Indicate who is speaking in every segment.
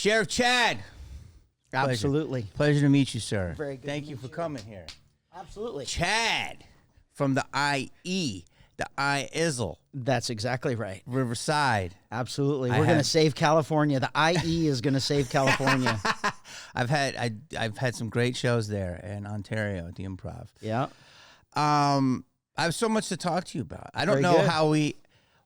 Speaker 1: Sheriff Chad.
Speaker 2: Absolutely.
Speaker 1: Pleasure to meet you, sir.
Speaker 2: Very good.
Speaker 1: Thank you for coming here.
Speaker 2: Absolutely.
Speaker 1: Chad from the IE, the I-Izzle,
Speaker 2: That's exactly right.
Speaker 1: Riverside.
Speaker 2: Absolutely. We're going to save California. The IE is going to save California.
Speaker 1: I've had some great shows there in Ontario at the Improv.
Speaker 2: Yeah.
Speaker 1: I have so much to talk to you about. I don't
Speaker 2: Very
Speaker 1: know
Speaker 2: good.
Speaker 1: how we.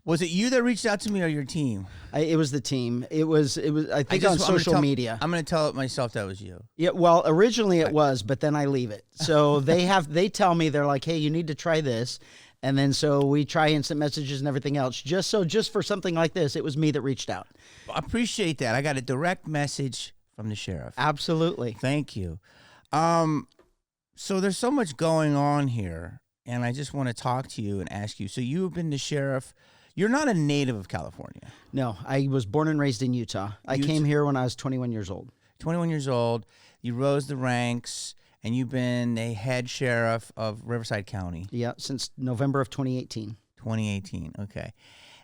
Speaker 1: Was it you that reached out to me or your team?
Speaker 2: It was the team. It was. I think on social media.
Speaker 1: I'm going to tell it myself that was you.
Speaker 2: Yeah. Well, originally it was, but then I leave it. So they tell me, they're like, hey, you need to try this. And then so we try instant messages and everything else. Just for something like this, it was me that reached out.
Speaker 1: I appreciate that. I got a direct message from the sheriff.
Speaker 2: Absolutely.
Speaker 1: Thank you. So there's so much going on here, and I just want to talk to you and ask you. So you've been the sheriff. You're not a native of California.
Speaker 2: No, I was born and raised in Utah. I came here when I was 21 years old.
Speaker 1: 21 years old. You rose the ranks, and you've been a head sheriff of Riverside County.
Speaker 2: Yeah, since November of 2018.
Speaker 1: 2018, okay.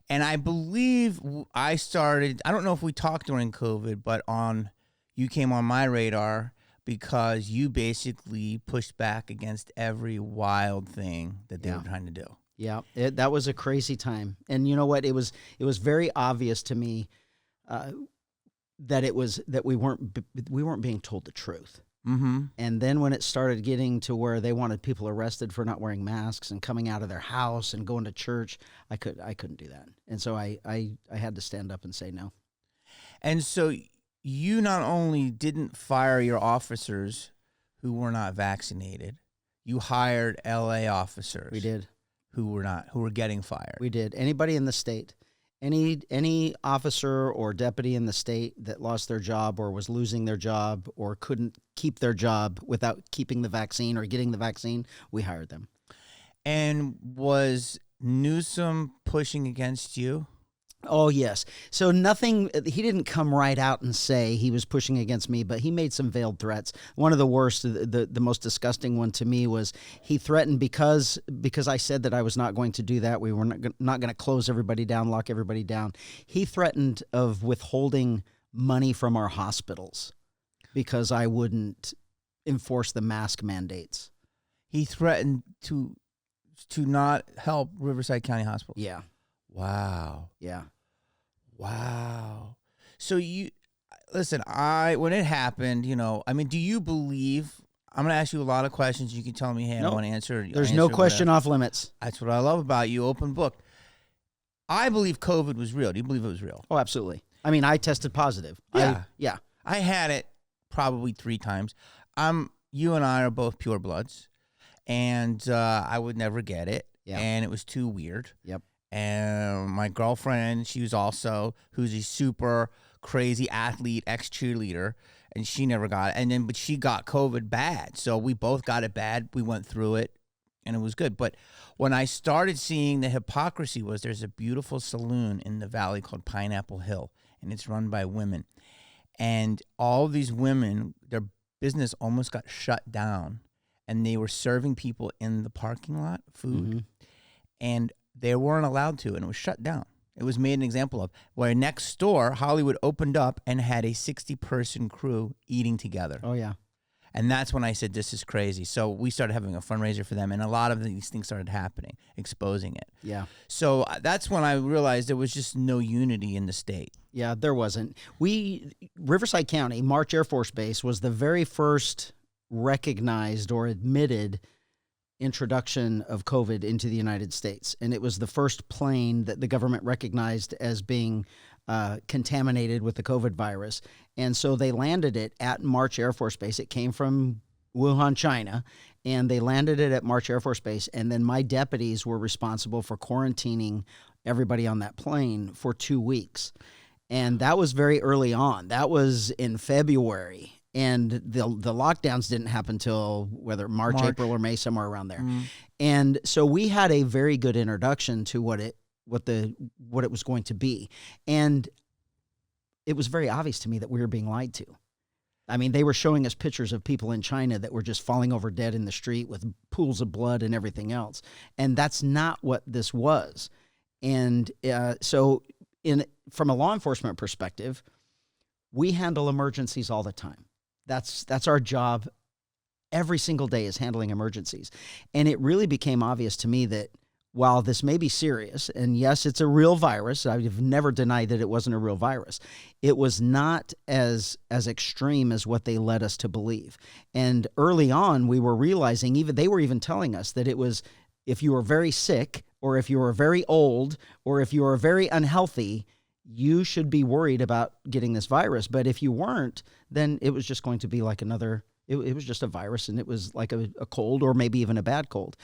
Speaker 1: And I believe I started, I don't know if we talked during COVID, but you came on my radar because you basically pushed back against every wild thing that they were trying to do.
Speaker 2: Yeah, that was a crazy time. And you know what? It was very obvious to me that we weren't being told the truth.
Speaker 1: Mm-hmm.
Speaker 2: And then when it started getting to where they wanted people arrested for not wearing masks and coming out of their house and going to church, I couldn't do that. And so I had to stand up and say no.
Speaker 1: And so you not only didn't fire your officers who were not vaccinated, you hired LA officers.
Speaker 2: We did.
Speaker 1: Who were getting fired.
Speaker 2: We did. Anybody in the state, any officer or deputy in the state that lost their job or was losing their job or couldn't keep their job without keeping the vaccine or getting the vaccine, we hired them.
Speaker 1: And was Newsom pushing against you?
Speaker 2: Oh, yes. So he didn't come right out and say he was pushing against me, but he made some veiled threats. One of the worst, the most disgusting one to me was he threatened because I said that I was not going to do that. We were not going to close everybody down, lock everybody down. He threatened of withholding money from our hospitals because I wouldn't enforce the mask mandates.
Speaker 1: He threatened to not help Riverside County Hospital.
Speaker 2: Yeah.
Speaker 1: Wow.
Speaker 2: Yeah.
Speaker 1: Wow. So listen, when it happened, do you believe, I'm going to ask you a lot of questions. You can tell me, hey, I want to answer.
Speaker 2: There's no question off limits.
Speaker 1: That's what I love about you, open book. I believe COVID was real. Do you believe it was real?
Speaker 2: Oh, absolutely. I mean, I tested positive.
Speaker 1: Yeah. I had it probably 3 times. You and I are both pure bloods, and I would never get it, and it was too weird.
Speaker 2: Yep.
Speaker 1: And my girlfriend, who's a super crazy athlete, ex-cheerleader, and she never got it. But she got COVID bad. So we both got it bad. We went through it, and it was good. But when I started seeing the hypocrisy there's a beautiful saloon in the valley called Pineapple Hill, and it's run by women. And all these women, their business almost got shut down, and they were serving people in the parking lot food. Mm-hmm. And they weren't allowed to, and it was shut down. It was made an example of. Where next door, Hollywood opened up and had a 60-person crew eating together.
Speaker 2: Oh, yeah.
Speaker 1: And that's when I said, this is crazy. So we started having a fundraiser for them, and a lot of these things started happening, exposing it.
Speaker 2: Yeah.
Speaker 1: So that's when I realized there was just no unity in the state.
Speaker 2: Yeah, there wasn't. Riverside County, March Air Force Base, was the very first recognized or admitted introduction of COVID into the United States. And it was the first plane that the government recognized as being contaminated with the COVID virus. And so they landed it at March Air Force Base. It came from Wuhan, China, and they landed it at March Air Force Base. And then my deputies were responsible for quarantining everybody on that plane for 2 weeks. And that was very early on. That was in February. And the lockdowns didn't happen till whether March, April, or May, somewhere around there. Mm. And so we had a very good introduction to what it was going to be. And it was very obvious to me that we were being lied to. I mean, they were showing us pictures of people in China that were just falling over dead in the street with pools of blood and everything else. And that's not what this was. And so from a law enforcement perspective, We handle emergencies all the time. That's our job. Every single day is handling emergencies. And it really became obvious to me that while this may be serious, and yes, it's a real virus, I've never denied that it wasn't a real virus, it was not as extreme as what they led us to believe. And early on, we were realizing, they were even telling us that it was, if you were very sick, or if you were very old, or if you were very unhealthy, you should be worried about getting this virus. But if you weren't, then it was just going to be like another, it was just a virus, and it was like a cold, or maybe even a bad cold.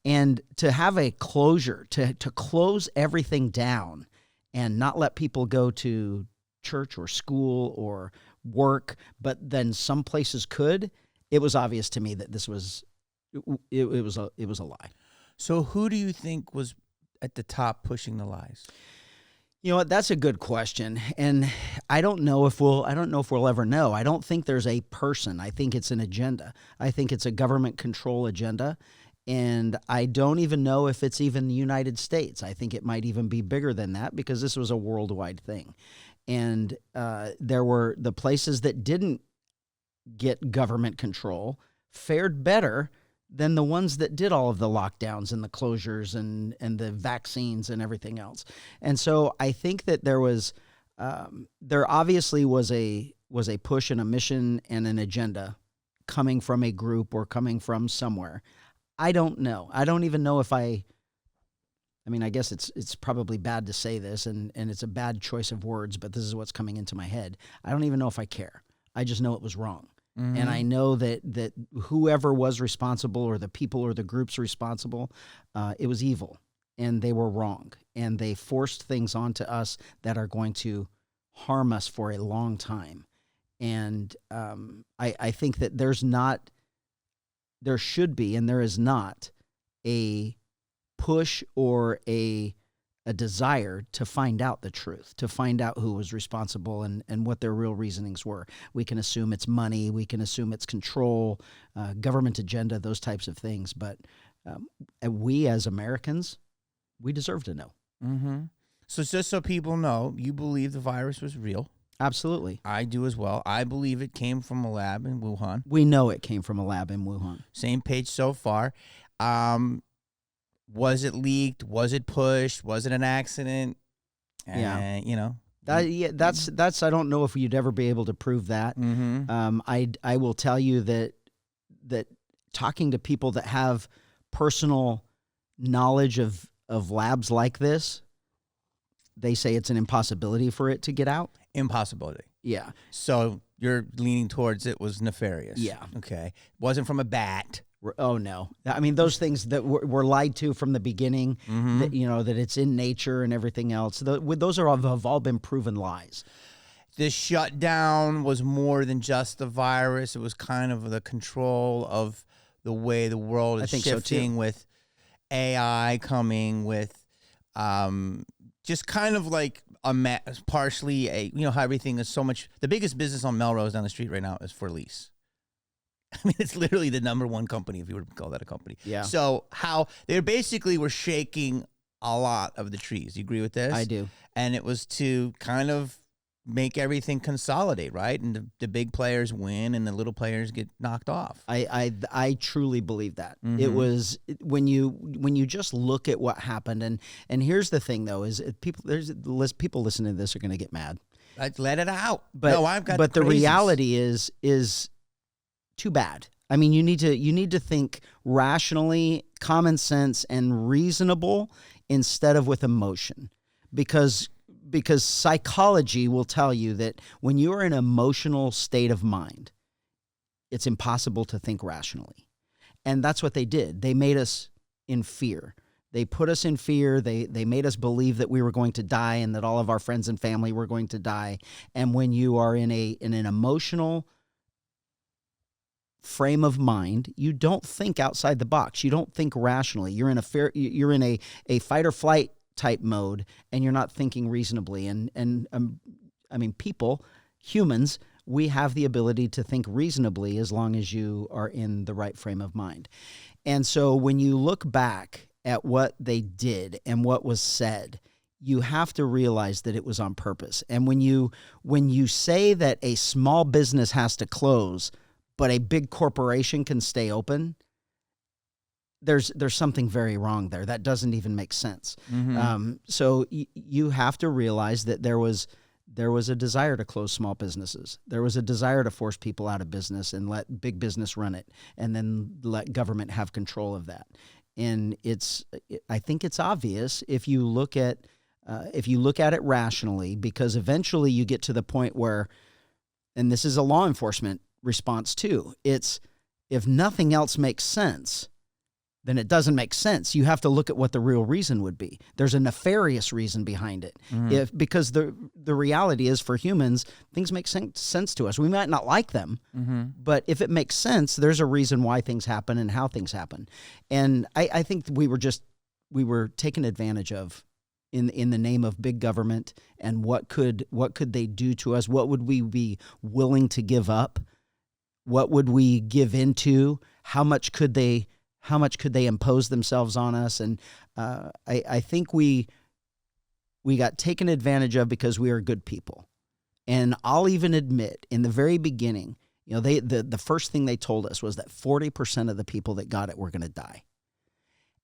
Speaker 2: And to have a closure, to close everything down and not let people go to church or school or work, but then some places could, it was obvious to me that this was, it was a lie.
Speaker 1: So who do you think was at the top pushing the lies?
Speaker 2: You know what? That's a good question, and I don't know if we'll ever know. I don't think there's a person. I think it's an agenda. I think it's a government control agenda, and I don't even know if it's even the United States. I think it might even be bigger than that, because this was a worldwide thing, and there were the places that didn't get government control fared better than the ones that did all of the lockdowns and the closures and the vaccines and everything else. And so I think that there obviously was a push and a mission and an agenda coming from a group or coming from somewhere. I don't know. I don't even know if I mean, I guess it's probably bad to say this, and it's a bad choice of words, but this is what's coming into my head. I don't even know if I care. I just know it was wrong. Mm-hmm. And I know that whoever was responsible, or the people or the groups responsible, it was evil, and they were wrong, and they forced things onto us that are going to harm us for a long time. And I think that there should be, and there is not, a push or a desire to find out the truth, to find out who was responsible and what their real reasonings were. We can assume it's money, we can assume it's control, government agenda, those types of things. But we as Americans, we deserve to know.
Speaker 1: Mm-hmm. So just so people know, you believe the virus was real.
Speaker 2: Absolutely.
Speaker 1: I do as well. I believe it came from a lab in Wuhan.
Speaker 2: We know it came from a lab in Wuhan.
Speaker 1: Same page so far. Was it leaked? Was it pushed? Was it an accident?
Speaker 2: Yeah.
Speaker 1: You know.
Speaker 2: That's I don't know if you'd ever be able to prove that.
Speaker 1: Mm-hmm.
Speaker 2: I will tell you that talking to people that have personal knowledge of labs like this, they say it's an impossibility for it to get out.
Speaker 1: Impossibility.
Speaker 2: Yeah.
Speaker 1: So you're leaning towards it was nefarious.
Speaker 2: Yeah.
Speaker 1: Okay. Wasn't from a bat.
Speaker 2: Oh, no. I mean, those things that were lied to from the beginning,
Speaker 1: mm-hmm.
Speaker 2: that it's in nature and everything else, those have all been proven lies.
Speaker 1: The shutdown was more than just the virus. It was kind of the control of the way the world is shifting, so with AI coming, with just kind of like partially how everything is so much. The biggest business on Melrose down the street right now is for lease. I mean, it's literally the number one company, if you were to call that a company.
Speaker 2: Yeah.
Speaker 1: So how they basically were shaking a lot of the trees. You agree with this?
Speaker 2: I do.
Speaker 1: And it was to kind of make everything consolidate, right? And the big players win, and the little players get knocked off.
Speaker 2: I truly believe that.
Speaker 1: Mm-hmm.
Speaker 2: It was when you just look at what happened, and here's the thing though, is people listening to this are going to get mad.
Speaker 1: Let it out.
Speaker 2: But
Speaker 1: no, I've got.
Speaker 2: But the reality is too bad. I mean, you need to think rationally, common sense, and reasonable instead of with emotion, because psychology will tell you that when you are in an emotional state of mind, it's impossible to think rationally. And that's what they did. They made us in fear. They put us in fear. They made us believe that we were going to die and that all of our friends and family were going to die. And when you are in an emotional frame of mind, you don't think outside the box. You don't think rationally. You're in a fight or flight type mode, and you're not thinking reasonably. And I mean, humans, we have the ability to think reasonably as long as you are in the right frame of mind. And so when you look back at what they did and what was said, you have to realize that it was on purpose. And when you say that a small business has to close, but a big corporation can stay open, there's something very wrong there. That doesn't even make sense. So you have to realize that there was a desire to close small businesses. There was a desire to force people out of business and let big business run it, and then let government have control of that. And I think it's obvious if you look at it rationally, because eventually you get to the point where, and this is a law enforcement response too, it's if nothing else makes sense, then it doesn't make sense. You have to look at what the real reason would be. There's a nefarious reason behind it. Because the reality is, for humans, things make sense to us. We might not like them, but if it makes sense, there's a reason why things happen and how things happen. And I think we were taken advantage of in the name of big government, and what could they do to us? What would we be willing to give up? What would we give into? How much could they impose themselves on us? And I think we got taken advantage of because we are good people. And I'll even admit, in the very beginning, the first thing they told us was that 40% of the people that got it were going to die.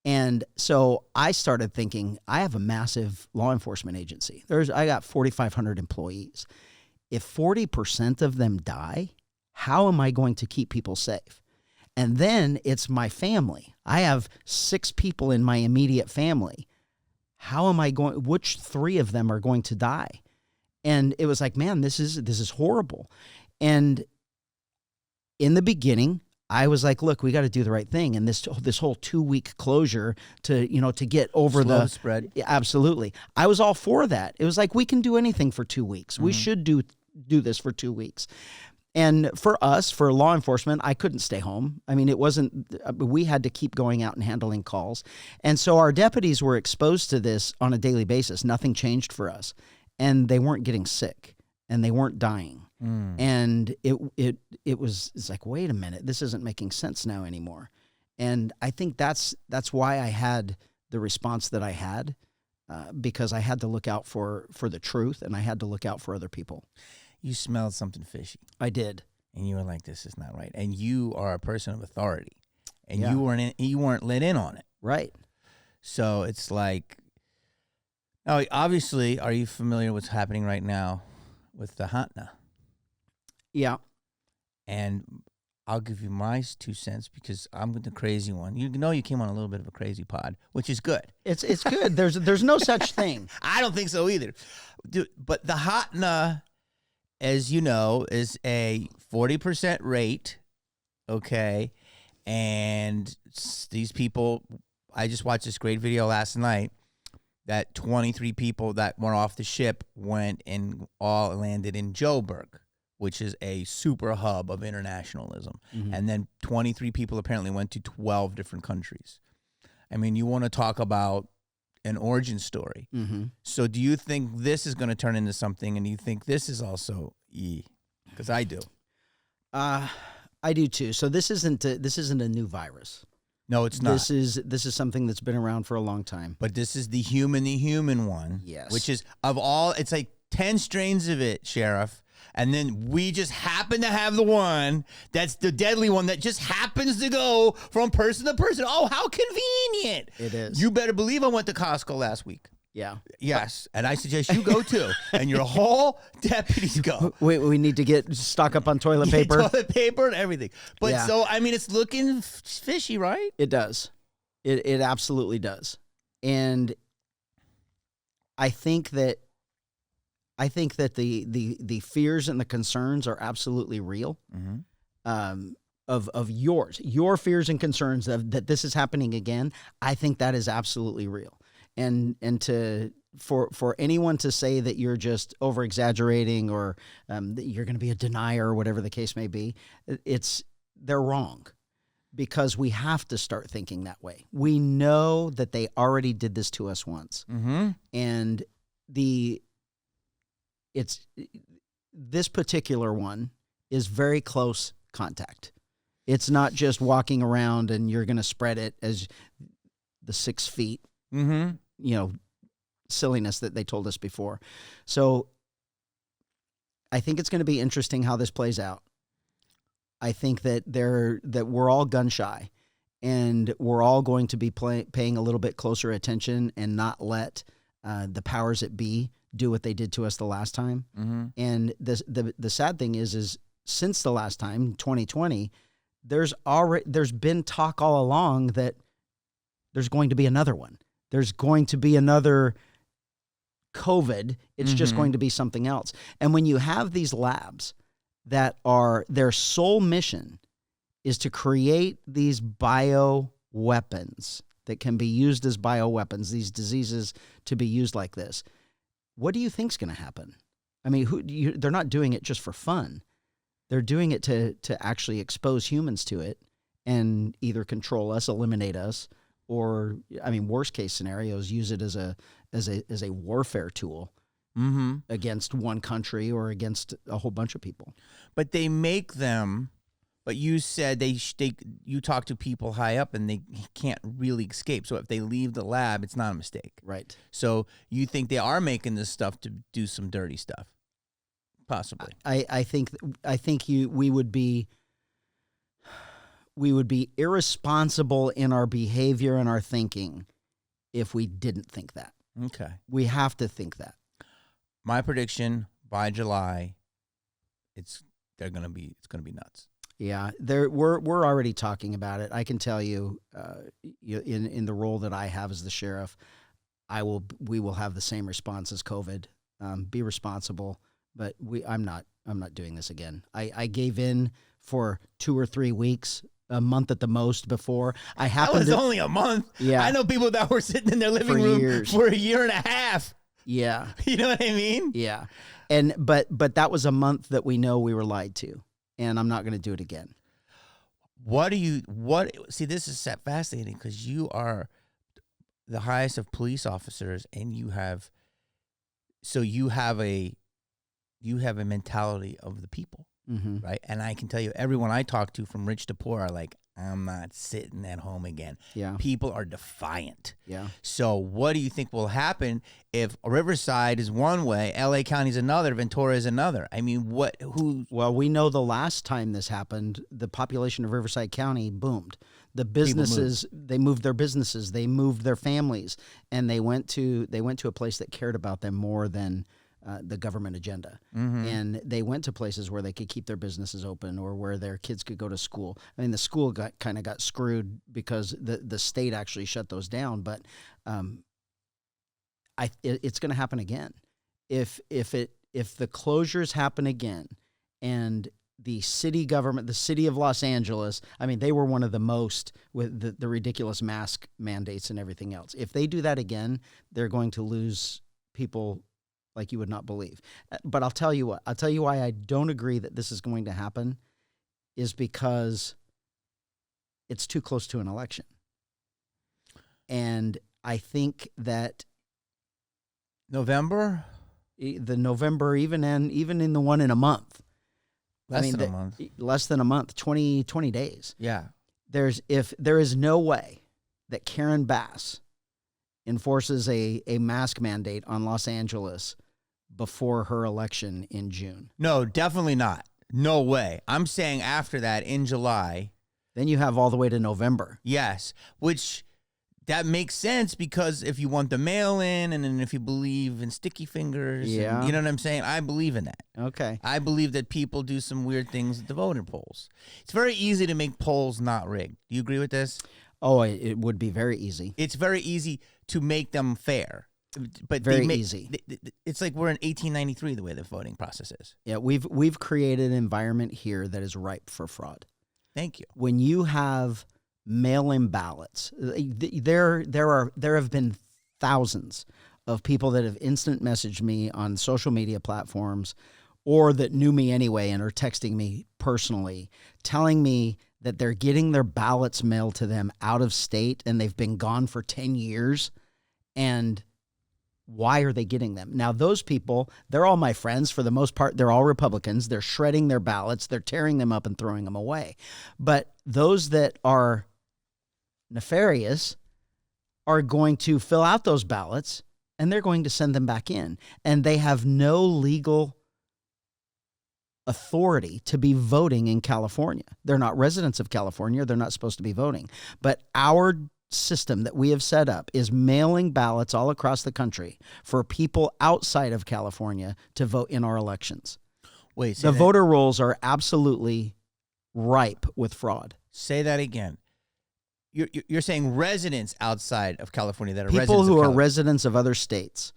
Speaker 2: And so I started thinking, I have a massive law enforcement agency. I got 4,500 employees. If 40% of them die, how am I going to keep people safe? And then it's my family. I have 6 people in my immediate family. How am I going? Which 3 of them are going to die? And it was like, man, this is horrible. And in the beginning, I was like, look, we got to do the right thing. And this whole 2-week closure to get over
Speaker 1: Slow
Speaker 2: the
Speaker 1: spread.
Speaker 2: Yeah, absolutely. I was all for that. It was like, we can do anything for 2 weeks. We should do this for 2 weeks. And for us, for law enforcement, I couldn't stay home. I mean, we had to keep going out and handling calls. And so our deputies were exposed to this on a daily basis. Nothing changed for us. And they weren't getting sick, and they weren't dying. And it's like, wait a minute, this isn't making sense now anymore. And I think that's why I had the response that I had, because I had to look out for the truth, and I had to look out for other people.
Speaker 1: You smelled something fishy.
Speaker 2: I did.
Speaker 1: And you were like, this is not right. And you are a person of authority. And
Speaker 2: Yeah.
Speaker 1: you weren't let in on it.
Speaker 2: Right.
Speaker 1: So it's like, now, obviously, are you familiar with what's happening right now with the Hatna?
Speaker 2: Yeah.
Speaker 1: And I'll give you my 2 cents, because I'm the crazy one. You know, you came on a little bit of a crazy pod, which is good.
Speaker 2: It's good. There's no such thing.
Speaker 1: I don't think so either. Dude, but the Hatna, as you know, is a 40% rate, okay? And these people, I just watched this great video last night that 23 people that went off the ship went and all landed in Joburg, which is a super hub of internationalism. And then 23 people apparently went to 12 different countries. I mean, you want to talk about an origin story. So do you think this is going to turn into something, and do you think this is also because I do.
Speaker 2: I do too. So this isn't a new virus.
Speaker 1: No, it's not.
Speaker 2: This is something that's been around for a long time.
Speaker 1: But this is the human one.
Speaker 2: Yes.
Speaker 1: Which is, of all, it's like 10 strains of it, Sheriff. And then we just happen to have the one that's the deadly one that just happens to go from person to person. Oh, how convenient.
Speaker 2: It is.
Speaker 1: You better believe I went to Costco last week.
Speaker 2: Yeah.
Speaker 1: Yes. And I suggest you go too. And your whole deputies go.
Speaker 2: We need to stock up on toilet paper.
Speaker 1: Toilet paper and everything. But
Speaker 2: Yeah.
Speaker 1: so, I mean, it's looking fishy, right?
Speaker 2: It does. It absolutely does. And I think that the fears and the concerns are absolutely real. Of your fears and concerns that this is happening again, I think that is absolutely real. And for anyone to say that you're just over exaggerating or that you're going to be a denier or whatever the case may be, they're wrong, because we have to start thinking that way. We know that they already did this to us once, and this particular one is very close contact. It's not just walking around and you're going to spread it as the 6 feet, silliness that they told us before. So I think it's going to be interesting how this plays out. I think that we're all gun shy, and we're all going to be paying a little bit closer attention and not let the powers that be do what they did to us the last time.
Speaker 1: Mm-hmm.
Speaker 2: And the sad thing is since the last time, 2020, there's been talk all along that there's going to be another one. There's going to be another COVID. It's just going to be something else. And when you have these labs that are, their sole mission is to create these bioweapons that can be used as bioweapons, these diseases to be used like this, what do you think's going to happen? I mean, they're not doing it just for fun. They're doing it to actually expose humans to it and either control us, eliminate us, or, I mean, worst case scenarios, use it as a warfare tool against one country or against a whole bunch of people.
Speaker 1: But they make them. But you said you talk to people high up and they can't really escape. So if they leave the lab, it's not a mistake.
Speaker 2: Right.
Speaker 1: So you think they are making this stuff to do some dirty stuff? Possibly.
Speaker 2: I think we would be irresponsible in our behavior and our thinking if we didn't think that.
Speaker 1: Okay.
Speaker 2: We have to think that.
Speaker 1: My prediction, by July, it's gonna be nuts.
Speaker 2: Yeah, we're already talking about it. I can tell you, in the role that I have as the sheriff, we will have the same response as COVID. Be responsible, but I'm not doing this again. I gave in for 2 or 3 weeks, a month at the most before.
Speaker 1: That was only a month.
Speaker 2: Yeah,
Speaker 1: I know people that were sitting in their living room for a year and a half.
Speaker 2: Yeah,
Speaker 1: you know what I mean?
Speaker 2: Yeah, but that was a month that we know we were lied to. And I'm not going to do it again.
Speaker 1: See, this is fascinating because you are the highest of police officers and you have a mentality of the people, right? And I can tell you, everyone I talk to from rich to poor are like, I'm not sitting at home again.
Speaker 2: Yeah.
Speaker 1: People are defiant.
Speaker 2: Yeah.
Speaker 1: So what do you think will happen if Riverside is one way, LA County is another, Ventura is another? I mean,
Speaker 2: Well, we know the last time this happened, the population of Riverside County boomed. The businesses, they moved their businesses, they moved their families, and they went to a place that cared about them more than the government agenda. And they went to places where they could keep their businesses open or where their kids could go to school. I mean, the school got screwed because the state actually shut those down. But it's going to happen again. If the closures happen again, and the city government, the city of Los Angeles, I mean, they were one of the most with the ridiculous mask mandates and everything else. If they do that again, they're going to lose people like you would not believe. But I'll tell you what. I'll tell you why I don't agree that this is going to happen is because it's too close to an election. And I think that
Speaker 1: November,
Speaker 2: even in the one in a month.
Speaker 1: Less than a month.
Speaker 2: Less than a month, 20 days.
Speaker 1: Yeah.
Speaker 2: There is no way that Karen Bass enforces a mask mandate on Los Angeles before her election in June.
Speaker 1: No, definitely not. No way. I'm saying after that in July.
Speaker 2: Then you have all the way to November.
Speaker 1: Yes, which that makes sense because if you want the mail-in and then if you believe in sticky fingers,
Speaker 2: yeah.
Speaker 1: You know what I'm saying? I believe in that.
Speaker 2: Okay.
Speaker 1: I believe that people do some weird things at the voter polls. It's very easy to make polls not rigged. Do you agree with this?
Speaker 2: Oh, it would be very easy.
Speaker 1: It's very easy to make them fair. But
Speaker 2: very easy.
Speaker 1: It's like we're in 1893 the way the voting process is.
Speaker 2: Yeah, we've created an environment here that is ripe for fraud.
Speaker 1: Thank you.
Speaker 2: When you have mail-in ballots, there have been thousands of people that have instant messaged me on social media platforms or that knew me anyway and are texting me personally telling me that they're getting their ballots mailed to them out of state and they've been gone for 10 years. And why are they getting them? Now, those people, they're all my friends. For the most part, they're all Republicans. They're shredding their ballots. They're tearing them up and throwing them away. But those that are nefarious are going to fill out those ballots and they're going to send them back in. And they have no legal authority to be voting in California. They're not residents of California. They're not supposed to be voting. But our system that we have set up is mailing ballots all across the country for people outside of California to vote in our elections.
Speaker 1: Wait,
Speaker 2: The voter rolls are absolutely ripe with fraud.
Speaker 1: say that again. You're saying residents outside of California that are
Speaker 2: People
Speaker 1: residents
Speaker 2: who
Speaker 1: of
Speaker 2: are
Speaker 1: California.
Speaker 2: residents of other states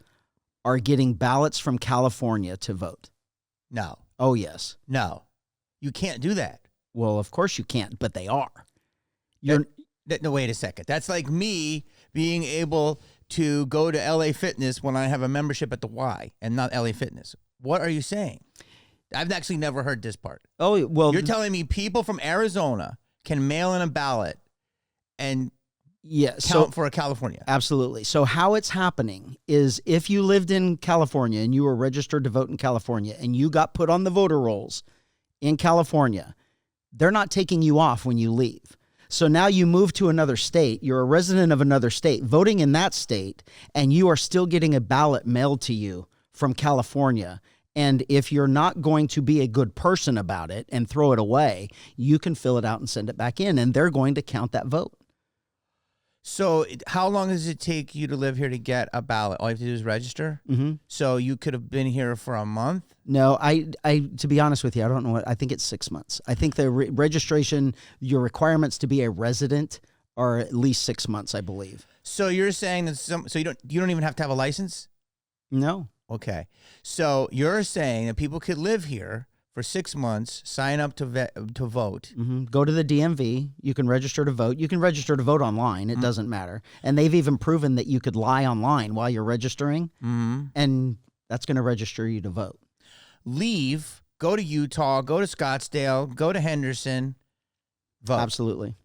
Speaker 2: are getting ballots from California to vote.
Speaker 1: No,
Speaker 2: Oh, yes.
Speaker 1: no, you can't do that.
Speaker 2: Well, of course you can't, but they are.
Speaker 1: No, wait a second. That's like me being able to go to LA Fitness when I have a membership at the Y and not LA Fitness. What are you saying? I've actually never heard this part.
Speaker 2: Oh, well,
Speaker 1: You're telling me people from Arizona can mail in a ballot and
Speaker 2: yeah,
Speaker 1: count for a California.
Speaker 2: Absolutely. So how it's happening is if you lived in California and you were registered to vote in California and you got put on the voter rolls in California, they're not taking you off when you leave. So now you move to another state, you're a resident of another state, voting in that state, and you are still getting a ballot mailed to you from California. And if you're not going to be a good person about it and throw it away, you can fill it out and send it back in, and they're going to count that vote.
Speaker 1: So how long does it take you to live here to get a ballot? All you have to do is register?
Speaker 2: Mm-hmm.
Speaker 1: So you could have been here for a month?
Speaker 2: No, I, to be honest with you, I don't know what, I think it's 6 months. I think the registration, your requirements to be a resident are at least 6 months, I believe.
Speaker 1: So you're saying that so you don't even have to have a license?
Speaker 2: No.
Speaker 1: Okay. So you're saying that people could live here for 6 months, sign up to vote.
Speaker 2: Mm-hmm. Go to the DMV. You can register to vote. You can register to vote online. It doesn't matter. And they've even proven that you could lie online while you're registering, and that's going to register you to vote.
Speaker 1: Leave, go to Utah, go to Scottsdale, go to Henderson, vote.
Speaker 2: Absolutely.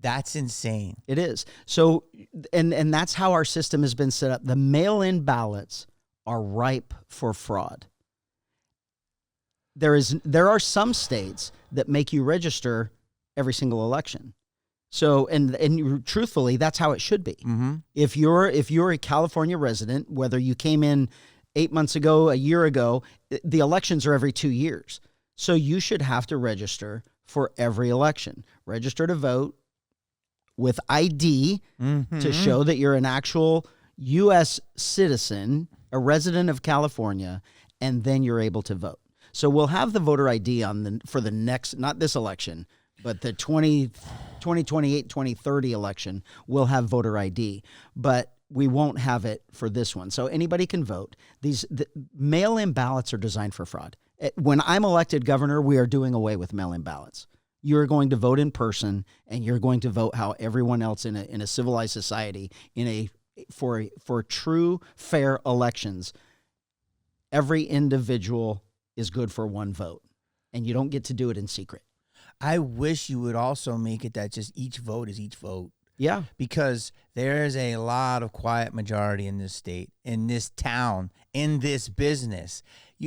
Speaker 1: That's insane.
Speaker 2: It is. So, and that's how our system has been set up. The mail-in ballots are ripe for fraud. There are some states that make you register every single election. So, and truthfully, that's how it should be.
Speaker 1: Mm-hmm.
Speaker 2: If you're a California resident, whether you came in 8 months ago, a year ago, the elections are every 2 years. So you should have to register for every election. Register to vote with ID to show that you're an actual U.S. citizen, a resident of California, and then you're able to vote. So we'll have the voter ID for the next, not this election, but the 2028, 2030 election, we'll have voter ID. But we won't have it for this one. So anybody can vote. The mail-in ballots are designed for fraud. When I'm elected governor, we are doing away with mail-in ballots. You're going to vote in person, and you're going to vote how everyone else in a civilized society for true, fair elections. Every individual is good for one vote, and you don't get to do it in secret.
Speaker 1: I wish you would also make it that just each vote is each vote.
Speaker 2: Yeah.
Speaker 1: Because there's a lot of quiet majority in this state, in this town, in this business.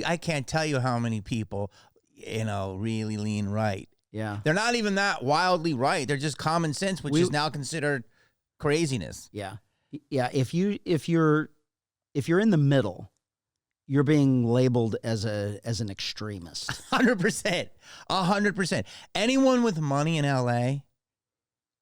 Speaker 1: I can't tell you how many people, really lean right.
Speaker 2: Yeah.
Speaker 1: They're not even that wildly right. They're just common sense, which is now considered craziness.
Speaker 2: Yeah. Yeah. If you're in the middle, you're being labeled as an extremist.
Speaker 1: 100%. 100%. Anyone with money in LA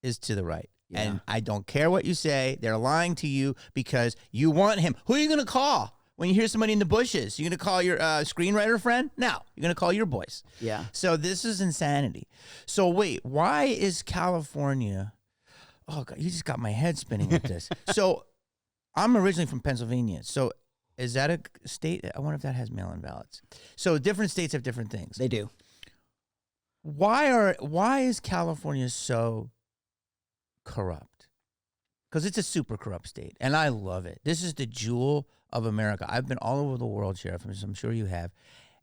Speaker 1: is to the right.
Speaker 2: Yeah.
Speaker 1: And I don't care what you say. They're lying to you because you want him. Who are you going to call when you hear somebody in the bushes? You're going to call your screenwriter friend? No. You're going to call your boys.
Speaker 2: Yeah.
Speaker 1: So this is insanity. So wait, why is California... Oh, God, you just got my head spinning with this. So I'm originally from Pennsylvania. So is that a state? I wonder if that has mail-in ballots. So different states have different things.
Speaker 2: They do.
Speaker 1: Why is California so corrupt? Because it's a super corrupt state, and I love it. This is the jewel of America. I've been all over the world, Sheriff, as I'm sure you have,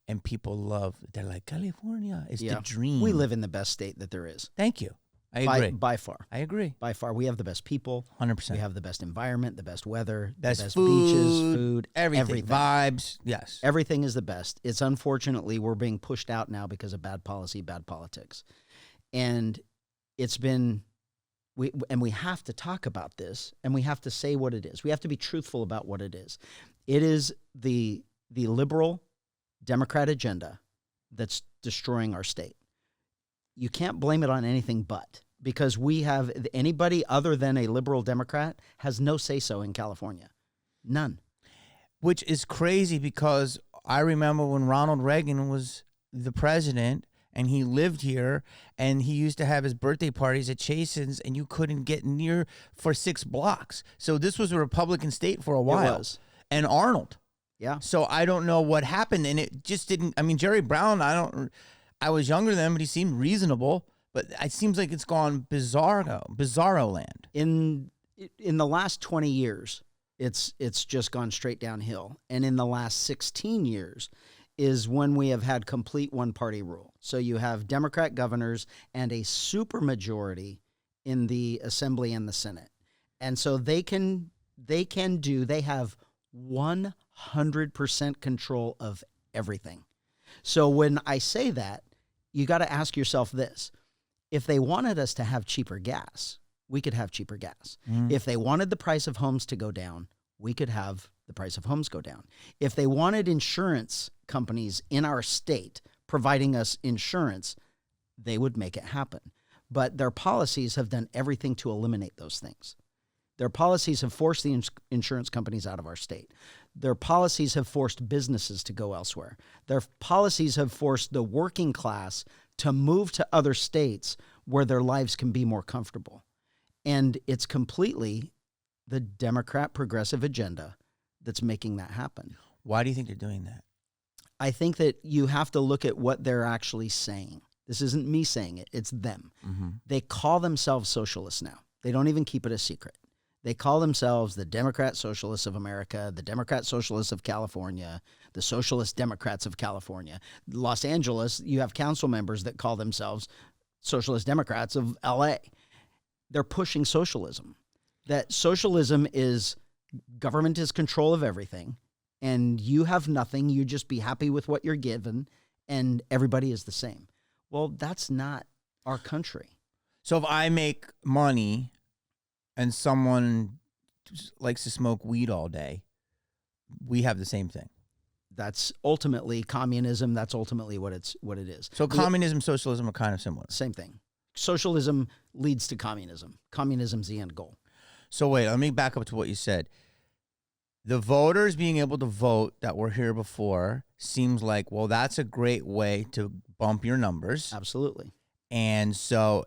Speaker 1: and people love. They're like, California is the dream.
Speaker 2: We live in the best state that there is.
Speaker 1: Thank you. I agree.
Speaker 2: By far.
Speaker 1: I agree.
Speaker 2: By far. We have the best people.
Speaker 1: 100%.
Speaker 2: We have the best environment, the best weather,
Speaker 1: Best
Speaker 2: the best
Speaker 1: food,
Speaker 2: beaches, food,
Speaker 1: everything. Vibes. Yes.
Speaker 2: Everything is the best. It's unfortunately we're being pushed out now because of bad policy, bad politics. And it's been we have to talk about this, and we have to say what it is. We have to be truthful about what it is. It is the liberal Democrat agenda that's destroying our state. You can't blame it on anything but, because we have anybody other than a liberal Democrat has no say-so in California. None.
Speaker 1: Which is crazy, because I remember when Ronald Reagan was the president and he lived here, and he used to have his birthday parties at Chasen's, and you couldn't get near for 6 blocks. So this was a Republican state for a while.
Speaker 2: It was.
Speaker 1: And Arnold.
Speaker 2: Yeah.
Speaker 1: So I don't know what happened, and it just didn't. I mean, Jerry Brown, I was younger than him, but he seemed reasonable. But it seems like it's gone bizarro land.
Speaker 2: In the last 20 years, it's just gone straight downhill. And in the last 16 years is when we have had complete one-party rule. So you have Democrat governors and a supermajority in the Assembly and the Senate. And so they have 100% control of everything. So when I say that, you got to ask yourself this. If they wanted us to have cheaper gas, we could have cheaper gas. If they wanted the price of homes to go down, we could have the price of homes go down. If they wanted insurance companies in our state providing us insurance, they would make it happen. But their policies have done everything to eliminate those things. Their policies have forced the insurance companies out of our state. Their policies have forced businesses to go elsewhere. Their policies have forced the working class to move to other states where their lives can be more comfortable. And it's completely the Democrat progressive agenda that's making that happen.
Speaker 1: Why do you think they're doing that?
Speaker 2: I think that you have to look at what they're actually saying. This isn't me saying it, it's them. They call themselves socialists now. They don't even keep it a secret. They call themselves the Democrat Socialists of America, the Democrat Socialists of California, the Socialist Democrats of California. Los Angeles, you have council members that call themselves Socialist Democrats of LA. They're pushing socialism. That socialism is government is control of everything, and you have nothing. You just be happy with what you're given, and everybody is the same. Well, that's not our country.
Speaker 1: So if I make money and someone likes to smoke weed all day, we have the same thing.
Speaker 2: That's ultimately communism. That's ultimately what it is.
Speaker 1: So communism, socialism are kind of similar.
Speaker 2: Same thing. Socialism leads to communism. Communism's the end goal.
Speaker 1: So wait, let me back up to what you said. The voters being able to vote that were here before seems like, well, that's a great way to bump your numbers.
Speaker 2: Absolutely.
Speaker 1: And so,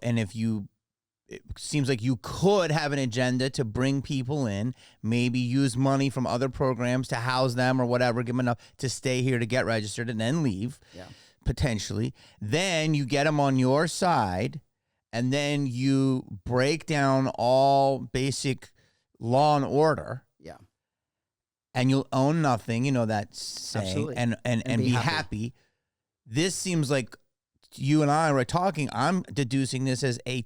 Speaker 1: it seems like you could have an agenda to bring people in, maybe use money from other programs to house them or whatever, give them enough to stay here to get registered and then leave, potentially. Then you get them on your side, and then you break down all basic law and order.
Speaker 2: Yeah.
Speaker 1: And you'll own nothing, you know that saying,
Speaker 2: Absolutely.
Speaker 1: and be happy. This seems like you and I were talking, I'm deducing this as a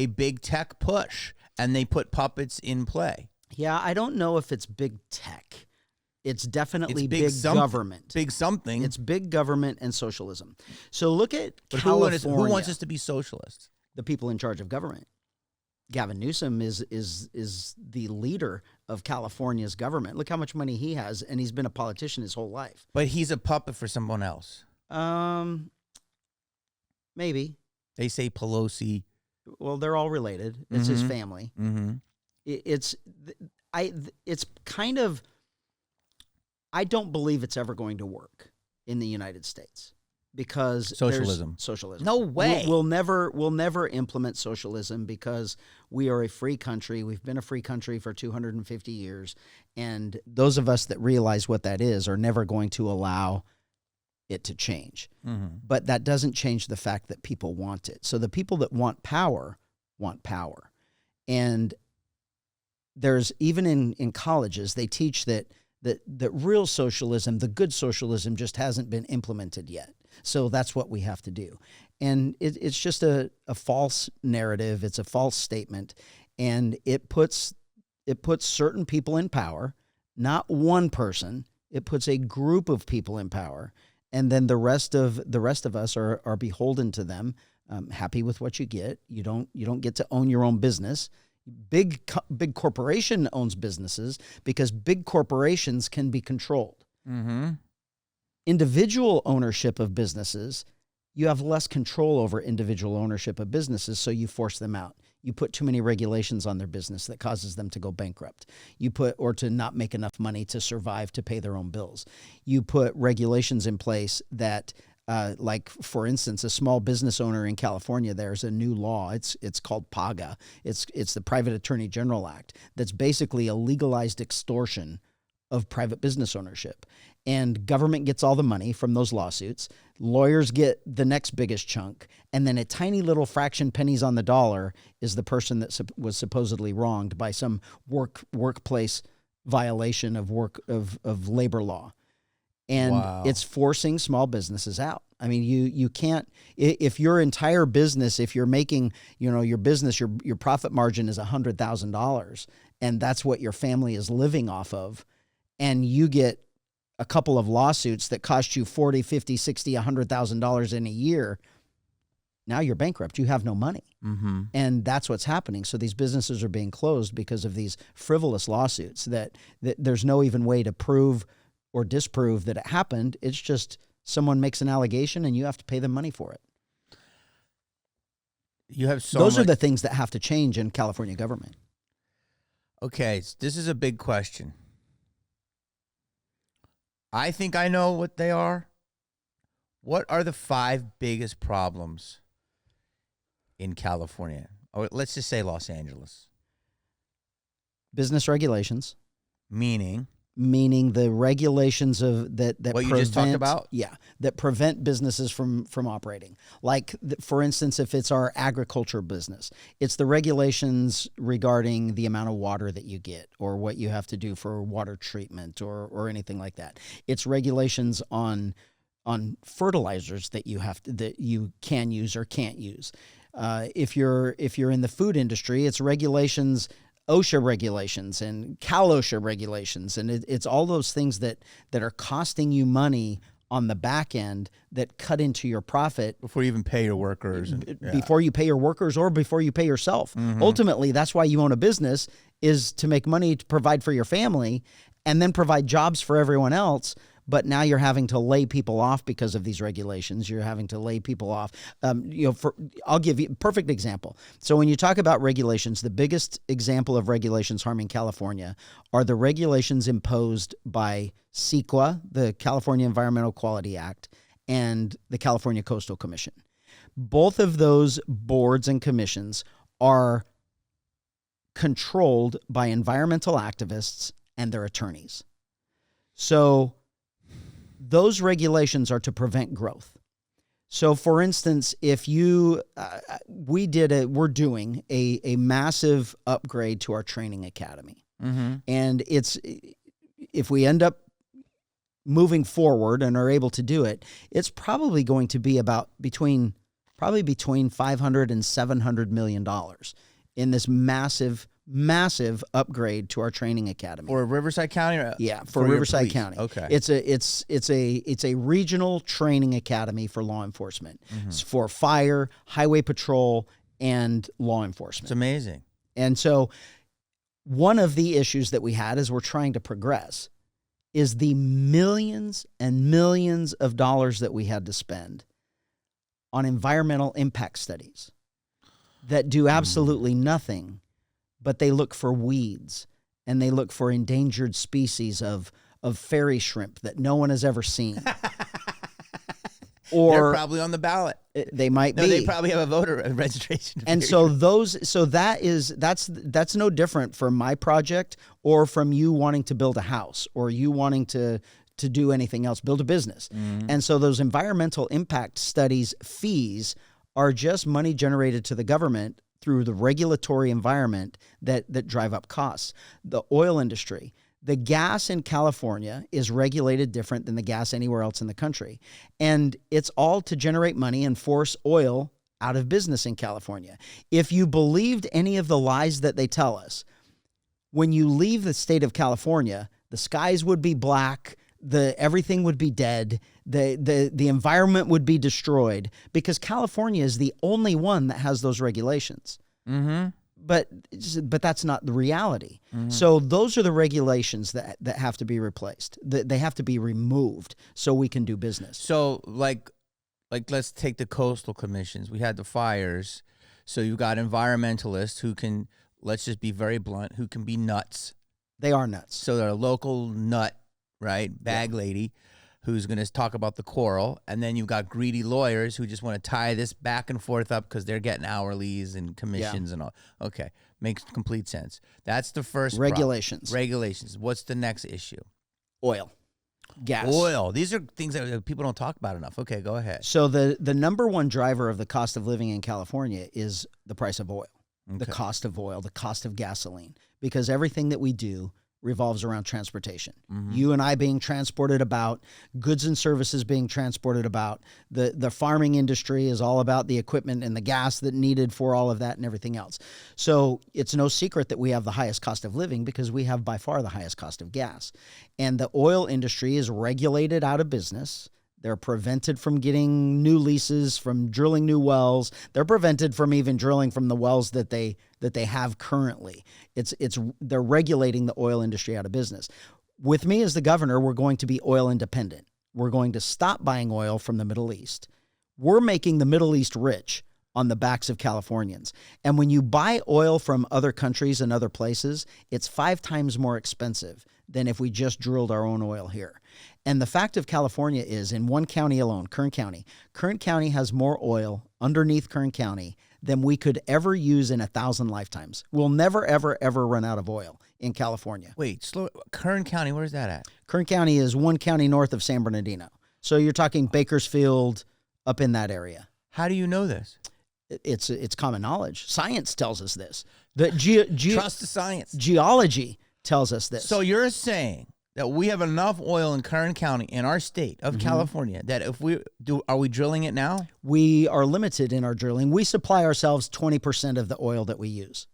Speaker 1: big tech push, and they put puppets in play.
Speaker 2: Yeah, I don't know if it's big tech. It's definitely big government.
Speaker 1: Big something.
Speaker 2: It's big government and socialism. So look at
Speaker 1: but
Speaker 2: California.
Speaker 1: Who wants us to be socialists?
Speaker 2: The people in charge of government. Gavin Newsom is the leader of California's government. Look how much money he has, and he's been a politician his whole life.
Speaker 1: But he's a puppet for someone else.
Speaker 2: Maybe.
Speaker 1: They say Pelosi.
Speaker 2: Well, they're all related. It's his family. It's kind of. I don't believe it's ever going to work in the United States because
Speaker 1: socialism. No way.
Speaker 2: We'll never implement socialism because we are a free country. We've been a free country for 250 years, and those of us that realize what that is are never going to allow it to change. But that doesn't change the fact that people want it. So the people that want power. And there's even in colleges, they teach that real socialism, the good socialism, just hasn't been implemented yet. So that's what we have to do. And it's just a false narrative. It's a false statement. And it puts certain people in power, not one person. It puts a group of people in power. And then the rest of us are beholden to them happy with what you get. You don't get to own your own business. Big corporation owns businesses because big corporations can be controlled.
Speaker 1: Mm-hmm.
Speaker 2: Individual ownership of businesses, you have less control over individual ownership of businesses, so you force them out. You put too many regulations on their business that causes them to go bankrupt. Or to not make enough money to survive to pay their own bills. You put regulations in place that, like for instance, a small business owner in California, there's a new law. It's called PAGA. It's the Private Attorney General Act. That's basically a legalized extortion of private business ownership. And government gets all the money from those lawsuits. Lawyers get the next biggest chunk. And then a tiny little fraction, pennies on the dollar, is the person that was supposedly wronged by some workplace violation of labor law. And
Speaker 1: Wow.
Speaker 2: It's forcing small businesses out. I mean, you can't, if your entire business, if you're making, your business, your profit margin is $100,000, and that's what your family is living off of, and you get a couple of lawsuits that cost you $40,000, $50,000, $60,000, $100,000 in a year, now you're bankrupt. You have no money.
Speaker 1: Mm-hmm.
Speaker 2: And that's what's happening. So these businesses are being closed because of these frivolous lawsuits that there's no even way to prove or disprove that it happened. It's just someone makes an allegation and you have to pay them money for it.
Speaker 1: You have
Speaker 2: Those are the things that have to change in California government.
Speaker 1: Okay, this is a big question. I think I know what they are. What are the 5 biggest problems in California? Or let's just say Los Angeles.
Speaker 2: Business regulations.
Speaker 1: Meaning
Speaker 2: the regulations of that
Speaker 1: what you just talked about?
Speaker 2: Yeah, that prevent businesses from operating. Like, for instance, if it's our agriculture business, it's the regulations regarding the amount of water that you get or what you have to do for water treatment or anything like that. It's regulations on fertilizers that you can use or can't use. If you're in the food industry, it's regulations, OSHA regulations and Cal OSHA regulations. And it's all those things that are costing you money on the back end that cut into your profit.
Speaker 1: Before you even pay your workers.
Speaker 2: Before you pay your workers or before you pay yourself.
Speaker 1: Mm-hmm.
Speaker 2: Ultimately, that's why you own a business, is to make money to provide for your family and then provide jobs for everyone else. But now you're having to lay people off because of these regulations. You're having to lay people off. I'll give you a perfect example. So when you talk about regulations, the biggest example of regulations harming California are the regulations imposed by CEQA, the California Environmental Quality Act, and the California Coastal Commission. Both of those boards and commissions are controlled by environmental activists and their attorneys. So those regulations are to prevent growth. So, for instance, if we're doing a massive upgrade to our training academy,
Speaker 1: Mm-hmm.
Speaker 2: and if we end up moving forward and are able to do it, it's probably going to be about between $500 and $700 million in this massive upgrade to our training academy.
Speaker 1: For Riverside County?
Speaker 2: Yeah, for Riverside County.
Speaker 1: Okay.
Speaker 2: It's a regional training academy for law enforcement.
Speaker 1: Mm-hmm.
Speaker 2: It's for fire, highway patrol, and law
Speaker 1: It's
Speaker 2: enforcement.
Speaker 1: amazing.
Speaker 2: And so one of the issues that we had as we're trying to progress is the millions and millions of dollars that we had to spend on environmental impact studies that do absolutely nothing, but they look for weeds and they look for endangered species of fairy shrimp that no one has ever seen. Or
Speaker 1: they're probably on the ballot.
Speaker 2: They might be.
Speaker 1: No, they probably have a voter registration.
Speaker 2: And so that's no different from my project or from you wanting to build a house or you wanting to do anything else, build a business.
Speaker 1: Mm-hmm.
Speaker 2: And so those environmental impact studies fees are just money generated to the government through the regulatory environment that drive up costs. The oil industry, the gas in California is regulated different than the gas anywhere else in the country. And it's all to generate money and force oil out of business in California. If you believed any of the lies that they tell us, when you leave the state of California, the skies would be black, everything would be dead. The environment would be destroyed because California is the only one that has those regulations.
Speaker 1: Mm-hmm.
Speaker 2: But that's not the reality. Mm-hmm. So those are the regulations that have to be replaced. They have to be removed so we can do business.
Speaker 1: So like let's take the coastal commissions. We had the fires. So you got environmentalists who can, let's just be very blunt, who can be nuts.
Speaker 2: They are nuts.
Speaker 1: So they're a local nut, right? Bag lady who's going to talk about the coral. And then you've got greedy lawyers who just want to tie this back and forth up because they're getting hourlies and commissions and all. Okay. Makes complete sense. That's the first
Speaker 2: regulations.
Speaker 1: Regulations. What's the next issue?
Speaker 2: Oil. Gas.
Speaker 1: Oil. These are things that people don't talk about enough. Okay, go ahead.
Speaker 2: So the number one driver of the cost of living in California is the price of oil, the cost of oil, the cost of gasoline, because everything that we do revolves around transportation. Mm-hmm. You and I being transported about, goods and services being transported about. The farming industry is all about the equipment and the gas that needed for all of that and everything else. So it's no secret that we have the highest cost of living because we have by far the highest cost of gas. And the oil industry is regulated out of business. They're prevented from getting new leases, from drilling new wells. They're prevented from even drilling from the wells that they have currently. They're regulating the oil industry out of business. With me as the governor, we're going to be oil independent. We're going to stop buying oil from the Middle East. We're making the Middle East rich on the backs of Californians. And when you buy oil from other countries and other places, it's 5 times more expensive than if we just drilled our own oil here. And the fact of California is, in one county alone, Kern County has more oil underneath Kern County than we could ever use in 1,000 lifetimes. We'll never, ever, ever run out of oil in California.
Speaker 1: Wait, Kern County, where's that at?
Speaker 2: Kern County is one county north of San Bernardino. So you're talking Bakersfield, up in that area.
Speaker 1: How do you know this?
Speaker 2: It's common knowledge. Science tells us this.
Speaker 1: Trust the science.
Speaker 2: Geology tells us this.
Speaker 1: So you're saying that we have enough oil in Kern County, in our state of California, that if we do, are we drilling it now?
Speaker 2: We are limited in our drilling. We supply ourselves 20% of the oil that we use.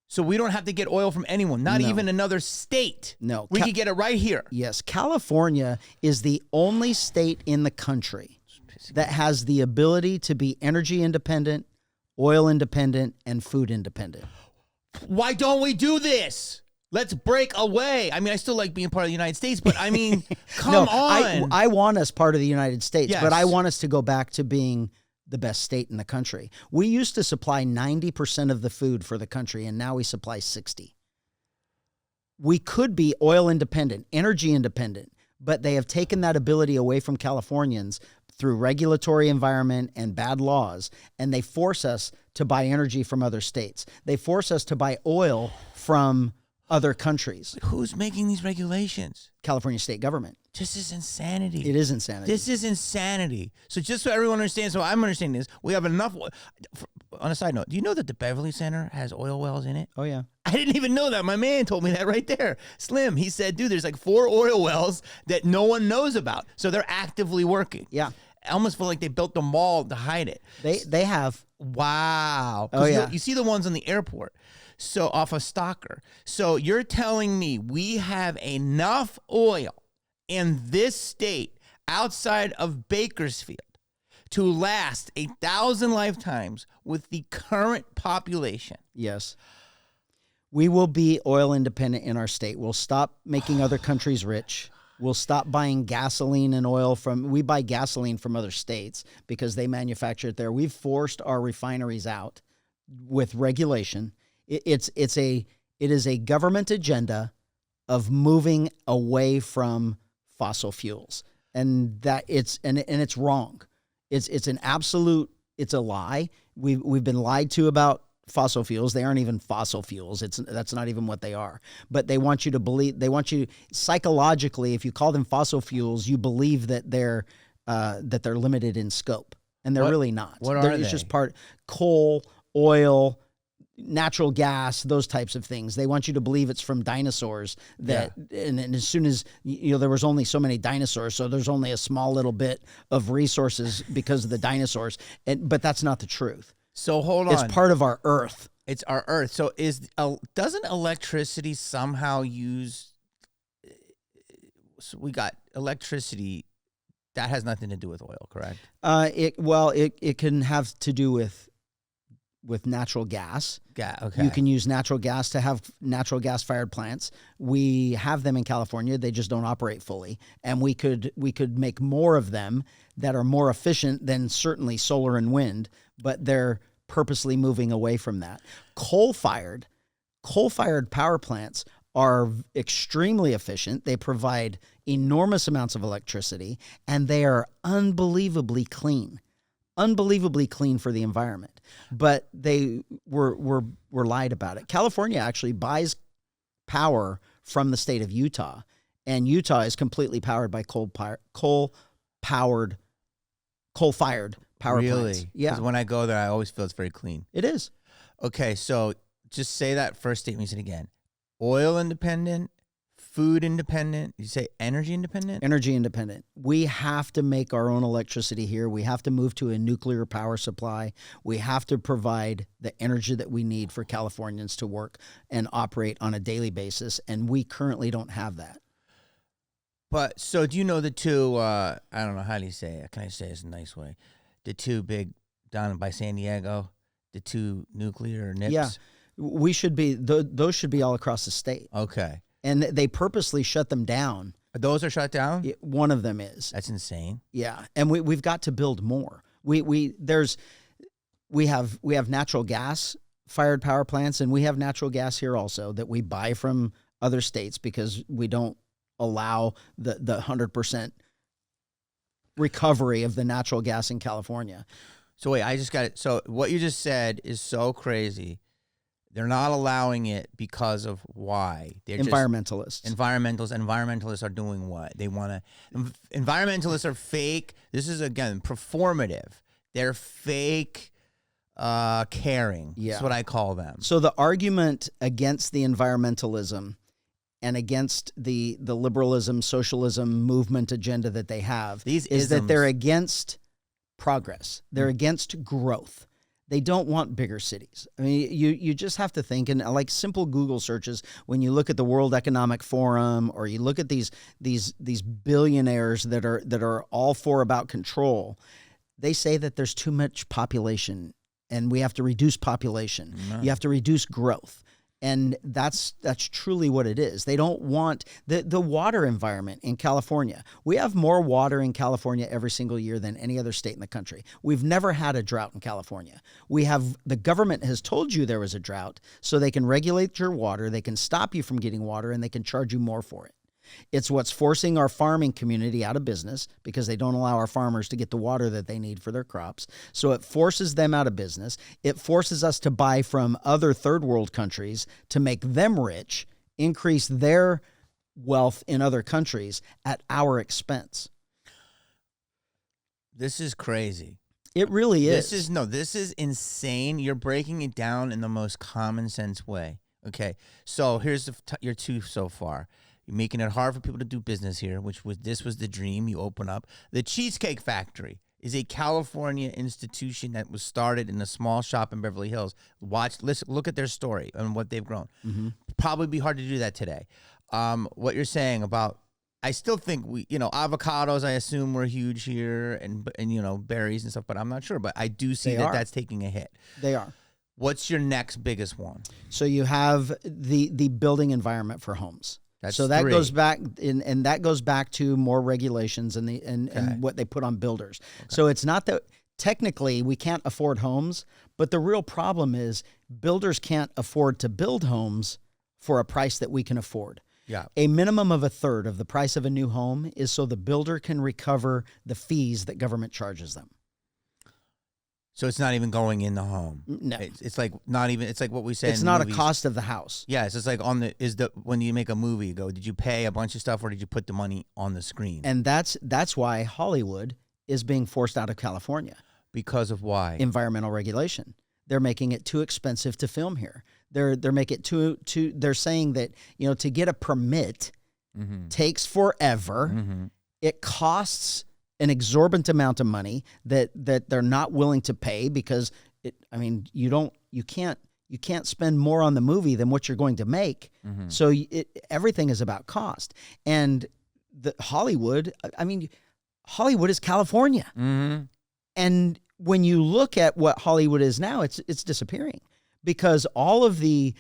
Speaker 1: So we don't have to get oil from anyone, not even another state.
Speaker 2: No.
Speaker 1: We can get it right here.
Speaker 2: Yes. California is the only state in the country that has the ability to be energy independent, oil independent, and food independent.
Speaker 1: Why don't we do this? Let's break away. I mean, I still like being part of the United States, but I mean, come on.
Speaker 2: I want us part of the United States, but I want us to go back to being the best state in the country. We used to supply 90% of the food for the country, and now we supply 60%. We could be oil independent, energy independent, but they have taken that ability away from Californians through regulatory environment and bad laws, and they force us to buy energy from other states. They force us to buy oil from other countries.
Speaker 1: Who's making these regulations?
Speaker 2: California state government.
Speaker 1: This is insanity.
Speaker 2: It is insanity.
Speaker 1: This is insanity. So just so everyone understands, so I'm understanding this, we have enough. On a side note, do you know that the Beverly Center has oil wells in it?
Speaker 2: Oh, yeah.
Speaker 1: I didn't even know that. My man told me that right there. Slim, he said, dude, there's like 4 oil wells that no one knows about. So they're actively working.
Speaker 2: Yeah.
Speaker 1: I almost feel like they built the mall to hide it.
Speaker 2: They have.
Speaker 1: Wow.
Speaker 2: Oh, yeah.
Speaker 1: You see the ones on the airport. So off of Stalker. So you're telling me we have enough oil in this state outside of Bakersfield to last 1,000 lifetimes with the current population?
Speaker 2: Yes. We will be oil independent in our state. We'll stop making other countries rich. We'll stop buying gasoline and oil we buy gasoline from other states because they manufacture it there. We've forced our refineries out with regulation. It is a government agenda of moving away from fossil fuels, and that it's wrong. It's an absolute. It's a lie. We've been lied to about fossil fuels. They aren't even fossil fuels. That's not even what they are. But they want you to believe. They want you psychologically. If you call them fossil fuels, you believe that they're limited in scope, and they're really not.
Speaker 1: What are they?
Speaker 2: It's just coal, oil, natural gas, those types of things. They want you to believe it's from dinosaurs and as soon as there was only so many dinosaurs, so there's only a small little bit of resources because of the dinosaurs. But that's not the truth.
Speaker 1: So hold on.
Speaker 2: It's part of our earth.
Speaker 1: It's our earth. So doesn't electricity somehow use so we got electricity. That has nothing to do with oil, correct?
Speaker 2: It can have to do with natural gas.
Speaker 1: Okay.
Speaker 2: You can use natural gas to have natural gas fired plants. We have them in California. They just don't operate fully. And we could make more of them that are more efficient than certainly solar and wind, but they're purposely moving away from that. Coal-fired power plants are extremely efficient. They provide enormous amounts of electricity, and they are unbelievably clean for the environment. But they were lied about it. California actually buys power from the state of Utah, and Utah is completely powered by coal-fired power plants. Yeah.
Speaker 1: 'Cause when I go there, I always feel it's very clean.
Speaker 2: It is.
Speaker 1: Okay, so just say that first statement you said again. Oil independent, food independent. You say energy independent?
Speaker 2: Energy independent. We have to make our own electricity here. We have to move to a nuclear power supply. We have to provide the energy that we need for Californians to work and operate on a daily basis, and we currently don't have that.
Speaker 1: But, so do you know the two, I don't know, how do you say it? Can I say this in a nice way? The two big, down by San Diego, the two nuclear nips?
Speaker 2: Yeah. We should be, those should be all across the state.
Speaker 1: Okay.
Speaker 2: And they purposely shut them down.
Speaker 1: Those are shut down?
Speaker 2: One of them is.
Speaker 1: That's insane.
Speaker 2: Yeah. And we've got to build more. We have natural gas fired power plants, and we have natural gas here also that we buy from other states because we don't allow the 100% recovery of the natural gas in California.
Speaker 1: So wait, I just got it. So what you just said is so crazy. They're not allowing it because of why? They're
Speaker 2: environmentalists.
Speaker 1: Environmentalists are doing what? They want to. Environmentalists are fake. This is, again, performative. They're fake caring.
Speaker 2: Yeah.
Speaker 1: That's what I call them.
Speaker 2: So the argument against the environmentalism and against the liberalism, socialism movement agenda that they have is that they're against progress. They're against growth. They don't want bigger cities. I mean, you just have to think, and like simple Google searches, when you look at the World Economic Forum or you look at these billionaires that are all for about control, they say that there's too much population and we have to reduce population. You have to reduce growth. And that's truly what it is. They don't want the water environment in California. We have more water in California every single year than any other state in the country. We've never had a drought in California. The government has told you there was a drought, so they can regulate your water, they can stop you from getting water, and they can charge you more for it. It's what's forcing our farming community out of business because they don't allow our farmers to get the water that they need for their crops. So it forces them out of business. It forces us to buy from other third world countries to make them rich, increase their wealth in other countries at our expense.
Speaker 1: This is crazy.
Speaker 2: It really is.
Speaker 1: This is insane. You're breaking it down in the most common sense way. Okay, so here's your two so far. You're making it hard for people to do business here, this was the dream. You open up. The Cheesecake Factory is a California institution that was started in a small shop in Beverly Hills. Look at their story and what they've grown. Mm-hmm. Probably be hard to do that today. What you're saying about, I still think avocados, I assume, were huge here, and berries and stuff, but I'm not sure. But I do see that's taking a hit.
Speaker 2: They are.
Speaker 1: What's your next biggest one?
Speaker 2: So you have the building environment for homes.
Speaker 1: So that
Speaker 2: goes back and that goes back to more regulations and what they put on builders. Okay. So it's not that technically we can't afford homes, but the real problem is builders can't afford to build homes for a price that we can afford.
Speaker 1: Yeah.
Speaker 2: A minimum of a third of the price of a new home is so the builder can recover the fees that government charges them.
Speaker 1: So it's not even going in the home.
Speaker 2: No,
Speaker 1: it's like not even. It's like what we say.
Speaker 2: It's not movies. A cost of the house.
Speaker 1: Yeah, it's just like when you make a movie, you go, did you pay a bunch of stuff or did you put the money on the screen?
Speaker 2: And that's why Hollywood is being forced out of California.
Speaker 1: Because of why?
Speaker 2: Environmental regulation. They're making it too expensive to film here. They're making it too. They're saying that to get a permit takes forever. Mm-hmm. It costs an exorbitant amount of money that they're not willing to pay because you can't spend more on the movie than what you're going to make. Mm-hmm. So everything is about cost. And the Hollywood, I mean, Hollywood is California.
Speaker 1: Mm-hmm.
Speaker 2: And when you look at what Hollywood is now, it's disappearing because all of the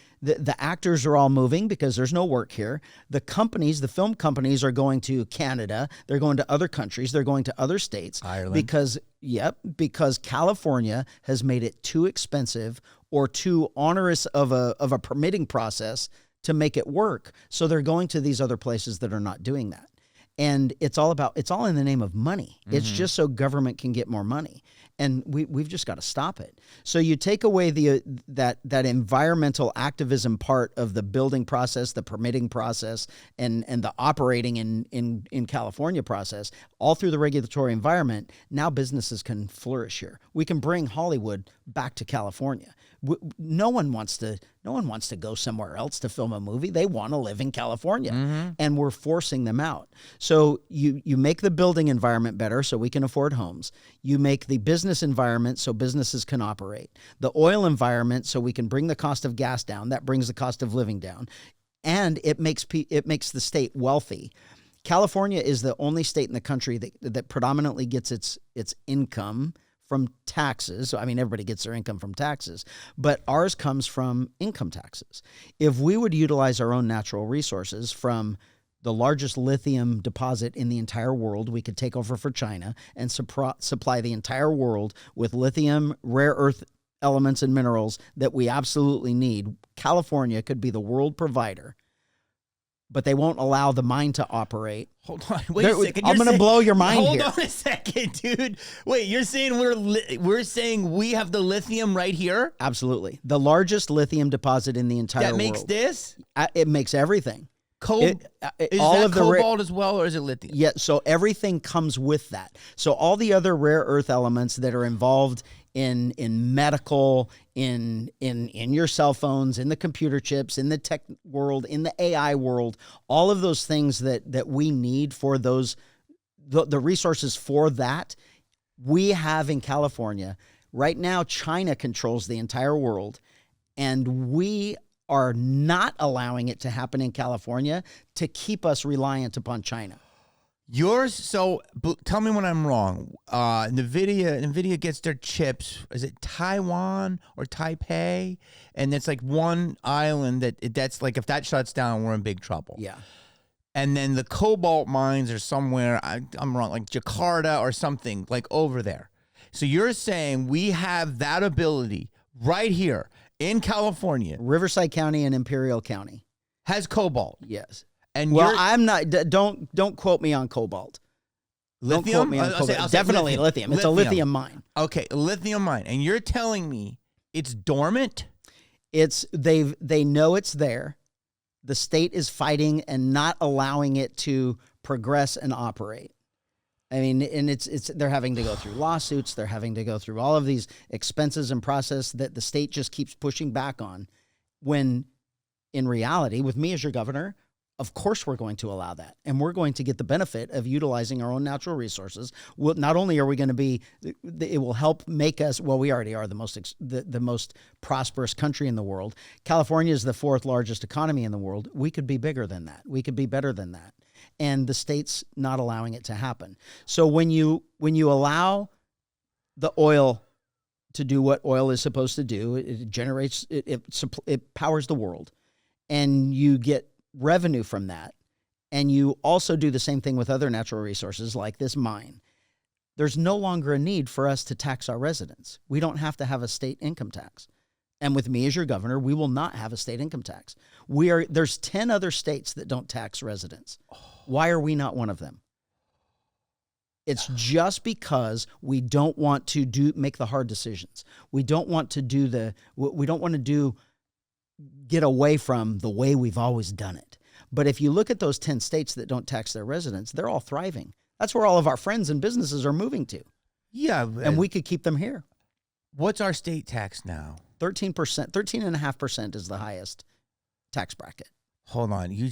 Speaker 2: actors are all moving because there's no work here. The companies, the film companies are going to Canada. They're going to other countries. They're going to other states.
Speaker 1: Ireland.
Speaker 2: Because California has made it too expensive or too onerous of a permitting process to make it work. So they're going to these other places that are not doing that. And it's all in the name of money. Mm-hmm. It's just so government can get more money. And we've just got to stop it. So you take away that environmental activism part of the building process, the permitting process, and the operating in California process, all through the regulatory environment. Now businesses can flourish here. We can bring Hollywood back to California. No one wants to go somewhere else to film a movie. They want to live in California, mm-hmm. and we're forcing them out. So you make the building environment better so we can afford homes. You make the business environment so businesses can operate. The oil environment so we can bring the cost of gas down. That brings the cost of living down, and it makes the state wealthy. California is the only state in the country that predominantly gets its income from taxes. So, I mean, everybody gets their income from taxes, but ours comes from income taxes. If we would utilize our own natural resources from the largest lithium deposit in the entire world, we could take over for China and supply the entire world with lithium, rare earth elements and minerals that we absolutely need. California could be the world provider, but they won't allow the mine to operate.
Speaker 1: Hold on, wait a second.
Speaker 2: I'm going to blow your mind here.
Speaker 1: Hold on a second, dude. Wait, you're saying we're saying we have the lithium right here?
Speaker 2: Absolutely. The largest lithium deposit in the entire world.
Speaker 1: That makes this?
Speaker 2: It makes everything.
Speaker 1: Is that cobalt as well, or is it lithium?
Speaker 2: Yeah, so everything comes with that. So all the other rare earth elements that are involved in medical, in your cell phones, in the computer chips, in the tech world, in the AI world, all of those things that we need for the resources for that, we have in California. Right now, China controls the entire world, and we are not allowing it to happen in California to keep us reliant upon China.
Speaker 1: Tell me when I'm wrong. NVIDIA gets their chips. Is it Taiwan or Taipei? And it's like one island that's like, if that shuts down, we're in big trouble.
Speaker 2: Yeah.
Speaker 1: And then the cobalt mines are somewhere, I'm wrong, like Jakarta or something, like over there. So you're saying we have that ability right here in California.
Speaker 2: Riverside County and Imperial County
Speaker 1: has cobalt.
Speaker 2: Yes.
Speaker 1: And
Speaker 2: I'm not. Don't quote me on cobalt.
Speaker 1: Lithium?
Speaker 2: Don't quote me on cobalt. Definitely lithium. It's a lithium mine.
Speaker 1: Okay, a lithium mine, and you're telling me it's dormant?
Speaker 2: They know it's there. The state is fighting and not allowing it to progress and operate. I mean, and they're having to go through lawsuits. They're having to go through all of these expenses and process that the state just keeps pushing back on. When in reality, with me as your governor, of course we're going to allow that, and we're going to get the benefit of utilizing our own natural resources. Not only are we going to be, it will help make us. Well, we already are the most prosperous country in the world. California is the 4th largest economy in the world. We could be bigger than that. We could be better than that, and the state's not allowing it to happen. So when you allow the oil to do what oil is supposed to do, it generates, it powers the world, and you get revenue from that, and you also do the same thing with other natural resources like this mine. There's no longer a need for us to tax our residents. We don't have to have a state income tax. And with me as your governor, we will not have a state income tax. There's 10 other states that don't tax residents. Why are we not one of them? It's just because we don't want to make the hard decisions. We don't want to get away from the way we've always done it. But if you look at those 10 states that don't tax their residents, they're all thriving. That's where all of our friends and businesses are moving to.
Speaker 1: Yeah.
Speaker 2: And we could keep them here.
Speaker 1: What's our state tax now?
Speaker 2: 13%, 13.5% is the highest tax bracket.
Speaker 1: Hold on. You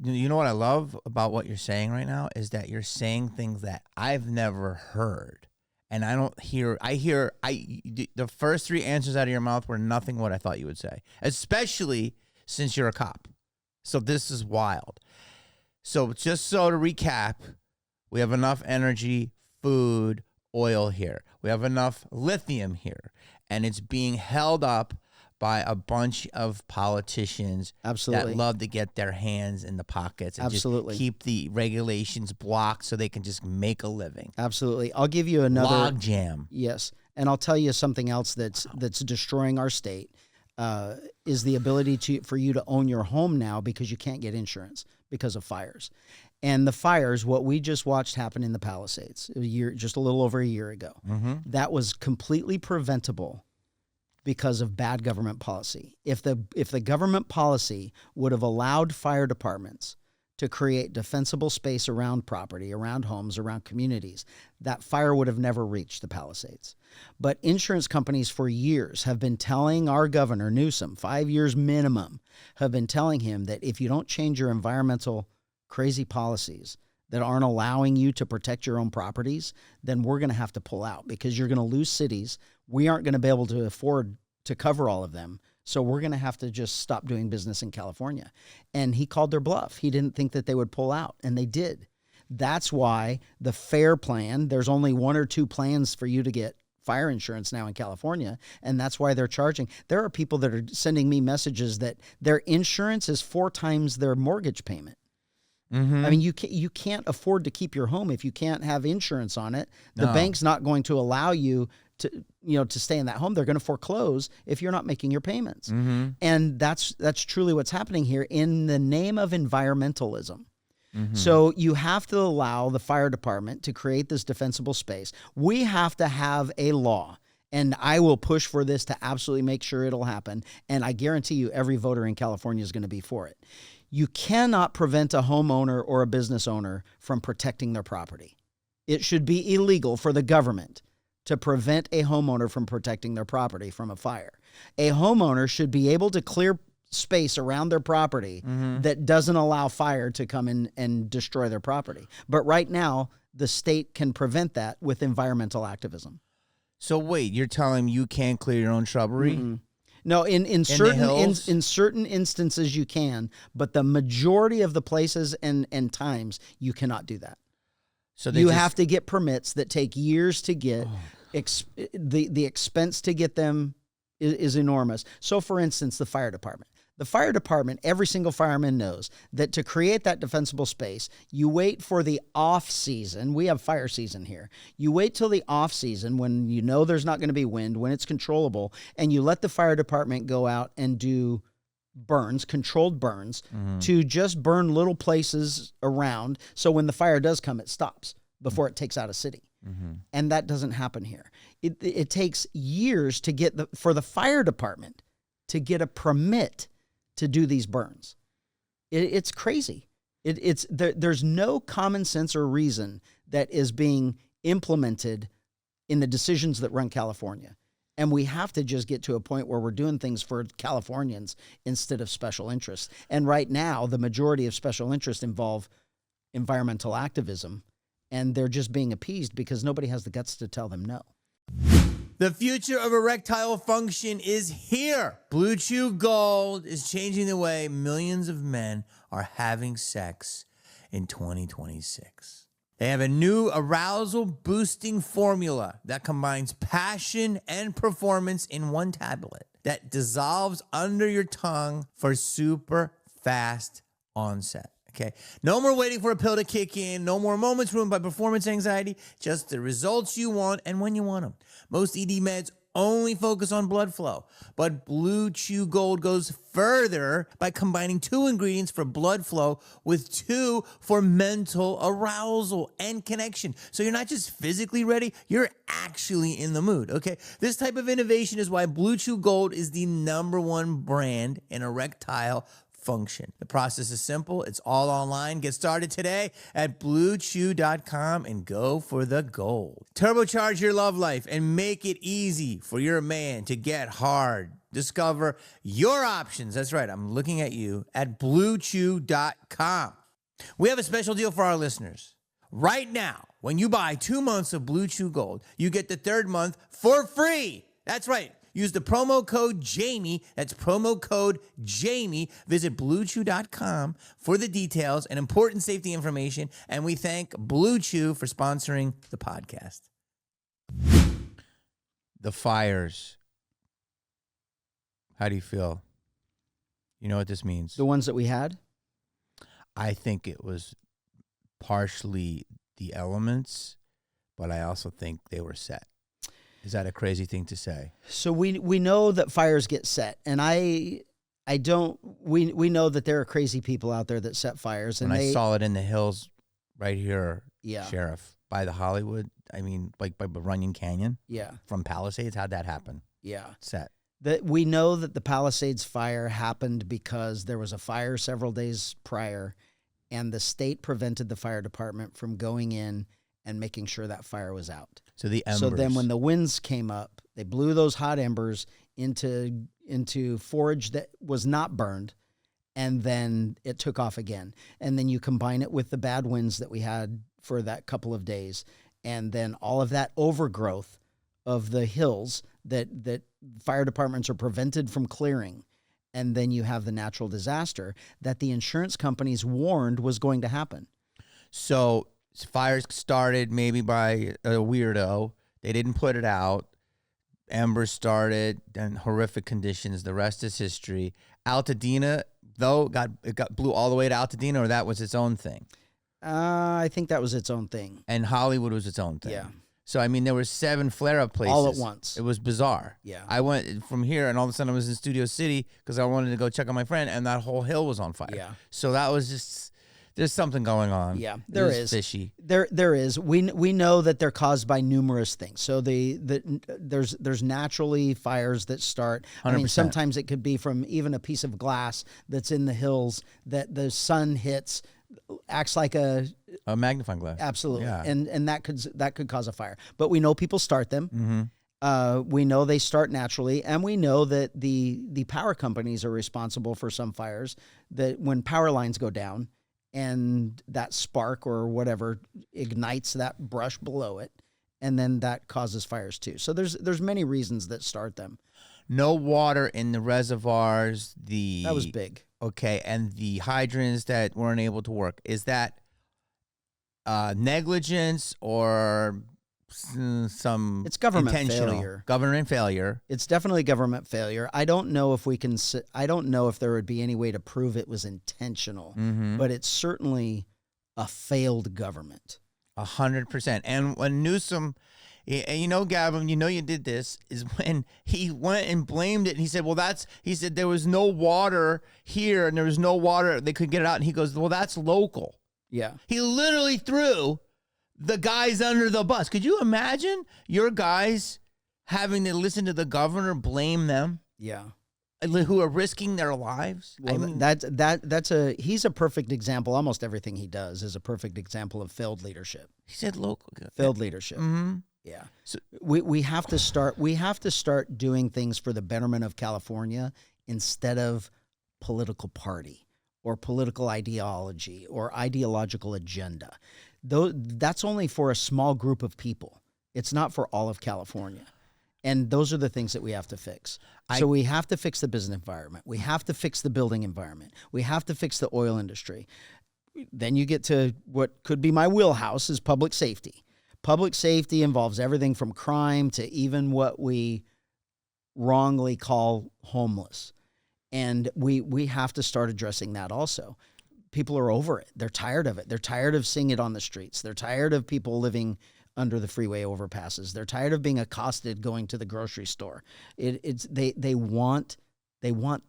Speaker 1: know what I love about what you're saying right now is that you're saying things that I've never heard. And the first 3 answers out of your mouth were nothing what I thought you would say, especially since you're a cop. So this is wild. So just so to recap, we have enough energy, food, oil here. We have enough lithium here. And it's being held up by a bunch of politicians
Speaker 2: Absolutely.
Speaker 1: that love to get their hands in the pockets and
Speaker 2: Absolutely.
Speaker 1: just keep the regulations blocked so they can just make a living.
Speaker 2: Absolutely. I'll give you another
Speaker 1: log jam.
Speaker 2: Yes, and I'll tell you something else that's destroying our state is the ability for you to own your home now because you can't get insurance because of fires. And the fires, what we just watched happen in the Palisades just a little over a year ago, that was completely preventable because of bad government policy. If the government policy would have allowed fire departments to create defensible space around property, around homes, around communities, that fire would have never reached the Palisades. But insurance companies for years have been telling our governor, Newsom, 5 years minimum, have been telling him that if you don't change your environmental crazy policies that aren't allowing you to protect your own properties, then we're going to have to pull out because you're going to lose cities. We aren't going to be able to afford to cover all of them. So we're going to have to just stop doing business in California. And he called their bluff. He didn't think that they would pull out, and they did. That's why the FAIR plan, there's only 1 or 2 plans for you to get fire insurance now in California, and that's why they're charging. There are people that are sending me messages that their insurance is 4 times their mortgage payment. I mean, you can't afford to keep your home if you can't have insurance on it. The bank's not going to allow you to stay in that home. They're going to foreclose if you're not making your payments. And that's truly what's happening here in the name of environmentalism. So you have to allow the fire department to create this defensible space. We have to have a law, and I will push for this to absolutely make sure it'll happen. And I guarantee you every voter in California is going to be for it. You cannot prevent a homeowner or a business owner from protecting their property. It should be illegal for the government to prevent a homeowner from protecting their property from a fire. A homeowner should be able to clear space around their property that doesn't allow fire to come in and destroy their property. But right now, the state can prevent that with environmental activism.
Speaker 1: So wait, you're telling me you can't clear your own shrubbery?
Speaker 2: No, in certain instances you can, but the majority of the places and times you cannot do that. So you have to get permits that take years to get. The expense to get them is enormous. So, for instance, the fire department. The fire department, every single fireman knows that to create that defensible space, you wait for the off season. We have fire season here. You wait till the off season when you know there's not going to be wind, when it's controllable, and you let the fire department go out and do burns, controlled burns, to just burn little places around. So when the fire does come, it stops before it takes out a city. And that doesn't happen here. It takes years to get for the fire department to get a permit to do these burns. It's crazy. There's no common sense or reason that is being implemented in the decisions that run California. And we have to just get to a point where we're doing things for Californians instead of special interests. And right now, the majority of special interests involve environmental activism, and they're just being appeased because nobody has the guts to tell them no.
Speaker 1: The future of erectile function is here. Blue Chew Gold is changing the way millions of men are having sex in 2026. They have a new arousal-boosting formula that combines passion and performance in one tablet that dissolves under your tongue for super fast onset. Okay, no more waiting for a pill to kick in, no more moments ruined by performance anxiety, just the results you want and when you want them. Most ED meds only focus on blood flow, but Blue Chew Gold goes further by combining 2 ingredients for blood flow with 2 for mental arousal and connection. So you're not just physically ready, you're actually in the mood, okay? This type of innovation is why Blue Chew Gold is the #1 brand in erectile function. The process is simple. It's all online. Get started today at bluechew.com and go for the gold. Turbocharge your love life and make it easy for your man to get hard. Discover your options. That's right. I'm looking at you at bluechew.com. We have a special deal for our listeners. Right now, when you buy 2 months of Blue Chew Gold, you get the 3rd month for free. That's right. Use the promo code Jamie. That's promo code Jamie. Visit BlueChew.com for the details and important safety information. And we thank Blue Chew for sponsoring the podcast. The fires. How do you feel? You know what this means?
Speaker 2: The ones that we had?
Speaker 1: I think it was partially the elements, but I also think they were set. Is that a crazy thing to say?
Speaker 2: So we know that fires get set, and we know that there are crazy people out there that set fires. And
Speaker 1: I saw it in the hills right here,
Speaker 2: yeah,
Speaker 1: Sheriff, by the Hollywood, I mean, like by Runyon Canyon.
Speaker 2: Yeah.
Speaker 1: From Palisades, how'd that happen?
Speaker 2: Yeah.
Speaker 1: Set.
Speaker 2: That we know that the Palisades fire happened because there was a fire several days prior, and the state prevented the fire department from going in and making sure that fire was out.
Speaker 1: So the embers.
Speaker 2: So then when the winds came up, they blew those hot embers into forage that was not burned, and then it took off again. And then you combine it with the bad winds that we had for that couple of days, and then all of that overgrowth of the hills that fire departments are prevented from clearing. And then you have the natural disaster that the insurance companies warned was going to happen.
Speaker 1: So fires started maybe by a weirdo. They didn't put it out. Embers started, then horrific conditions. The rest is history. Altadena, though, blew all the way to Altadena, or that was its own thing?
Speaker 2: I think that was its own thing.
Speaker 1: And Hollywood was its own thing.
Speaker 2: Yeah.
Speaker 1: So, I mean, there were 7 flare-up places.
Speaker 2: All at once.
Speaker 1: It was bizarre.
Speaker 2: Yeah.
Speaker 1: I went from here, and all of a sudden I was in Studio City because I wanted to go check on my friend, and that whole hill was on fire.
Speaker 2: Yeah.
Speaker 1: So that was just, there's something going on.
Speaker 2: Yeah, there is.
Speaker 1: Fishy.
Speaker 2: There is. We know that they're caused by numerous things. So there's naturally fires that start.
Speaker 1: 100%.
Speaker 2: I mean, sometimes it could be from even a piece of glass that's in the hills that the sun hits, acts like a
Speaker 1: magnifying glass.
Speaker 2: Absolutely.
Speaker 1: Yeah.
Speaker 2: And that could cause a fire. But we know people start them.
Speaker 1: Mm-hmm.
Speaker 2: We know they start naturally, and we know that the power companies are responsible for some fires, that when power lines go down and that spark or whatever ignites that brush below it, and then that causes fires too. So there's many reasons that start them.
Speaker 1: No water in the reservoirs.
Speaker 2: That was big.
Speaker 1: Okay, and the hydrants that weren't able to work. Is that negligence or some
Speaker 2: It's government
Speaker 1: intentional
Speaker 2: failure.
Speaker 1: Government failure.
Speaker 2: It's definitely government failure. I don't know if I don't know if there would be any way to prove it was intentional, but it's certainly a failed government.
Speaker 1: 100%. And when Newsom, you know, Gavin, you know you did this, is when he went and blamed it. And he said, he said there was no water here and there was no water. They couldn't get it out. And he goes, well, that's local.
Speaker 2: Yeah.
Speaker 1: He literally threw the guys under the bus. Could you imagine your guys having to listen to the governor blame them?
Speaker 2: Yeah.
Speaker 1: Who are risking their lives?
Speaker 2: Well, I mean, he's a perfect example. Almost everything he does is a perfect example of failed leadership.
Speaker 1: He said local.
Speaker 2: Failed leadership.
Speaker 1: Mm-hmm.
Speaker 2: Yeah. So we have to start doing things for the betterment of California instead of political party or political ideology or ideological agenda. That's only for a small group of people. It's not for all of California. And those are the things that we have to fix. So we have to fix the business environment. We have to fix the building environment. We have to fix the oil industry. Then you get to what could be my wheelhouse is public safety. Public safety involves everything from crime to even what we wrongly call homeless. And we have to start addressing that also. People are over it. They're tired of it. They're tired of seeing it on the streets. They're tired of people living under the freeway overpasses. They're tired of being accosted going to the grocery store. They want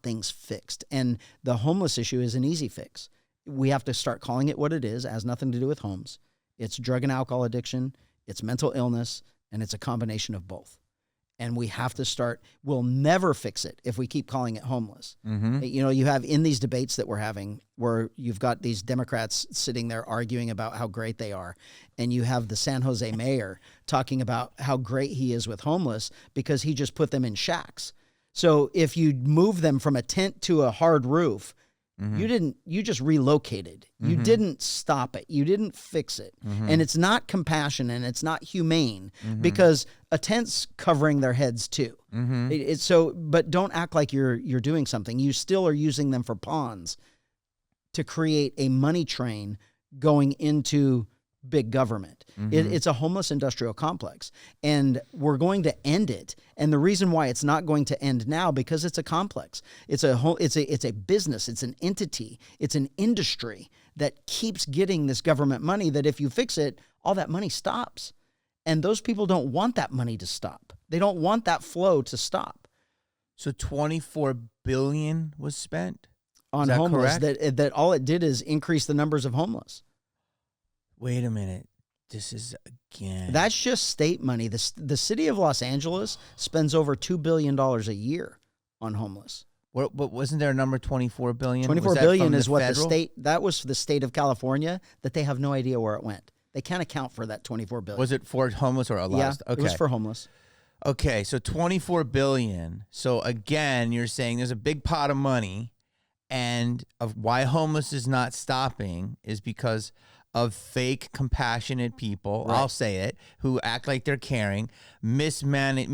Speaker 2: things fixed. And the homeless issue is an easy fix. We have to start calling it what it is. It has nothing to do with homes. It's drug and alcohol addiction, it's mental illness, and it's a combination of both. And we have to start. We'll never fix it if we keep calling it homeless.
Speaker 1: Mm-hmm.
Speaker 2: You know, you have in these debates that we're having where you've got these Democrats sitting there arguing about how great they are. And you have the San Jose mayor talking about how great he is with homeless because he just put them in shacks. So if you move them from a tent to a hard roof, You just relocated. You didn't stop it. You didn't fix it. And it's not compassion and it's not humane because a tent's covering their heads too. It's so, but don't act like you're doing something. You still are using them for pawns to create a money train going into big government. It's a homeless industrial complex, and we're going to end it. And the reason why it's not going to end now, because it's a complex. It's a business. It's an entity. It's an industry that keeps getting this government money that if you fix it, all that money stops. And those people don't want that money to stop. They don't want that flow to stop.
Speaker 1: So $24 billion was spent
Speaker 2: on homeless. That all it did is increase the numbers of homeless.
Speaker 1: Wait a minute. This is again.
Speaker 2: That's just state money. The city of Los Angeles spends over $2 billion a year on homeless.
Speaker 1: But wasn't there a number 24 billion?
Speaker 2: 24 billion is what the state, that was the state of California, that they have no idea where it went. They can't account for that 24 billion.
Speaker 1: Was it for homeless or a lot?
Speaker 2: Yeah,
Speaker 1: okay.
Speaker 2: It was for homeless.
Speaker 1: Okay, so 24 billion. So again, you're saying there's a big pot of money, and of why homeless is not stopping is because of fake compassionate people,
Speaker 2: right.
Speaker 1: I'll say it, who act like they're caring, miscalling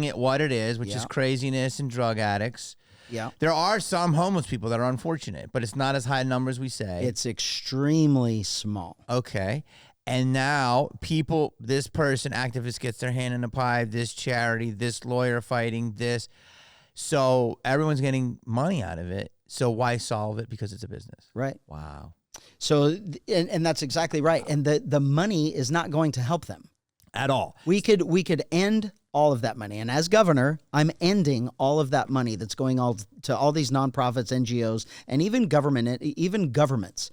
Speaker 1: it what it is, which is craziness and drug addicts.
Speaker 2: Yeah.
Speaker 1: There are some homeless people that are unfortunate, but it's not as high numbers we say.
Speaker 2: It's extremely small.
Speaker 1: Okay. And now this person, activist, gets their hand in the pie, this charity, this lawyer fighting this. So everyone's getting money out of it. So why solve it? Because it's a business.
Speaker 2: Right.
Speaker 1: Wow.
Speaker 2: So, and that's exactly right. And the money is not going to help them
Speaker 1: at all.
Speaker 2: We could end all of that money. And as governor, I'm ending all of that money that's going to all these nonprofits, NGOs, and even governments.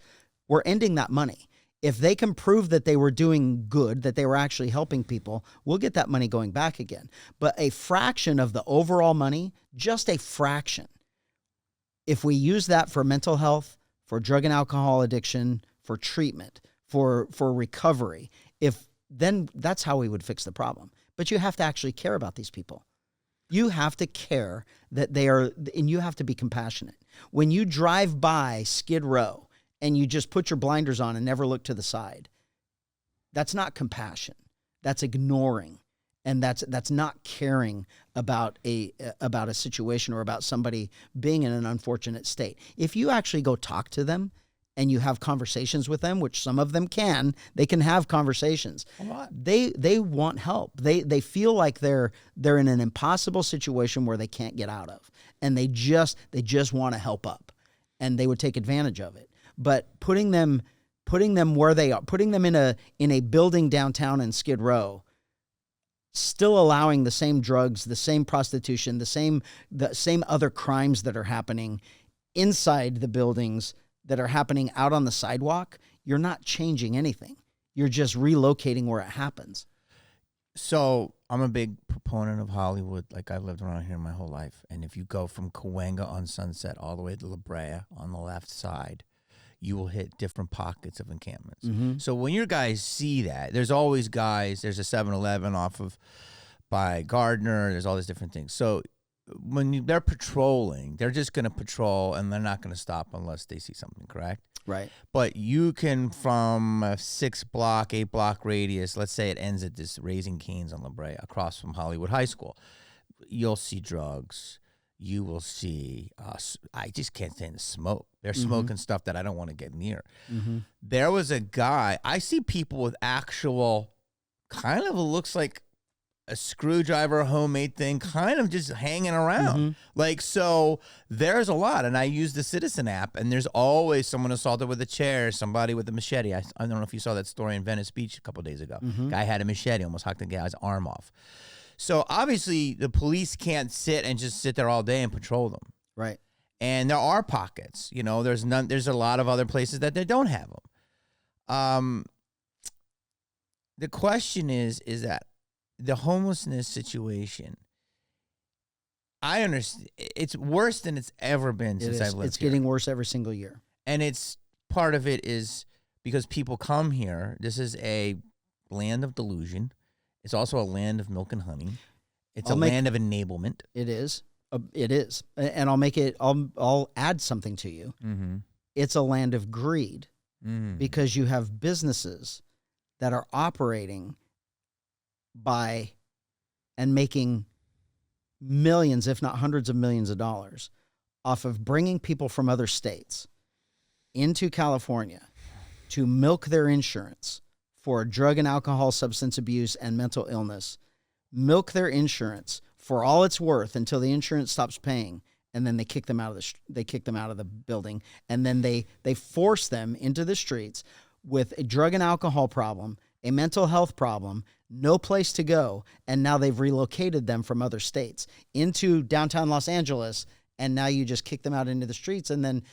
Speaker 2: We're ending that money. If they can prove that they were doing good, that they were actually helping people, we'll get that money going back again. But a fraction of the overall money, just a fraction, if we use that for mental health, for drug and alcohol addiction, for treatment, for recovery, then that's how we would fix the problem. But you have to actually care about these people. You have to care that they are, and you have to be compassionate. When you drive by Skid Row and you just put your blinders on and never look to the side, that's not compassion. That's ignoring. And that's not caring about a situation or about somebody being in an unfortunate state. If you actually go talk to them and you have conversations with them, which some of them they can have conversations.
Speaker 1: A lot.
Speaker 2: They want help. They feel like they're in an impossible situation where they can't get out of, and they just want to help up, and they would take advantage of it. But putting them where they are, putting them in a building downtown in Skid Row, still allowing the same drugs, the same prostitution, the same other crimes that are happening inside the buildings that are happening out on the sidewalk, you're not changing anything. You're just relocating where it happens.
Speaker 1: So I'm a big proponent of Hollywood. Like, I've lived around here my whole life. And if you go from Cahuenga on Sunset all the way to La Brea on the left side, you will hit different pockets of encampments. Mm-hmm. So when your guys see that, there's always guys, there's a 7-Eleven off of by Gardner, there's all these different things. So when they're patrolling, they're just going to patrol and they're not going to stop unless they see something, correct?
Speaker 2: Right.
Speaker 1: But you can, from a 8 block radius, let's say it ends at this Raising Cane's on La Brea across from Hollywood High School, you'll see drugs. You will see, I just can't stand the smoke. They're smoking stuff that I don't want to get near. Mm-hmm. There was a guy, I see people with actual, kind of looks like a screwdriver, homemade thing, kind of just hanging around. Mm-hmm. Like, so there's a lot. And I use the Citizen app, and there's always someone assaulted with a chair, somebody with a machete. I don't know if you saw that story in Venice Beach a couple of days ago. Mm-hmm. Guy had a machete, almost hacked the guy's arm off. So obviously the police can't just sit there all day and patrol them.
Speaker 2: Right.
Speaker 1: And there are pockets, there's a lot of other places that they don't have them. The question is that the homelessness situation, I understand it's worse than it's ever been since I've lived here.
Speaker 2: It's getting worse every single year.
Speaker 1: And part of it is because people come here. This is a land of delusion. It's also a land of milk and honey. It's a land of enablement.
Speaker 2: It is. It is, and I'll make it. I'll add something to you.
Speaker 1: Mm-hmm.
Speaker 2: It's a land of greed
Speaker 1: Mm.
Speaker 2: because you have businesses that are operating by and making millions, if not hundreds of millions of dollars off of bringing people from other states into California to milk their insurance for drug and alcohol, substance abuse, and mental illness, milk their insurance for all it's worth until the insurance stops paying, and then they kick them out of the building, and then they force them into the streets with a drug and alcohol problem, a mental health problem, no place to go, and now they've relocated them from other states into downtown Los Angeles, and now you just kick them out into the streets, and then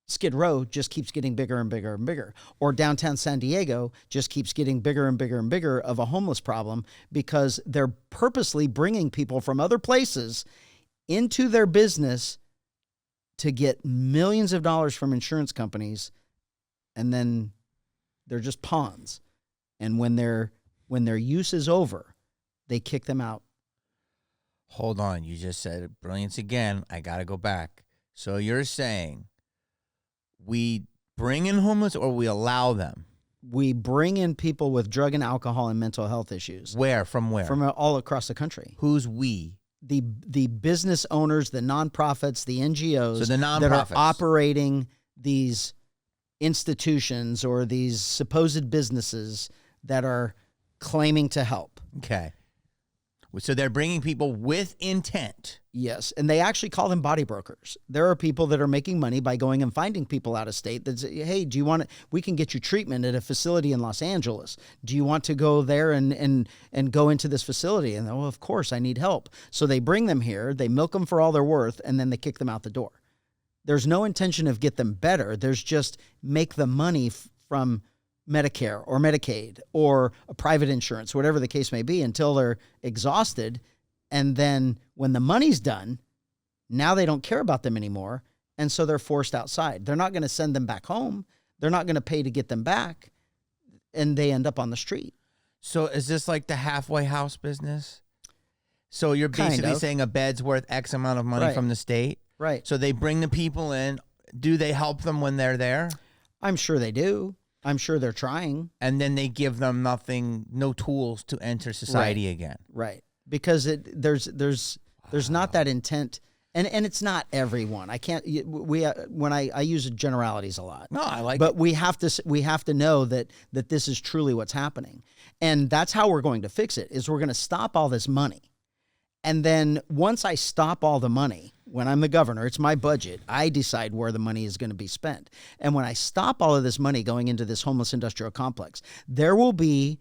Speaker 2: Skid Row just keeps getting bigger and bigger and bigger. Or downtown San Diego just keeps getting bigger and bigger and bigger of a homeless problem because they're purposely bringing people from other places into their business to get millions of dollars from insurance companies, and then they're just pawns. And when their use is over, they kick them out.
Speaker 1: Hold on. You just said brilliance again. I got to go back. So you're saying we bring in homeless or we allow them?
Speaker 2: We bring in people with drug and alcohol and mental health issues.
Speaker 1: Where? From where?
Speaker 2: From all across the country.
Speaker 1: Who's we?
Speaker 2: The business owners, the nonprofits, the NGOs
Speaker 1: So the
Speaker 2: that are
Speaker 1: nonprofits.
Speaker 2: operating these institutions or these supposed businesses that are claiming to help.
Speaker 1: Okay. So they're bringing people with intent.
Speaker 2: Yes, and they actually call them body brokers. There are people that are making money by going and finding people out of state that say, hey, do you want to, we can get you treatment at a facility in Los Angeles. Do you want to go there and go into this facility? And oh, of course, I need help. So they bring them here, they milk them for all they're worth, and then they kick them out the door. There's no intention of get them better. There's just make the money from Medicare or Medicaid or a private insurance, whatever the case may be, until they're exhausted. And then when the money's done, now they don't care about them anymore. And so they're forced outside. They're not going to send them back home. They're not going to pay to get them back. And they end up on the street.
Speaker 1: So is this like the halfway house business? So you're basically
Speaker 2: Kind of.
Speaker 1: saying a bed's worth X amount of money
Speaker 2: Right.
Speaker 1: from the state?
Speaker 2: Right.
Speaker 1: So they bring the people in. Do they help them when they're there?
Speaker 2: I'm sure they do. I'm sure they're trying.
Speaker 1: And then they give them nothing, no tools to enter society again.
Speaker 2: Right. Because there's not that intent. And it's not everyone. I can't. I use generalities a lot.
Speaker 1: No, I like
Speaker 2: But
Speaker 1: it.
Speaker 2: we have to know that this is truly what's happening, and that's how we're going to fix it. Is we're going to stop all this money, and then once I stop all the money, when I'm the governor, it's my budget. I decide where the money is going to be spent, and when I stop all of this money going into this homeless industrial complex, there will be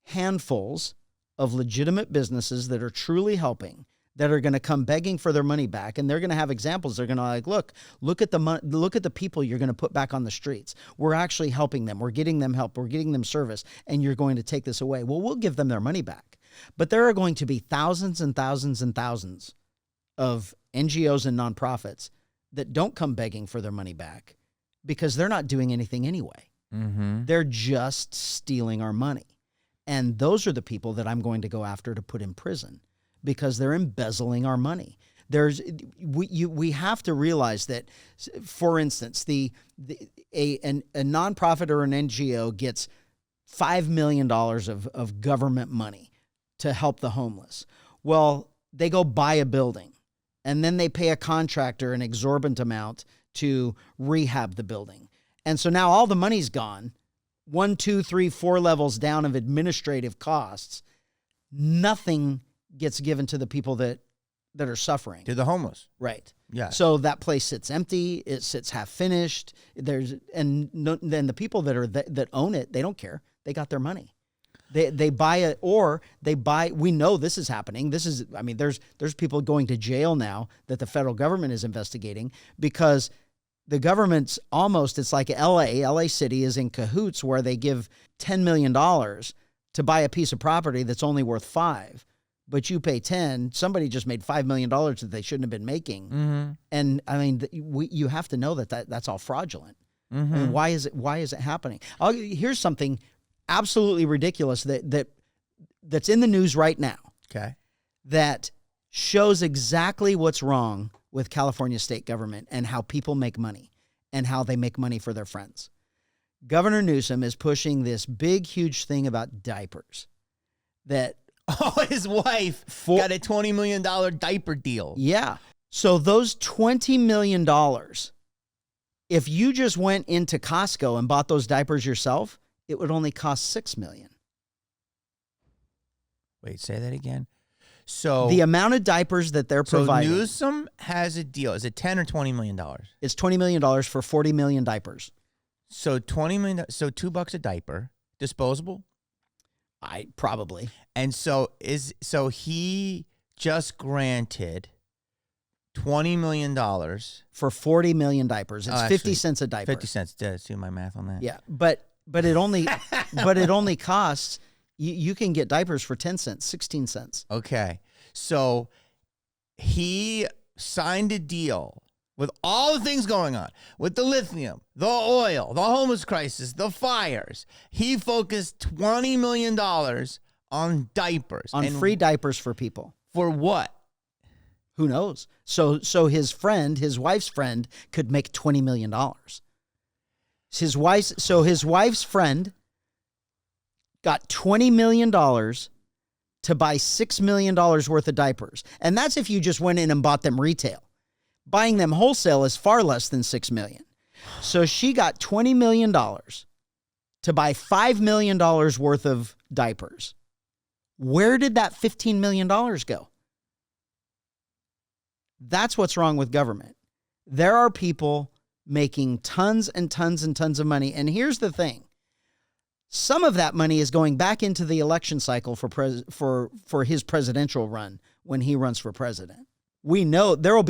Speaker 2: handfuls of legitimate businesses that are truly helping, that are going to come begging for their money back, and they're going to have examples. They're going to like, look at the people you're going to put back on the streets. We're actually helping them. We're getting them help. We're getting them service, and you're going to take this away. Well, we'll give them their money back. But there are going to be thousands and thousands and thousands of NGOs and nonprofits that don't come begging for their money back because they're not doing anything anyway.
Speaker 1: Mm-hmm.
Speaker 2: They're just stealing our money. And those are the people that I'm going to go after to put in prison, because they're embezzling our money. We have to realize that, for instance, a nonprofit or an NGO gets $5 million of government money to help the homeless. Well, they go buy a building, and then they pay a contractor an exorbitant amount to rehab the building. And so now all the money's gone. 1, 2, 3, 4 levels down of administrative costs. Nothing gets given to the people that are suffering.
Speaker 1: To the homeless.
Speaker 2: Right.
Speaker 1: Yeah.
Speaker 2: So that place sits empty. It sits half finished. Then the people that own it, they don't care. They got their money. They buy it, or they buy. We know this is happening. There's people going to jail now that the federal government is investigating, because the government's it's like LA City is in cahoots, where they give $10 million to buy a piece of property that's only worth $5 million. But you pay 10, somebody just made $5 million that they shouldn't have been making.
Speaker 1: Mm-hmm.
Speaker 2: And I mean, you have to know that's all fraudulent.
Speaker 1: Mm-hmm.
Speaker 2: I mean, why is it happening? Here's something absolutely ridiculous that's in the news right now,
Speaker 1: Okay.
Speaker 2: that shows exactly what's wrong with California state government and how people make money and how they make money for their friends. Governor Newsom is pushing this big, huge thing about diapers that
Speaker 1: his wife got a $20 million diaper deal.
Speaker 2: Yeah. So those $20 million, if you just went into Costco and bought those diapers yourself, it would only cost $6 million.
Speaker 1: Wait, say that again. So
Speaker 2: the amount of diapers that they're providing.
Speaker 1: So Newsom has a deal. Is it $10 or $20 million?
Speaker 2: It's $20 million for 40 million diapers.
Speaker 1: So $20 million. So $2 a diaper, disposable.
Speaker 2: Probably.
Speaker 1: And so he just granted $20 million
Speaker 2: for 40 million diapers. It's
Speaker 1: actually,
Speaker 2: 50 cents a diaper.
Speaker 1: 50 cents. Did I do my math on that?
Speaker 2: Yeah, but it only costs. You can get diapers for 10 cents, 16 cents.
Speaker 1: Okay. So he signed a deal with all the things going on, with the lithium, the oil, the homeless crisis, the fires. He focused $20 million on diapers.
Speaker 2: On free diapers for people.
Speaker 1: For what?
Speaker 2: Who knows? So his wife's friend could make $20 million. His wife's friend got $20 million to buy $6 million worth of diapers. And that's if you just went in and bought them retail. Buying them wholesale is far less than $6 million. So she got $20 million to buy $5 million worth of diapers. Where did that $15 million go? That's what's wrong with government. There are people making tons and tons and tons of money. And here's the thing. Some of that money is going back into the election cycle for his presidential run when he runs for president. We know there will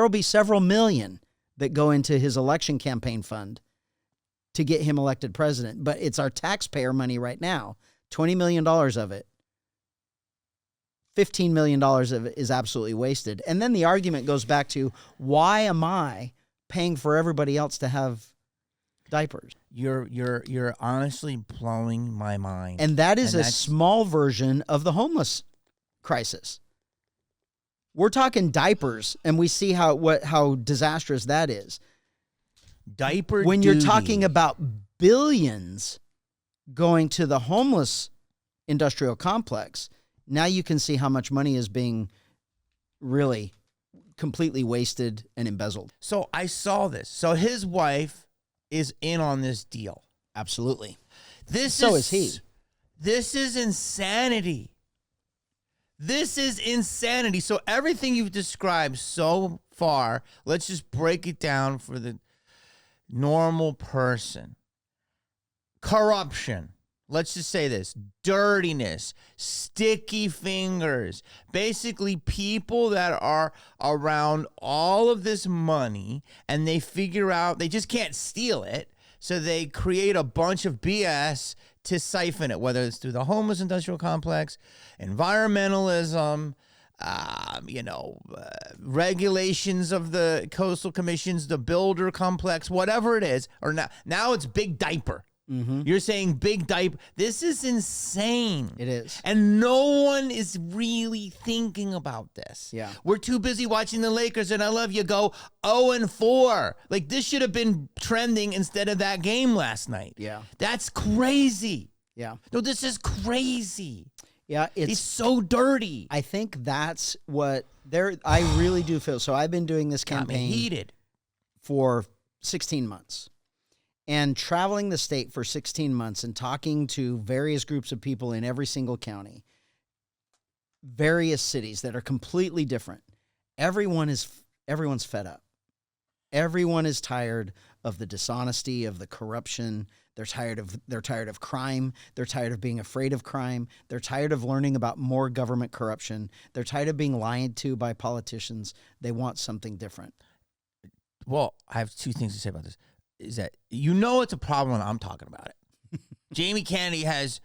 Speaker 2: be several million that go into his election campaign fund to get him elected president. But it's our taxpayer money right now, $20 million of it. $15 million of it is absolutely wasted. And then the argument goes back to, why am I paying for everybody else to have diapers?
Speaker 1: You're honestly blowing my mind.
Speaker 2: And that's a small version of the homeless crisis. We're talking diapers, and we see how disastrous that is.
Speaker 1: Diaper
Speaker 2: when
Speaker 1: duty.
Speaker 2: You're talking about billions going to the homeless industrial complex, now you can see how much money is being really completely wasted and embezzled.
Speaker 1: So I saw this. So his wife is in on this deal.
Speaker 2: Absolutely.
Speaker 1: So
Speaker 2: is he.
Speaker 1: This is insanity. This is insanity. So everything you've described so far, let's just break it down for the normal person. Corruption. Let's just say this. Dirtiness. Sticky fingers. Basically, people that are around all of this money and they figure out they just can't steal it. So they create a bunch of BS to siphon it, whether it's through the homeless industrial complex, environmentalism, regulations of the coastal commissions, the builder complex, whatever it is. Or now it's big diaper. Mm-hmm. You're saying big diaper. This is insane.
Speaker 2: It is.
Speaker 1: And no one is really thinking about this.
Speaker 2: Yeah.
Speaker 1: We're too busy watching the Lakers, and I love you, go 0-4. Like, this should have been trending instead of that game last night.
Speaker 2: Yeah.
Speaker 1: That's crazy.
Speaker 2: Yeah.
Speaker 1: No, this is crazy.
Speaker 2: Yeah.
Speaker 1: It's so dirty.
Speaker 2: I think that's what I really do feel. So I've been doing this campaign
Speaker 1: heated
Speaker 2: for 16 months. And traveling the state for 16 months and talking to various groups of people in every single county, various cities that are completely different. Everyone's fed up. Everyone is tired of the dishonesty, of the corruption. They're tired of crime. They're tired of being afraid of crime. They're tired of learning about more government corruption. They're tired of being lied to by politicians. They want something different.
Speaker 1: Well, I have two things to say about this. Is that it's a problem when I'm talking about it. Jamie Kennedy has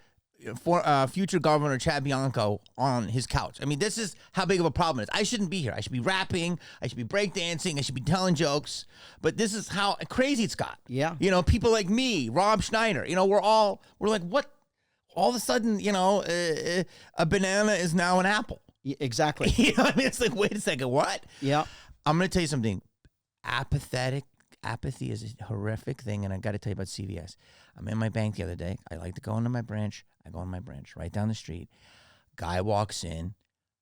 Speaker 1: future Governor Chad Bianco on his couch. I mean, this is how big of a problem it is. I shouldn't be here. I should be rapping. I should be breakdancing. I should be telling jokes. But this is how crazy it's got.
Speaker 2: Yeah.
Speaker 1: People like me, Rob Schneider, we're like, what? All of a sudden, a banana is now an apple.
Speaker 2: Exactly.
Speaker 1: You know what I mean? It's like, wait a second, what?
Speaker 2: Yeah.
Speaker 1: I'm going to tell you something. Apathy is a horrific thing, and I got to tell you about CVS. I'm in my bank the other day. I like to go into my branch. I go in my branch right down the street. Guy walks in,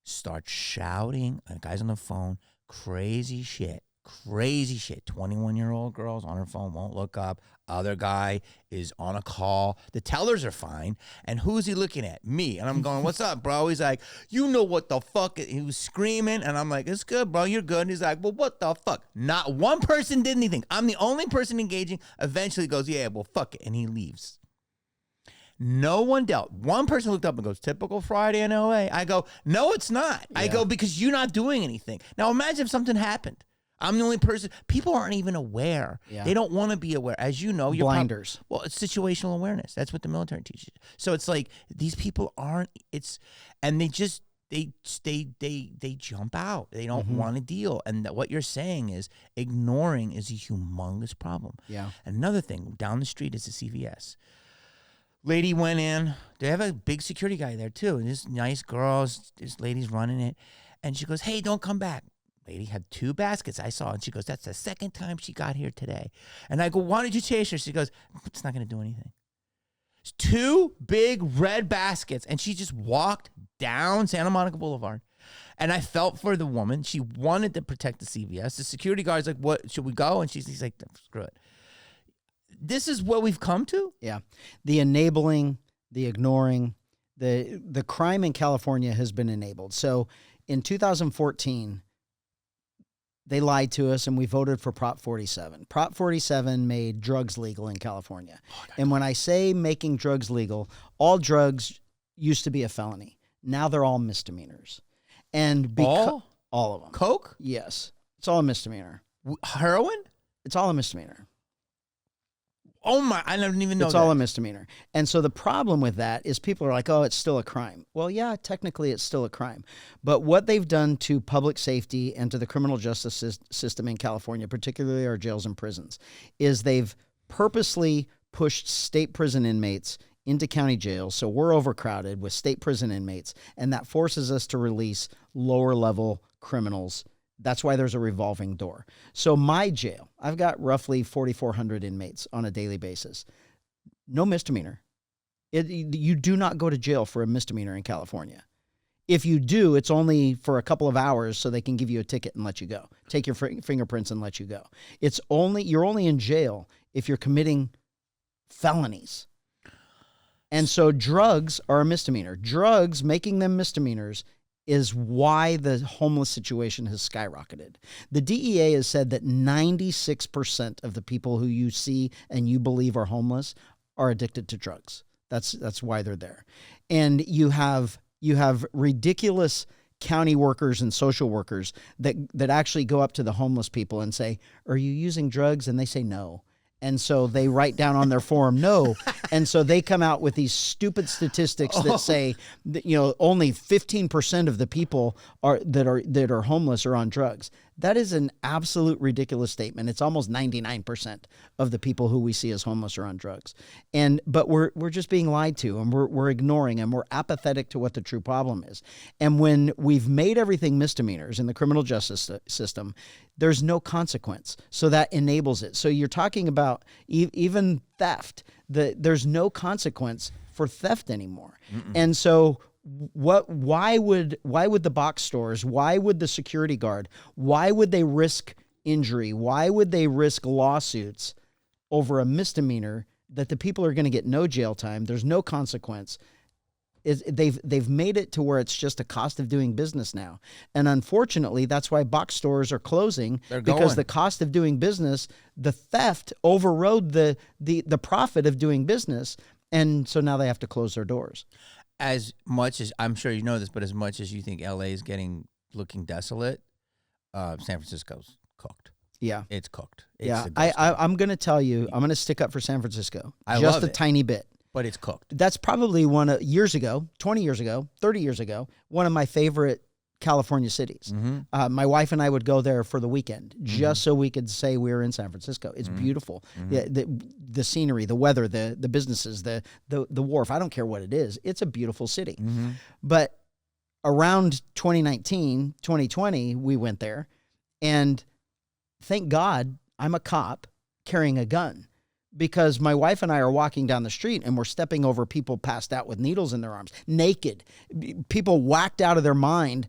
Speaker 1: starts shouting. The guy's on the phone. Crazy shit. 21-year-old girl's on her phone, won't look up. Other guy is on a call. The tellers are fine. And who's he looking at? Me. And I'm going, what's up, bro? He's like, you know what the fuck? He was screaming. And I'm like, it's good, bro. You're good. And he's like, well, what the fuck? Not one person did anything. I'm the only person engaging. Eventually goes, yeah, well, fuck it. And he leaves. No one dealt. One person looked up and goes, typical Friday in LA. I go, no, it's not. I go, because you're not doing anything. Now imagine if something happened. I'm the only person. People aren't even aware. Yeah. They don't want to be aware. As you know, you're
Speaker 2: blinders.
Speaker 1: Well, it's situational awareness. That's what the military teaches. So it's like these people aren't. And they just they jump out. They don't want to deal. And what you're saying is ignoring is a humongous problem.
Speaker 2: Yeah.
Speaker 1: Another thing down the street is a CVS. Lady went in. They have a big security guy there too. And this nice girl, this lady's running it, and she goes, "Hey, don't come back." Lady had 2 baskets I saw, and she goes, that's the second time she got here today. And I go, why did you chase her? She goes, it's not going to do anything. It's 2 big red baskets, and she just walked down Santa Monica Boulevard. And I felt for the woman. She wanted to protect the CVS. The security guard's like, what, should we go? And he's like, screw it. This is what we've come to?
Speaker 2: Yeah. The enabling, the ignoring, the crime in California has been enabled. So in 2014, they lied to us, and we voted for Prop 47. Prop 47 made drugs legal in California. And when I say making drugs legal, all drugs used to be a felony. Now they're all misdemeanors. And all of them.
Speaker 1: Coke?
Speaker 2: Yes. It's all a misdemeanor.
Speaker 1: Heroin?
Speaker 2: It's all a misdemeanor.
Speaker 1: Oh my, I didn't even know
Speaker 2: It's all a misdemeanor. And so the problem with that is people are like, oh, it's still a crime. Well, yeah, technically it's still a crime. But what they've done to public safety and to the criminal justice system in California, particularly our jails and prisons, is they've purposely pushed state prison inmates into county jails. So we're overcrowded with state prison inmates, and that forces us to release lower level criminals. That's why there's a revolving door. So my jail, I've got roughly 4,400 inmates on a daily basis. No misdemeanor. You do not go to jail for a misdemeanor in California. If you do, it's only for a couple of hours so they can give you a ticket and let you go. Take your fingerprints and let you go. You're only in jail if you're committing felonies. And so drugs are a misdemeanor. Drugs, making them misdemeanors, is why the homeless situation has skyrocketed. The DEA has said that 96% of the people who you see and you believe are homeless are addicted to drugs. That's why they're there. And you have ridiculous county workers and social workers that actually go up to the homeless people and say, "Are you using drugs?" And they say no. And so they write down on their form, no. And so they come out with these stupid statistics that say that, only 15% of the people that are homeless are on drugs. That is an absolute ridiculous statement. It's almost 99% of the people who we see as homeless are on drugs. But we're just being lied to, and we're ignoring, and we're apathetic to what the true problem is. And when we've made everything misdemeanors in the criminal justice system, there's no consequence. So that enables it. So you're talking about even theft. There's no consequence for theft anymore. And so why would the box stores, why would the security guard, why would they risk injury? Why would they risk lawsuits over a misdemeanor that the people are going to get no jail time? There's no consequence. They've made it to where it's just a cost of doing business now. And unfortunately, that's why box stores are closing, because the cost of doing business, the theft overrode the profit of doing business. And so now they have to close their doors.
Speaker 1: As much as, I'm sure you know this, but as much as you think LA is looking desolate, San Francisco's cooked.
Speaker 2: Yeah.
Speaker 1: It's cooked.
Speaker 2: I'm going to tell you, I'm going to stick up for San Francisco.
Speaker 1: I
Speaker 2: just
Speaker 1: love
Speaker 2: a
Speaker 1: it.
Speaker 2: Tiny bit.
Speaker 1: But it's cooked.
Speaker 2: That's probably 20 years ago, 30 years ago, one of my favorite California cities. My wife and I would go there for the weekend just so we could say we were in San Francisco. It's beautiful. The scenery, the weather, the businesses, the wharf. I don't care what it is. It's a beautiful city. But around 2019, 2020, we went there, and thank God I'm a cop carrying a gun, because my wife and I are walking down the street and we're stepping over people passed out with needles in their arms, naked, people whacked out of their mind,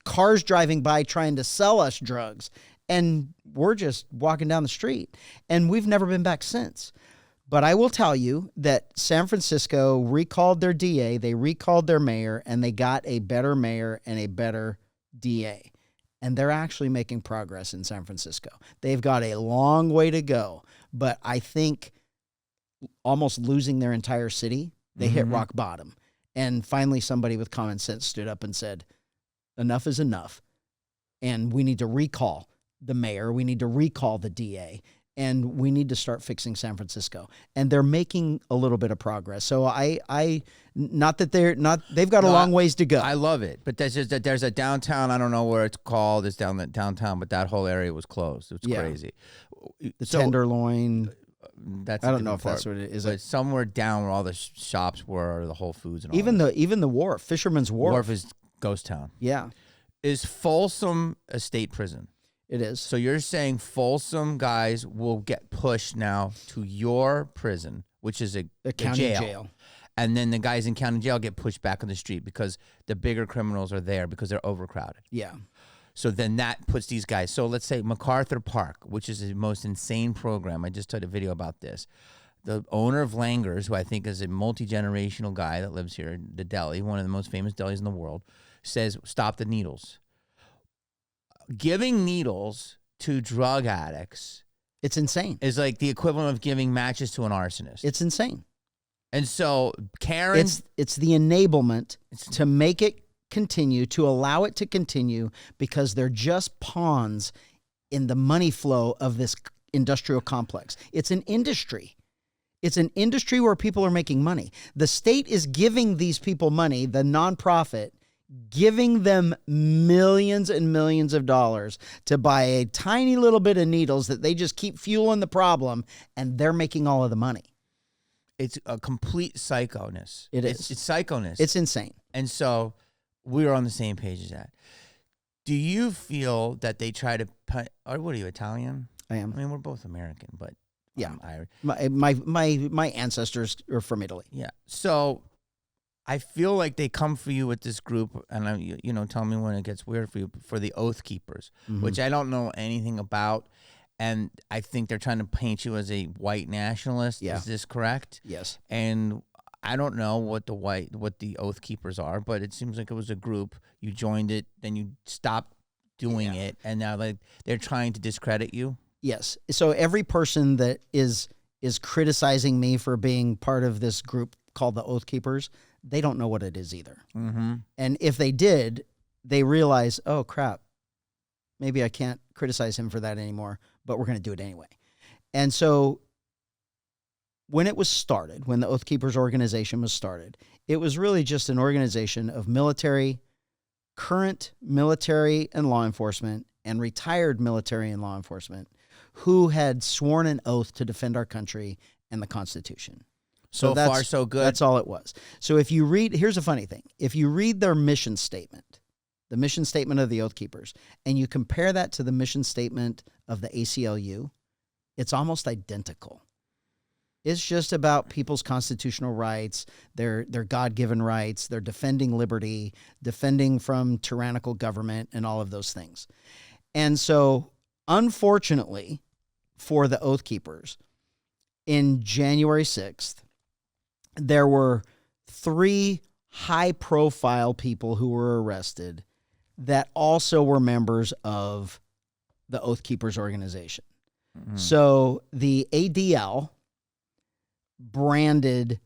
Speaker 2: cars driving by trying to sell us drugs. And we're just walking down the street, and we've never been back since. But I will tell you that San Francisco recalled their DA, they recalled their mayor, and they got a better mayor and a better DA. And they're actually making progress in San Francisco. They've got a long way to go, but I think almost losing their entire city, they hit rock bottom. And finally somebody with common sense stood up and said, enough is enough. And we need to recall the mayor, we need to recall the DA, and we need to start fixing San Francisco. And they're making a little bit of progress. So not that they've got a long ways to go.
Speaker 1: I love it. But there's a downtown, I don't know where it's called, it's downtown, but that whole area was closed. It's crazy.
Speaker 2: The Tenderloin.
Speaker 1: That's
Speaker 2: I don't know if that's what it is.
Speaker 1: But somewhere down where all the shops were, the Whole Foods and all
Speaker 2: even the Wharf, Fisherman's Wharf.
Speaker 1: Wharf is ghost town.
Speaker 2: Yeah.
Speaker 1: Is Folsom a state prison?
Speaker 2: It is.
Speaker 1: So you're saying Folsom guys will get pushed now to your prison, which is a
Speaker 2: county jail.
Speaker 1: And then the guys in county jail get pushed back on the street because the bigger criminals are there because they're overcrowded.
Speaker 2: Yeah.
Speaker 1: So then that puts these guys. So let's say MacArthur Park, which is the most insane program. I just did a video about this. The owner of Langer's, who I think is a multi-generational guy that lives here, the deli, one of the most famous delis in the world, says, stop the needles. Giving needles to drug addicts,
Speaker 2: it's insane,
Speaker 1: is like the equivalent of giving matches to an arsonist.
Speaker 2: It's insane.
Speaker 1: And so Karen,
Speaker 2: it's the enablement to make it continue, to allow it to continue, because they're just pawns in the money flow of this industrial complex. It's an industry. It's an industry where people are making money. The state is giving these people money, the nonprofit, giving them millions and millions of dollars to buy a tiny little bit of needles that they just keep fueling the problem, and they're making all of the money.
Speaker 1: It's a complete psychoness.
Speaker 2: It is.
Speaker 1: It's psychoness.
Speaker 2: It's insane.
Speaker 1: And so we were on the same page as that. Do you feel that they try to or what are you, Italian?
Speaker 2: I am.
Speaker 1: I mean, we're both American, but
Speaker 2: yeah,
Speaker 1: Irish.
Speaker 2: My ancestors are from Italy.
Speaker 1: Yeah. So I feel like they come for you with this group, and tell me when it gets weird for you, for the Oath Keepers, which I don't know anything about, and I think they're trying to paint you as a white nationalist.
Speaker 2: Yeah.
Speaker 1: Is this correct?
Speaker 2: Yes.
Speaker 1: And I don't know what the Oath Keepers are, but it seems like it was a group. You joined it, then you stopped doing it, and now they're trying to discredit you.
Speaker 2: Yes. So every person that is criticizing me for being part of this group called the Oath Keepers, they don't know what it is either.
Speaker 1: Mm-hmm.
Speaker 2: And if they did, they realize, oh, crap, maybe I can't criticize him for that anymore, but we're going to do it anyway. And so when it was started, when the Oath Keepers organization was started, it was really just an organization of current military and law enforcement and retired military and law enforcement who had sworn an oath to defend our country and the Constitution.
Speaker 1: So far, so good.
Speaker 2: That's all it was. So if you read, here's a funny thing. If you read their mission statement, the mission statement of the Oath Keepers, and you compare that to the mission statement of the ACLU, it's almost identical. It's just about people's constitutional rights, their God-given rights, they're defending liberty, defending from tyrannical government, and all of those things. And so, unfortunately, for the Oath Keepers, in January 6th, there were 3 high-profile people who were arrested that also were members of the Oath Keepers organization. Mm-hmm. So the ADL branded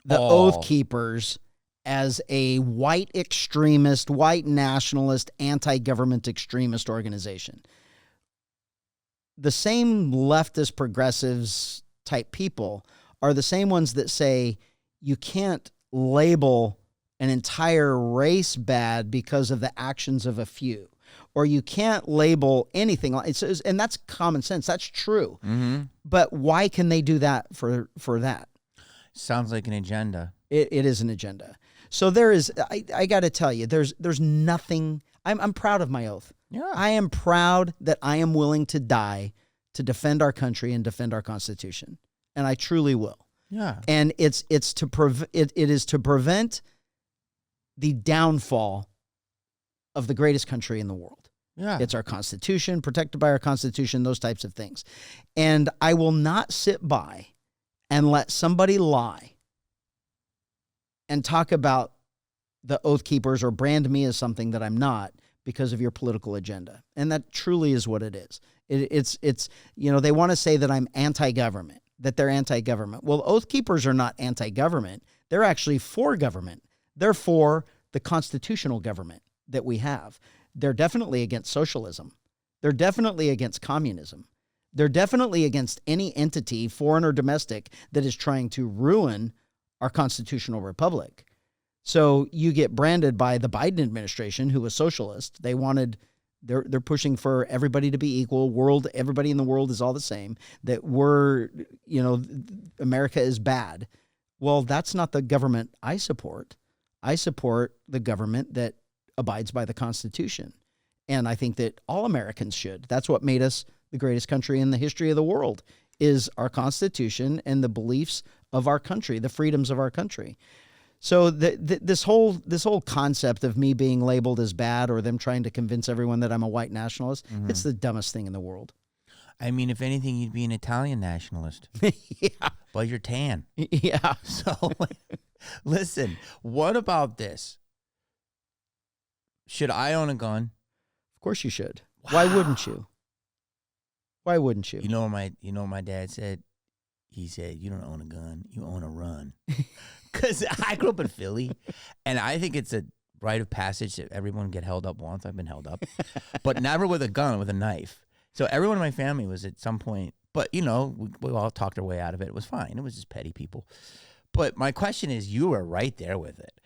Speaker 2: the Oath Keepers as a white extremist, white nationalist, anti-government extremist organization. The same leftist progressives type people are the same ones that say you can't label an entire race bad because of the actions of a few, or you can't label anything like it. And that's common sense. That's true. Mm-hmm. But why can they do that for that?
Speaker 1: Sounds like an agenda.
Speaker 2: It is an agenda. So there is, I got to tell you, there's nothing, I'm proud of my oath.
Speaker 1: Yeah.
Speaker 2: I am proud that I am willing to die to defend our country and defend our Constitution. And I truly will.
Speaker 1: Yeah.
Speaker 2: And it is to prevent the downfall of the greatest country in the world.
Speaker 1: Yeah.
Speaker 2: It's our Constitution, protected by our Constitution, those types of things. And I will not sit by and let somebody lie and talk about the Oath Keepers or brand me as something that I'm not because of your political agenda. And that truly is what it is. It's they want to say that I'm anti-government, that they're anti-government. Well, Oath Keepers are not anti-government. They're actually for government. They're for the constitutional government that we have. They're definitely against socialism. They're definitely against communism. They're definitely against any entity, foreign or domestic, that is trying to ruin our constitutional republic. So you get branded by the Biden administration, who was socialist. They're pushing for everybody to be equal. Everybody in the world is all the same. That America is bad. Well, that's not the government I support. I support the government that abides by the Constitution. And I think that all Americans should. That's what made us the greatest country in the history of the world, is our Constitution and the beliefs of our country, the freedoms of our country. So this whole concept of me being labeled as bad, or them trying to convince everyone that I'm a white nationalist, it's the dumbest thing in the world.
Speaker 1: I mean, if anything, you'd be an Italian nationalist.
Speaker 2: Yeah.
Speaker 1: But you're tan.
Speaker 2: Yeah.
Speaker 1: So, listen, what about this? Should I own a gun?
Speaker 2: Of course you should. Wow. Why wouldn't you? Why wouldn't you?
Speaker 1: You know what my dad said? He said, "You don't own a gun, you own a run." Because I grew up in Philly, and I think it's a rite of passage that everyone get held up once. I've been held up, but never with a gun, with a knife. So everyone in my family was at some point, but we all talked our way out of it. It was fine. It was just petty people. But my question is, you were right there with it.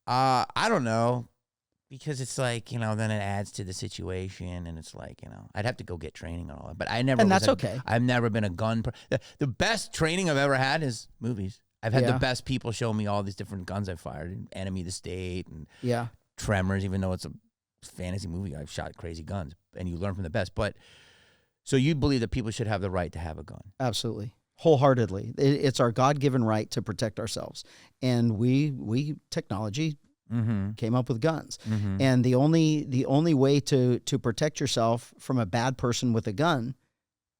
Speaker 1: I don't know, because it's like, then it adds to the situation, and it's like, I'd have to go get training and all that. But I never.
Speaker 2: And that's okay.
Speaker 1: I've never been a gun. The best training I've ever had is movies. I've had the best people show me all these different guns I've fired. Enemy of the State and Tremors, even though it's a fantasy movie, I've shot crazy guns, and you learn from the best. But so you believe that people should have the right to have a gun? Absolutely.
Speaker 2: Wholeheartedly. It's our God-given right to protect ourselves. And we technology came up with guns. And the only way to protect yourself from a bad person with a gun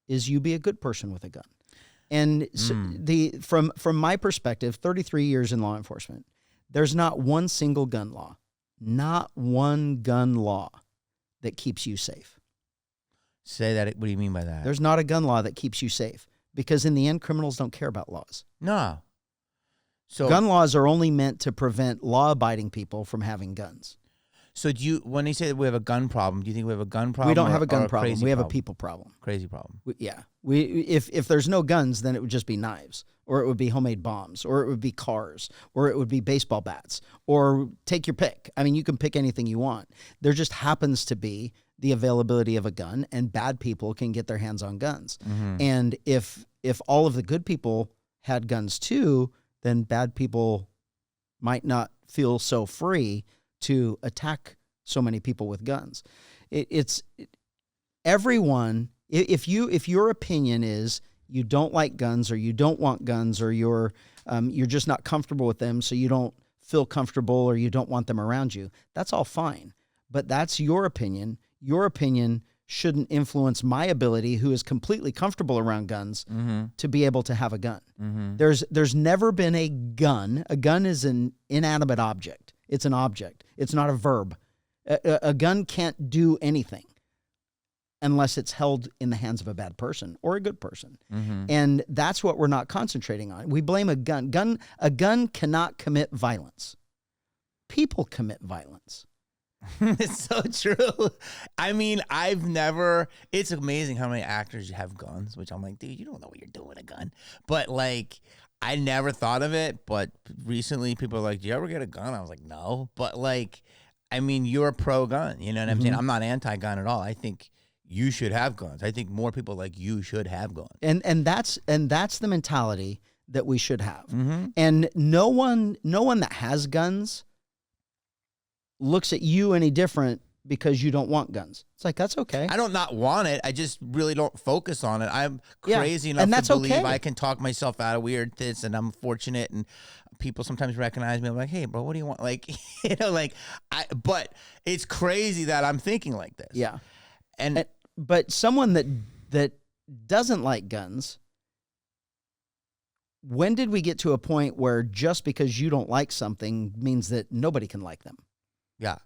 Speaker 2: is you be a good person with a gun. And from my perspective, 33 years in law enforcement, there's not one single gun law, not one gun law that keeps you safe.
Speaker 1: Say that. What do you mean by that?
Speaker 2: There's not a gun law that keeps you safe, because in the end, criminals don't care about laws.
Speaker 1: No. So
Speaker 2: gun laws are only meant to prevent law-abiding people from having guns.
Speaker 1: So when they say that we have a gun problem, do you think we have a gun problem?
Speaker 2: We don't have a gun problem. We have a people problem.
Speaker 1: Crazy problem.
Speaker 2: If there's no guns, then it would just be knives, or it would be homemade bombs, or it would be cars, or it would be baseball bats, or take your pick. I mean, you can pick anything you want. There just happens to be the availability of a gun, and bad people can get their hands on guns. And if all of the good people had guns too, then bad people might not feel so free to attack so many people with guns. Everyone. If your opinion is you don't like guns, or you don't want guns, or you're just not comfortable with them, so you don't feel comfortable, or you don't want them around you, that's all fine. But that's your opinion. Your opinion shouldn't influence my ability, who is completely comfortable around guns, to be able to have a gun. There's never been a gun. A gun is an inanimate object. It's an object. It's not a verb. A gun can't do anything unless it's held in the hands of a bad person or a good person. And that's what we're not concentrating on. We blame a gun. A gun cannot commit violence. People commit violence.
Speaker 1: It's so true. I mean, it's amazing how many actors have guns, which I'm like, dude, you don't know what you're doing with a gun. But I never thought of it, but recently people are like, do you ever get a gun? I was like, no. But you're pro-gun, you know what I'm saying? I'm not anti-gun at all. I think you should have guns. I think more people like you should have guns.
Speaker 2: And that's the mentality that we should have.
Speaker 1: Mm-hmm.
Speaker 2: And no one that has guns looks at you any different because you don't want guns. It's like, that's okay.
Speaker 1: I don't not want it. I just really don't focus on it. I'm
Speaker 2: Yeah,
Speaker 1: crazy
Speaker 2: and
Speaker 1: enough
Speaker 2: that's
Speaker 1: to believe
Speaker 2: okay.
Speaker 1: I can talk myself out of weird things, and I'm fortunate. And people sometimes recognize me. I'm like, hey, bro, what do you want? Like, like but it's crazy that I'm thinking like this.
Speaker 2: Yeah.
Speaker 1: And
Speaker 2: but someone that doesn't like guns, when did we get to a point where just because you don't like something means that nobody can like them?
Speaker 1: yeah.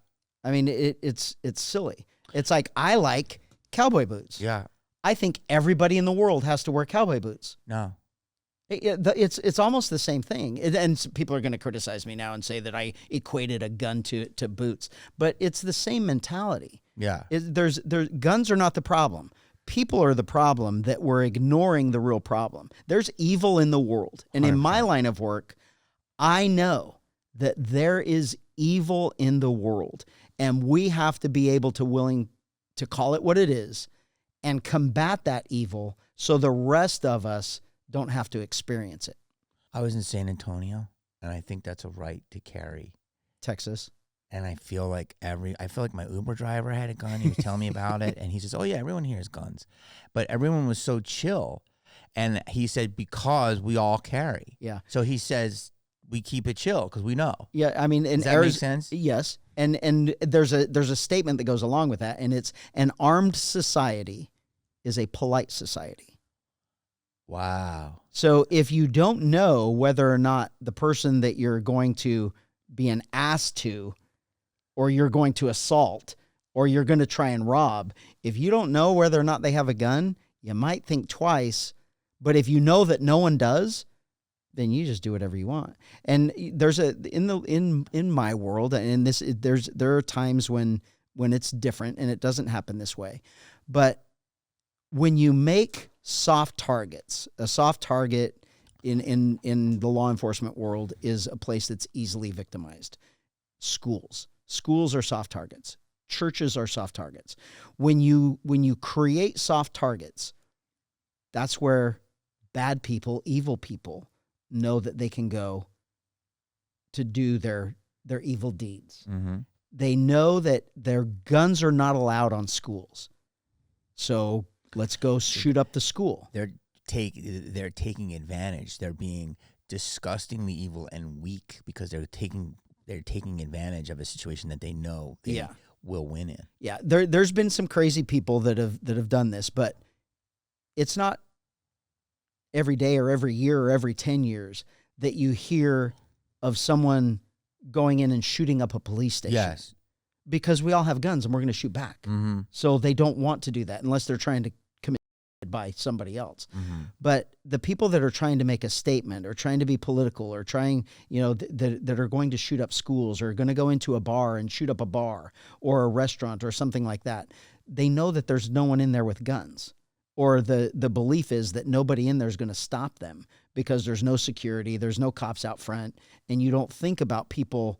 Speaker 2: I mean, it's silly. It's like, I like cowboy boots.
Speaker 1: Yeah.
Speaker 2: I think everybody in the world has to wear cowboy boots.
Speaker 1: No.
Speaker 2: It's almost the same thing. And people are going to criticize me now and say that I equated a gun to boots, but it's the same mentality.
Speaker 1: Yeah.
Speaker 2: Guns are not the problem. People are the problem, that we're ignoring the real problem. There's evil in the world. And in
Speaker 1: 100%.
Speaker 2: my line of work, I know that there is evil in the world, and we have to be able to willing to call it what it is and combat that evil so the rest of us don't have to experience it.
Speaker 1: I was in San Antonio, and I think that's a right to carry.
Speaker 2: Texas.
Speaker 1: And I feel like my Uber driver had a gun. He was telling me about it, and he says, "Oh yeah, everyone here has guns," but everyone was so chill. And he said, because we all carry.
Speaker 2: Yeah.
Speaker 1: So he says we keep it chill because we know.
Speaker 2: Yeah, I mean, in
Speaker 1: Does that make sense?
Speaker 2: Yes, and there's a statement that goes along with that, and it's, an armed society is a polite society.
Speaker 1: Wow.
Speaker 2: So if you don't know whether or not the person that you're going to be an ass to, or you're going to assault, or you're going to try and rob, if you don't know whether or not they have a gun, you might think twice. But if you know that no one does, then you just do whatever you want. And there's in my world, and there are times when it's different and it doesn't happen this way. But when you make soft targets, a soft target in the law enforcement world is a place that's easily victimized. Schools are soft targets. Churches are soft targets. When you create soft targets, that's where bad people, evil people, know that they can go to do their evil deeds.
Speaker 1: Mm-hmm.
Speaker 2: They know that their guns are not allowed on schools. So let's go shoot up the school.
Speaker 1: They're taking advantage. They're being disgustingly evil and weak because they're taking advantage of a situation that they know they will win in.
Speaker 2: Yeah, there's been some crazy people that have done this, but it's not every day or every year or every 10 years that you hear of someone going in and shooting up a police station.
Speaker 1: Yes.
Speaker 2: Because we all have guns and we're going to shoot back.
Speaker 1: Mm-hmm.
Speaker 2: So they don't want to do that unless they're trying to commit by somebody else.
Speaker 1: Mm-hmm.
Speaker 2: But the people that are trying to make a statement or trying to be political or trying, that are going to shoot up schools or going to go into a bar and shoot up a bar or a restaurant or something like that, they know that there's no one in there with guns. Or the belief is that nobody in there is going to stop them because there's no security, there's no cops out front, and you don't think about people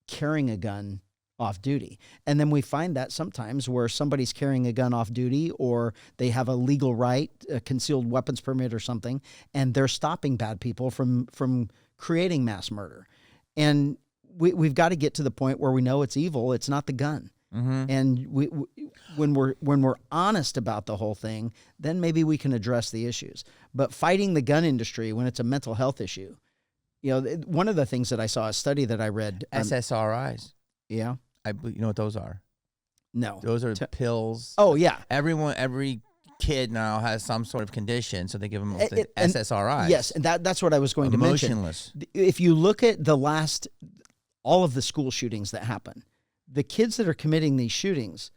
Speaker 2: carrying a gun off duty. And then we find that sometimes where somebody's carrying a gun off duty or they have a legal right, a concealed weapons permit or something, and they're stopping bad people from creating mass murder. And we've got to get to the point where we know it's evil, it's not the gun.
Speaker 1: Mm-hmm.
Speaker 2: And when we're honest about the whole thing, then maybe we can address the issues. But fighting the gun industry when it's a mental health issue, one of the things that I saw, a study that I read,
Speaker 1: SSRIs.
Speaker 2: Yeah,
Speaker 1: You know what those are?
Speaker 2: No,
Speaker 1: Those are pills.
Speaker 2: Oh yeah,
Speaker 1: every kid now has some sort of condition, so they give them the SSRIs.
Speaker 2: Yes, and that's what I was going to mention.
Speaker 1: Emotionless.
Speaker 2: If you look at all of the school shootings that happen, the kids that are committing these shootings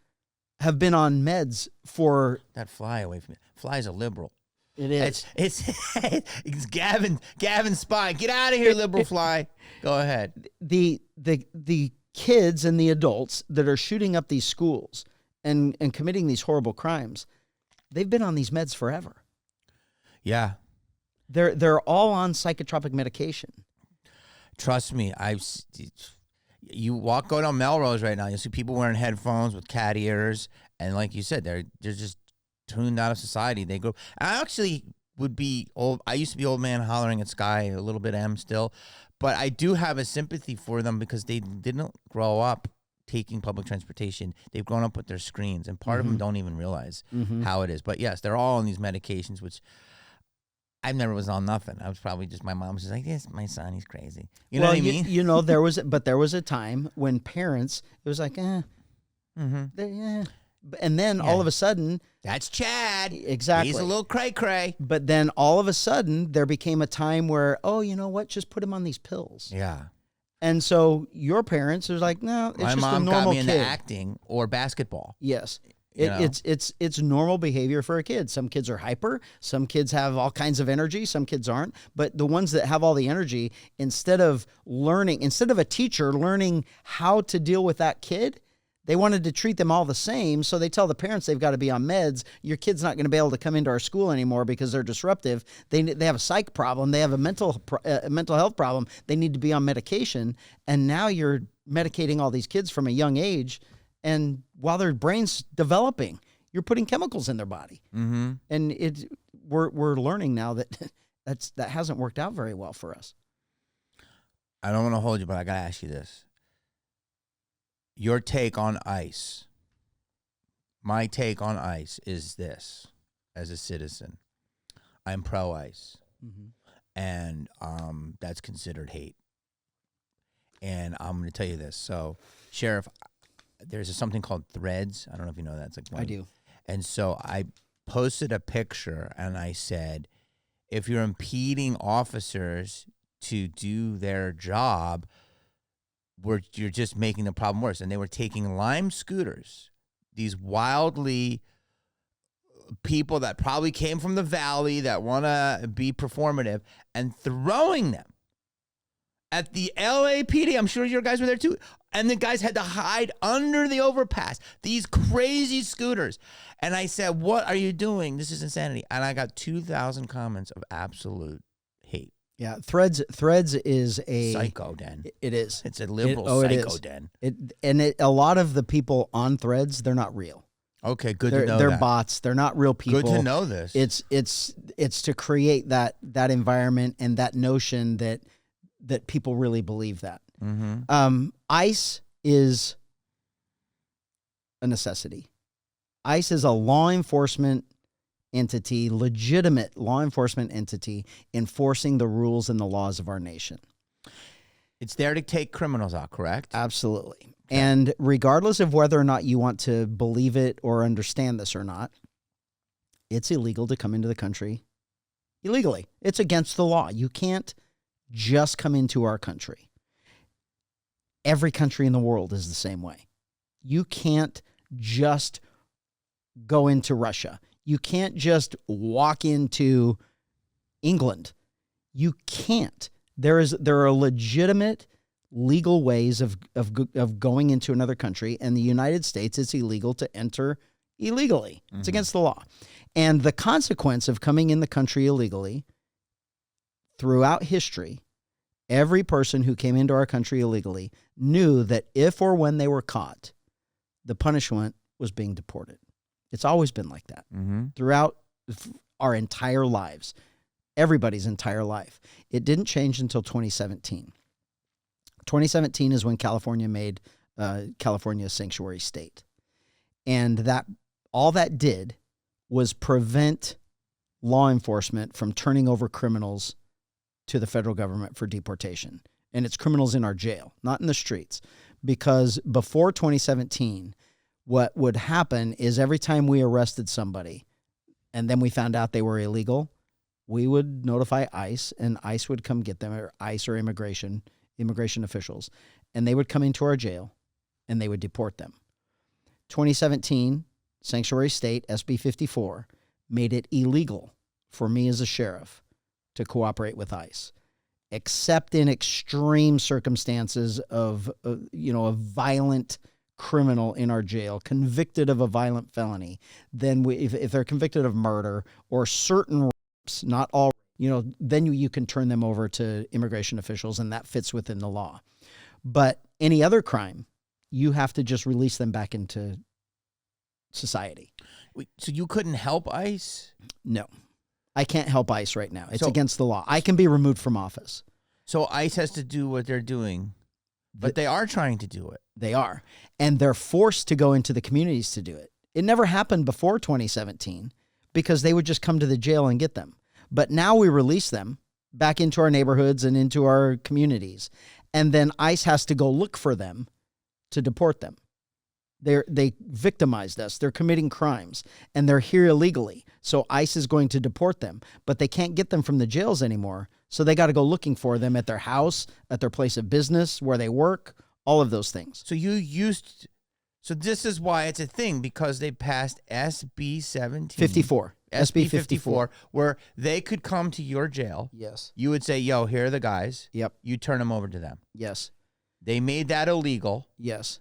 Speaker 2: have been on meds for...
Speaker 1: That fly away from me. Fly's a liberal.
Speaker 2: It is.
Speaker 1: It's Gavin Spy. Get out of here, liberal fly. Go ahead.
Speaker 2: The kids and the adults that are shooting up these schools and committing these horrible crimes, they've been on these meds forever.
Speaker 1: Yeah.
Speaker 2: They're all on psychotropic medication.
Speaker 1: Trust me, you go down Melrose right now, you see people wearing headphones with cat ears, and like you said, they're just tuned out of society. They go. I actually would be old. I used to be old man hollering at sky, a little bit am still, but I do have a sympathy for them because they didn't grow up taking public transportation. They've grown up with their screens, and part of them don't even realize how it is. But yes, they're all on these medications, which I never was on nothing. I was probably just, my mom was just like, yes, my son, he's crazy. You know what I mean?
Speaker 2: You know, there was a time when parents, it was like, and then all of a sudden,
Speaker 1: that's Chad.
Speaker 2: Exactly.
Speaker 1: He's a little cray-cray.
Speaker 2: But then all of a sudden, there became a time where, oh, you know what? Just put him on these pills.
Speaker 1: Yeah.
Speaker 2: And so your parents was like, no, it's
Speaker 1: my
Speaker 2: just a
Speaker 1: mom
Speaker 2: normal
Speaker 1: got me
Speaker 2: kid.
Speaker 1: into acting or basketball.
Speaker 2: Yes.
Speaker 1: You know?
Speaker 2: It's normal behavior for a kid. Some kids are hyper. Some kids have all kinds of energy. Some kids aren't. But the ones that have all the energy, instead of a teacher learning how to deal with that kid, they wanted to treat them all the same. So they tell the parents they've got to be on meds. Your kid's not going to be able to come into our school anymore because they're disruptive. They have a psych problem. They have a mental health problem. They need to be on medication. And now you're medicating all these kids from a young age. And while their brain's developing, you're putting chemicals in their body. Mm-hmm. And we're learning now that that hasn't worked out very well for us.
Speaker 1: I don't want to hold you, but I got to ask you this. Your take on ICE. My take on ICE is this, as a citizen. I'm pro-ICE. Mm-hmm. And that's considered hate. And I'm going to tell you this. So, Sheriff, there's something called Threads. I don't know if you know that. It's like
Speaker 2: I do.
Speaker 1: And so I posted a picture and I said, if you're impeding officers to do their job, you're just making the problem worse. And they were taking Lime scooters, these wildly people that probably came from the valley that want to be performative, and throwing them at the LAPD. I'm sure your guys were there too. And the guys had to hide under the overpass, these crazy scooters. And I said, what are you doing? This is insanity. And I got 2,000 comments of absolute hate.
Speaker 2: Yeah, Threads is a
Speaker 1: psycho den.
Speaker 2: It is.
Speaker 1: It's a liberal psycho den.
Speaker 2: A lot of the people on Threads, they're not real.
Speaker 1: Okay, good to know
Speaker 2: they're
Speaker 1: that.
Speaker 2: bots. They're not real people.
Speaker 1: Good to know this.
Speaker 2: It's to create that environment and that notion that people really believe that. Mm-hmm. ICE is a necessity. ICE is a law enforcement entity, legitimate law enforcement entity, enforcing the rules and the laws of our nation.
Speaker 1: It's there to take criminals out, correct?
Speaker 2: Absolutely. Okay. And regardless of whether or not you want to believe it or understand this or not, it's illegal to come into the country illegally. It's against the law. You can't just come into our country. Every country in the world is the same way. You can't just go into Russia. You can't just walk into England. You can't. There are legitimate legal ways of going into another country. And the United States, it's illegal to enter illegally. Mm-hmm. It's against the law. And the consequence of coming in the country illegally, throughout history, every person who came into our country illegally knew that if or when they were caught, the punishment was being deported. It's always been like that throughout our entire lives, everybody's entire life. It didn't change until 2017. 2017 is when California made California a sanctuary state. And that all that did was prevent law enforcement from turning over criminals to the federal government for deportation. And it's criminals in our jail, not in the streets. Because before 2017, what would happen is every time we arrested somebody and then we found out they were illegal, we would notify ICE, and ICE would come get them, or ICE or immigration officials, and they would come into our jail and they would deport them. 2017, Sanctuary State, SB 54, made it illegal for me as a sheriff to cooperate with ICE, except in extreme circumstances of a violent criminal in our jail, convicted of a violent felony. Then if they're convicted of murder or certain rapes, not all, then you can turn them over to immigration officials, and that fits within the law. But any other crime, you have to just release them back into society.
Speaker 1: So you couldn't help ICE?
Speaker 2: No. I can't help ICE right now. It's
Speaker 1: So-
Speaker 2: against the law. I can be removed from office.
Speaker 1: So ICE has to do what they're doing, but they are trying to do it.
Speaker 2: They are. And they're forced to go into the communities to do it. It never happened before 2017 because they would just come to the jail and get them. But now we release them back into our neighborhoods and into our communities. And then ICE has to go look for them to deport them. They victimized us. They're committing crimes and they're here illegally. So ICE is going to deport them, but they can't get them from the jails anymore. So they got to go looking for them at their house, at their place of business, where they work, all of those things.
Speaker 1: So this is why it's a thing, because they passed SB 17.
Speaker 2: 54.
Speaker 1: SB 54, where they could come to your jail.
Speaker 2: Yes.
Speaker 1: You would say, yo, here are the guys.
Speaker 2: Yep.
Speaker 1: You turn them over to them.
Speaker 2: Yes.
Speaker 1: They made that illegal.
Speaker 2: Yes.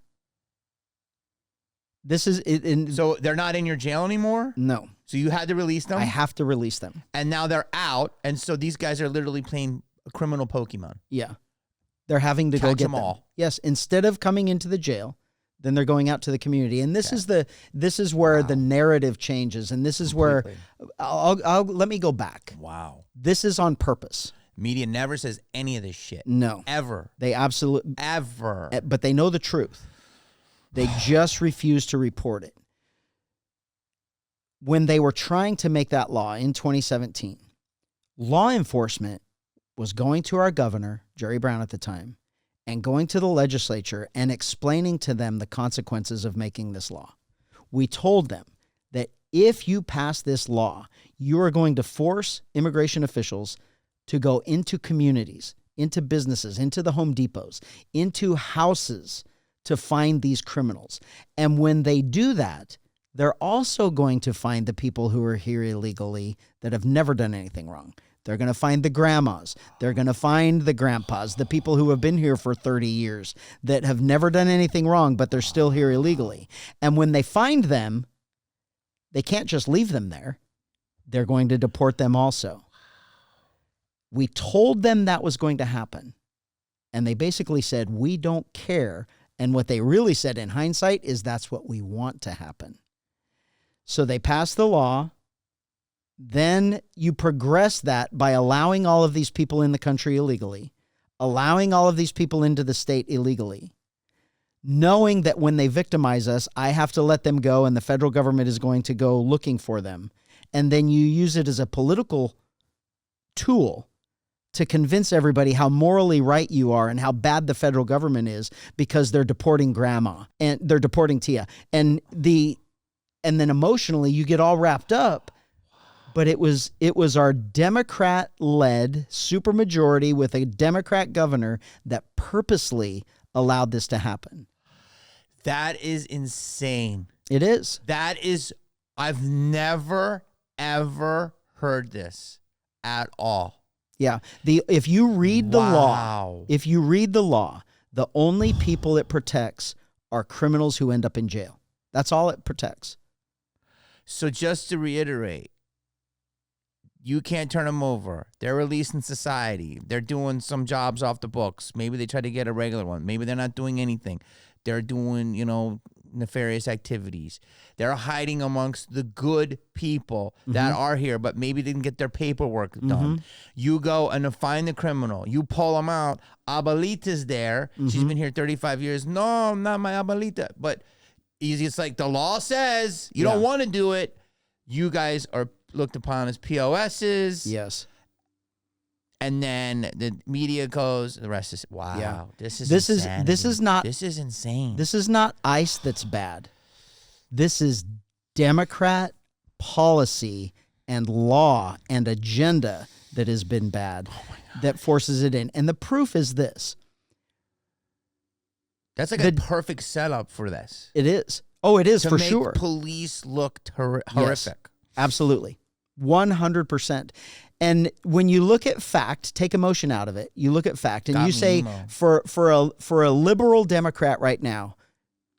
Speaker 2: This is it.
Speaker 1: So they're not in your jail anymore?
Speaker 2: No.
Speaker 1: So you had to release them?
Speaker 2: I have to release them.
Speaker 1: And now they're out. And so these guys are literally playing a criminal Pokemon.
Speaker 2: Yeah. They're having to go
Speaker 1: Catch
Speaker 2: get
Speaker 1: them
Speaker 2: them
Speaker 1: all.
Speaker 2: Yes. Instead of coming into the jail, then they're going out to the community. And this is where the narrative changes. And this is
Speaker 1: Completely.
Speaker 2: where let me go back.
Speaker 1: Wow.
Speaker 2: This is on purpose.
Speaker 1: Media never says any of this shit.
Speaker 2: No.
Speaker 1: Ever.
Speaker 2: They absolutely,
Speaker 1: Ever.
Speaker 2: but they know the truth. They just refuse to report it. When they were trying to make that law in 2017, law enforcement was going to our governor, Jerry Brown at the time, and going to the legislature and explaining to them the consequences of making this law. We told them that if you pass this law, you are going to force immigration officials to go into communities, into businesses, into the Home Depots, into houses to find these criminals. And when they do that, they're also going to find the people who are here illegally that have never done anything wrong. They're going to find the grandmas. They're going to find the grandpas, the people who have been here for 30 years that have never done anything wrong, but they're still here illegally. And when they find them, they can't just leave them there. They're going to deport them also. We told them that was going to happen. And they basically said, we don't care. And what they really said in hindsight is that's what we want to happen. So they passed the law. Then you progress that by allowing all of these people in the country illegally, allowing all of these people into the state illegally, knowing that when they victimize us, I have to let them go and the federal government is going to go looking for them. And then you use it as a political tool to convince everybody how morally right you are and how bad the federal government is because they're deporting grandma and they're deporting Tia. And then emotionally you get all wrapped up. But it was our Democrat-led supermajority with a Democrat governor that purposely allowed this to happen.
Speaker 1: That is insane.
Speaker 2: It is.
Speaker 1: I've never, ever heard this at all.
Speaker 2: Yeah. If you read the
Speaker 1: Wow.
Speaker 2: law, the only people it protects are criminals who end up in jail. That's all it protects.
Speaker 1: So just to reiterate, you can't turn them over. They're released in society. They're doing some jobs off the books. Maybe they try to get a regular one. Maybe they're not doing anything. They're doing, nefarious activities. They're hiding amongst the good people that are here, but maybe didn't get their paperwork done. You go and find the criminal. You pull them out. Abuelita's there. She's been here 35 years. No, not my abuelita. But it's like the law says you don't want to do it. You guys are looked upon as POSs.
Speaker 2: Yes.
Speaker 1: And then the media goes, the rest is, wow,
Speaker 2: Yeah.
Speaker 1: this is
Speaker 2: This
Speaker 1: insanity.
Speaker 2: is
Speaker 1: insane.
Speaker 2: This is not ICE that's bad. This is Democrat policy and law and agenda that has been bad that forces it in. And the proof is this.
Speaker 1: That's like a perfect setup for this.
Speaker 2: It is. Oh, it is
Speaker 1: To
Speaker 2: for
Speaker 1: make
Speaker 2: sure.
Speaker 1: police look horrific.
Speaker 2: Yes, absolutely. 100%. And when you look at fact, take emotion out of it. You look at fact and
Speaker 1: Got
Speaker 2: you
Speaker 1: me
Speaker 2: say
Speaker 1: emo.
Speaker 2: for a liberal Democrat right now,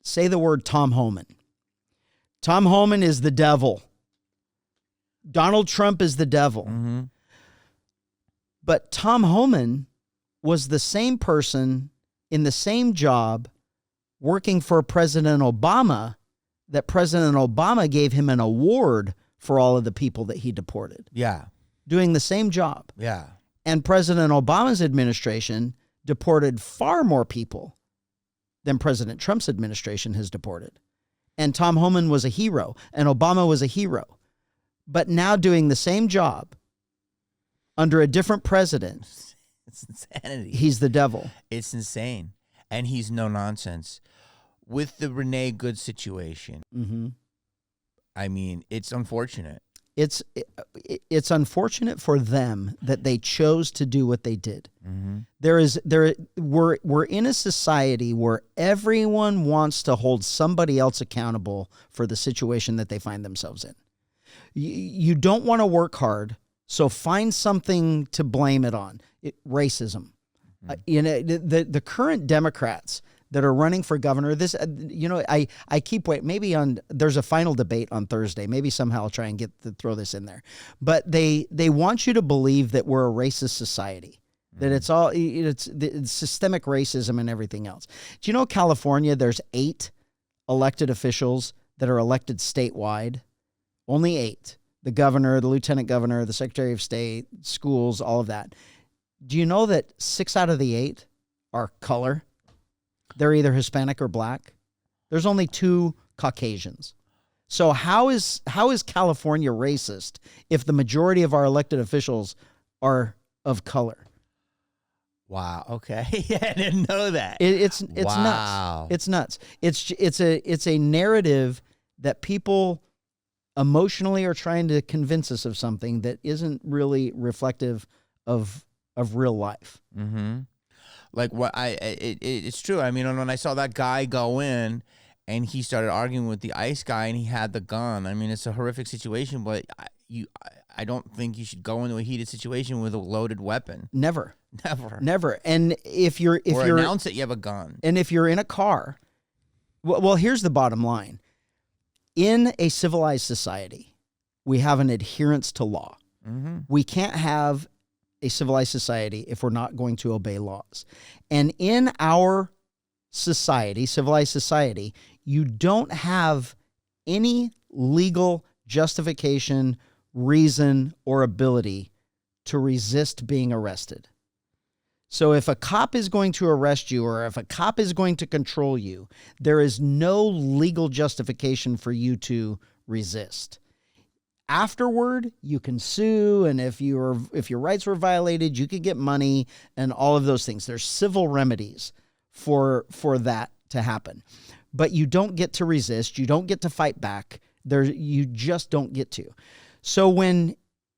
Speaker 2: say the word Tom Homan. Tom Homan is the devil. Donald Trump is the devil.
Speaker 1: Mm-hmm.
Speaker 2: But Tom Homan was the same person in the same job working for President Obama that President Obama gave him an award for all of the people that he deported.
Speaker 1: Yeah.
Speaker 2: doing the same job.
Speaker 1: Yeah.
Speaker 2: And President Obama's administration deported far more people than President Trump's administration has deported. And Tom Homan was a hero, and Obama was a hero. But now doing the same job under a different president,
Speaker 1: It's insanity.
Speaker 2: he's the devil.
Speaker 1: It's insane. And he's no nonsense. With the Renee Good situation, I mean, it's unfortunate.
Speaker 2: It's unfortunate for them that they chose to do what they did. We're in a society where everyone wants to hold somebody else accountable for the situation that they find themselves in. You don't want to work hard, so find something to blame it on. Racism. The current Democrats that are running for governor, I keep waiting. Maybe there's a final debate on Thursday. Maybe somehow I'll try and throw this in there. But they want you to believe that we're a racist society, that it's systemic racism and everything else. Do you know California, there's 8 elected officials that are elected statewide? Only 8. The governor, the lieutenant governor, the secretary of state, schools, all of that. Do you know that 6 out of the 8 are color? They're either Hispanic or black. There's only 2 Caucasians. So how is California racist if the majority of our elected officials are of color?
Speaker 1: Wow. Okay. Yeah, I didn't know that.
Speaker 2: It's
Speaker 1: Wow.
Speaker 2: nuts. It's nuts. It's a narrative that people emotionally are trying to convince us of something that isn't really reflective of real life.
Speaker 1: Like what it's true. I mean, when I saw that guy go in and he started arguing with the ICE guy and he had the gun. I mean, it's a horrific situation, but I don't think you should go into a heated situation with a loaded weapon.
Speaker 2: Never.
Speaker 1: Never.
Speaker 2: And if you're
Speaker 1: announce that you have a gun.
Speaker 2: And if you're in a car, well, here's the bottom line. In a civilized society, we have an adherence to law. We can't have a civilized society if we're not going to obey laws. And in our society, civilized society, you don't have any legal justification, reason, or ability to resist being arrested. So if a cop is going to arrest you or if a cop is going to control you, there is no legal justification for you to resist. Afterward, you can sue, and if your rights were violated, you could get money and all of those things. There's civil remedies for that to happen. But you don't get to resist. You don't get to fight back. You just don't get to. So when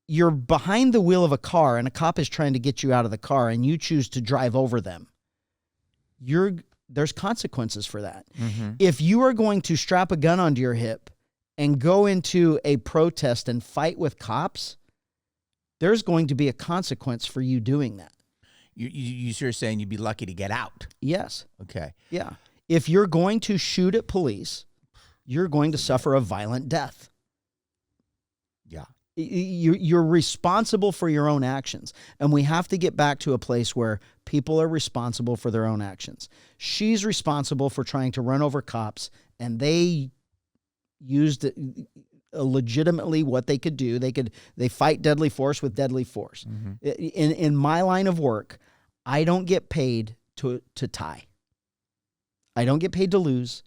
Speaker 2: you're behind the wheel of a car and a cop is trying to get you out of the car and you choose to drive over them, there's consequences for that. If you are going to strap a gun onto your hip and go into a protest and fight with cops, there's going to be a consequence for you doing that.
Speaker 1: You're saying you'd be lucky to get out.
Speaker 2: Yes.
Speaker 1: Okay.
Speaker 2: Yeah. If you're going to shoot at police, you're going to suffer a violent death.
Speaker 1: Yeah.
Speaker 2: You're responsible for your own actions. And we have to get back to a place where people are responsible for their own actions. She's responsible for trying to run over cops, and they used legitimately what they could do. They fight deadly force with deadly force. In my line of work, I don't get paid to tie. I don't get paid to lose,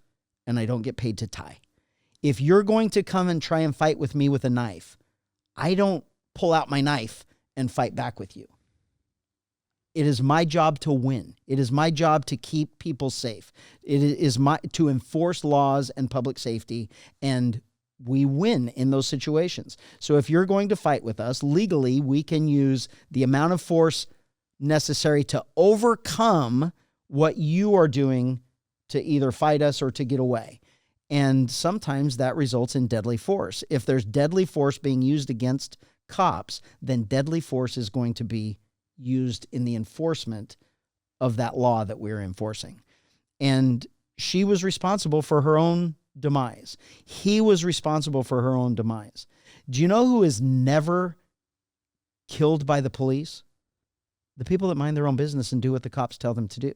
Speaker 2: and I don't get paid to tie. If you're going to come and try and fight with me with a knife, I don't pull out my knife and fight back with you. It is my job to win. It is my job to keep people safe. It is to enforce laws and public safety, and we win in those situations. So if you're going to fight with us, legally, we can use the amount of force necessary to overcome what you are doing to either fight us or to get away. And sometimes that results in deadly force. If there's deadly force being used against cops, then deadly force is going to be used in the enforcement of that law that we're enforcing. And she was responsible for her own demise. He was responsible for her own demise. Do you know who is never killed by the police? The people that mind their own business and do what the cops tell them to do.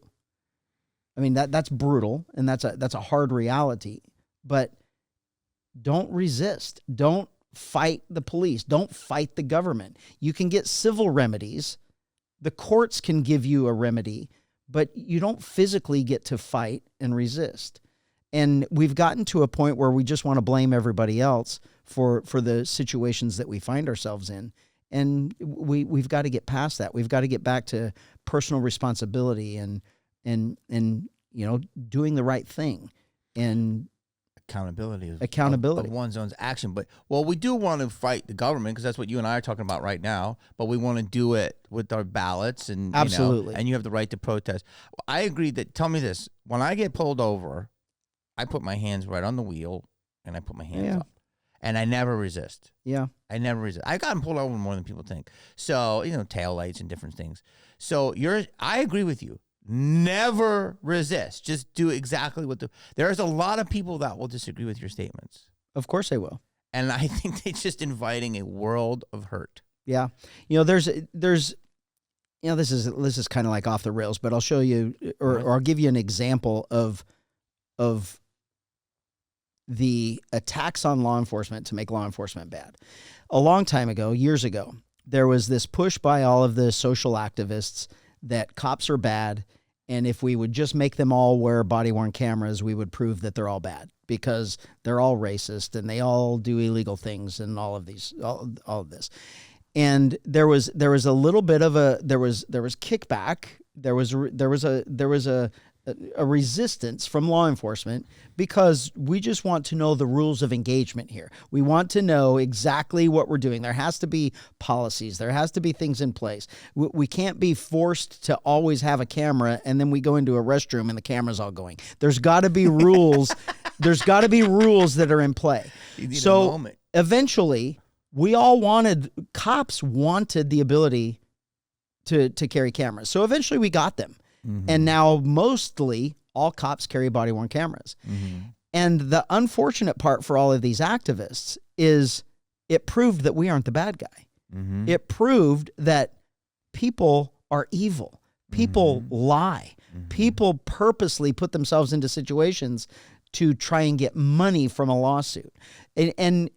Speaker 2: I mean, that's brutal, and that's a hard reality. But don't resist. Don't fight the police. Don't fight the government. You can get civil remedies. The courts can give you a remedy, but you don't physically get to fight and resist. And we've gotten to a point where we just want to blame everybody else for the situations that we find ourselves in. And we've got to get past that. We've got to get back to personal responsibility and doing the right thing and
Speaker 1: accountability
Speaker 2: of
Speaker 1: one's own action. But we do want to fight the government, because that's what you and I are talking about right now, but we want to do it with our ballots and
Speaker 2: absolutely.
Speaker 1: And you have the right to protest. I agree that. Tell me this: when I get pulled over, I put my hands right on the wheel and I put my hands up, and I never resist.
Speaker 2: Yeah,
Speaker 1: I never resist. I've gotten pulled over more than people think. So tail lights and different things. So I agree with you. Never resist. Just do exactly what there's a lot of people that will disagree with your statements.
Speaker 2: Of course they will.
Speaker 1: And I think they're just inviting a world of hurt.
Speaker 2: Yeah. There's this is kind of like off the rails, but I'll show you or I'll give you an example of the attacks on law enforcement to make law enforcement bad. A long time ago, years ago, there was this push by all of the social activists that cops are bad, and if we would just make them all wear body-worn cameras, we would prove that they're all bad because they're all racist and they all do illegal things and all of this. And there was a little bit of there was kickback. There was a resistance from law enforcement because we just want to know the rules of engagement here. We want to know exactly what we're doing. There has to be policies. There has to be things in place. We can't be forced to always have a camera and then we go into a restroom and the camera's all going. There's got to be rules. There's got to be rules that are in play. So eventually cops wanted the ability to carry cameras. So eventually we got them. Mm-hmm. And now mostly all cops carry body-worn cameras. Mm-hmm. And the unfortunate part for all of these activists is it proved that we aren't the bad guy. Mm-hmm. It proved that people are evil. People lie. Mm-hmm. People purposely put themselves into situations to try and get money from a lawsuit. And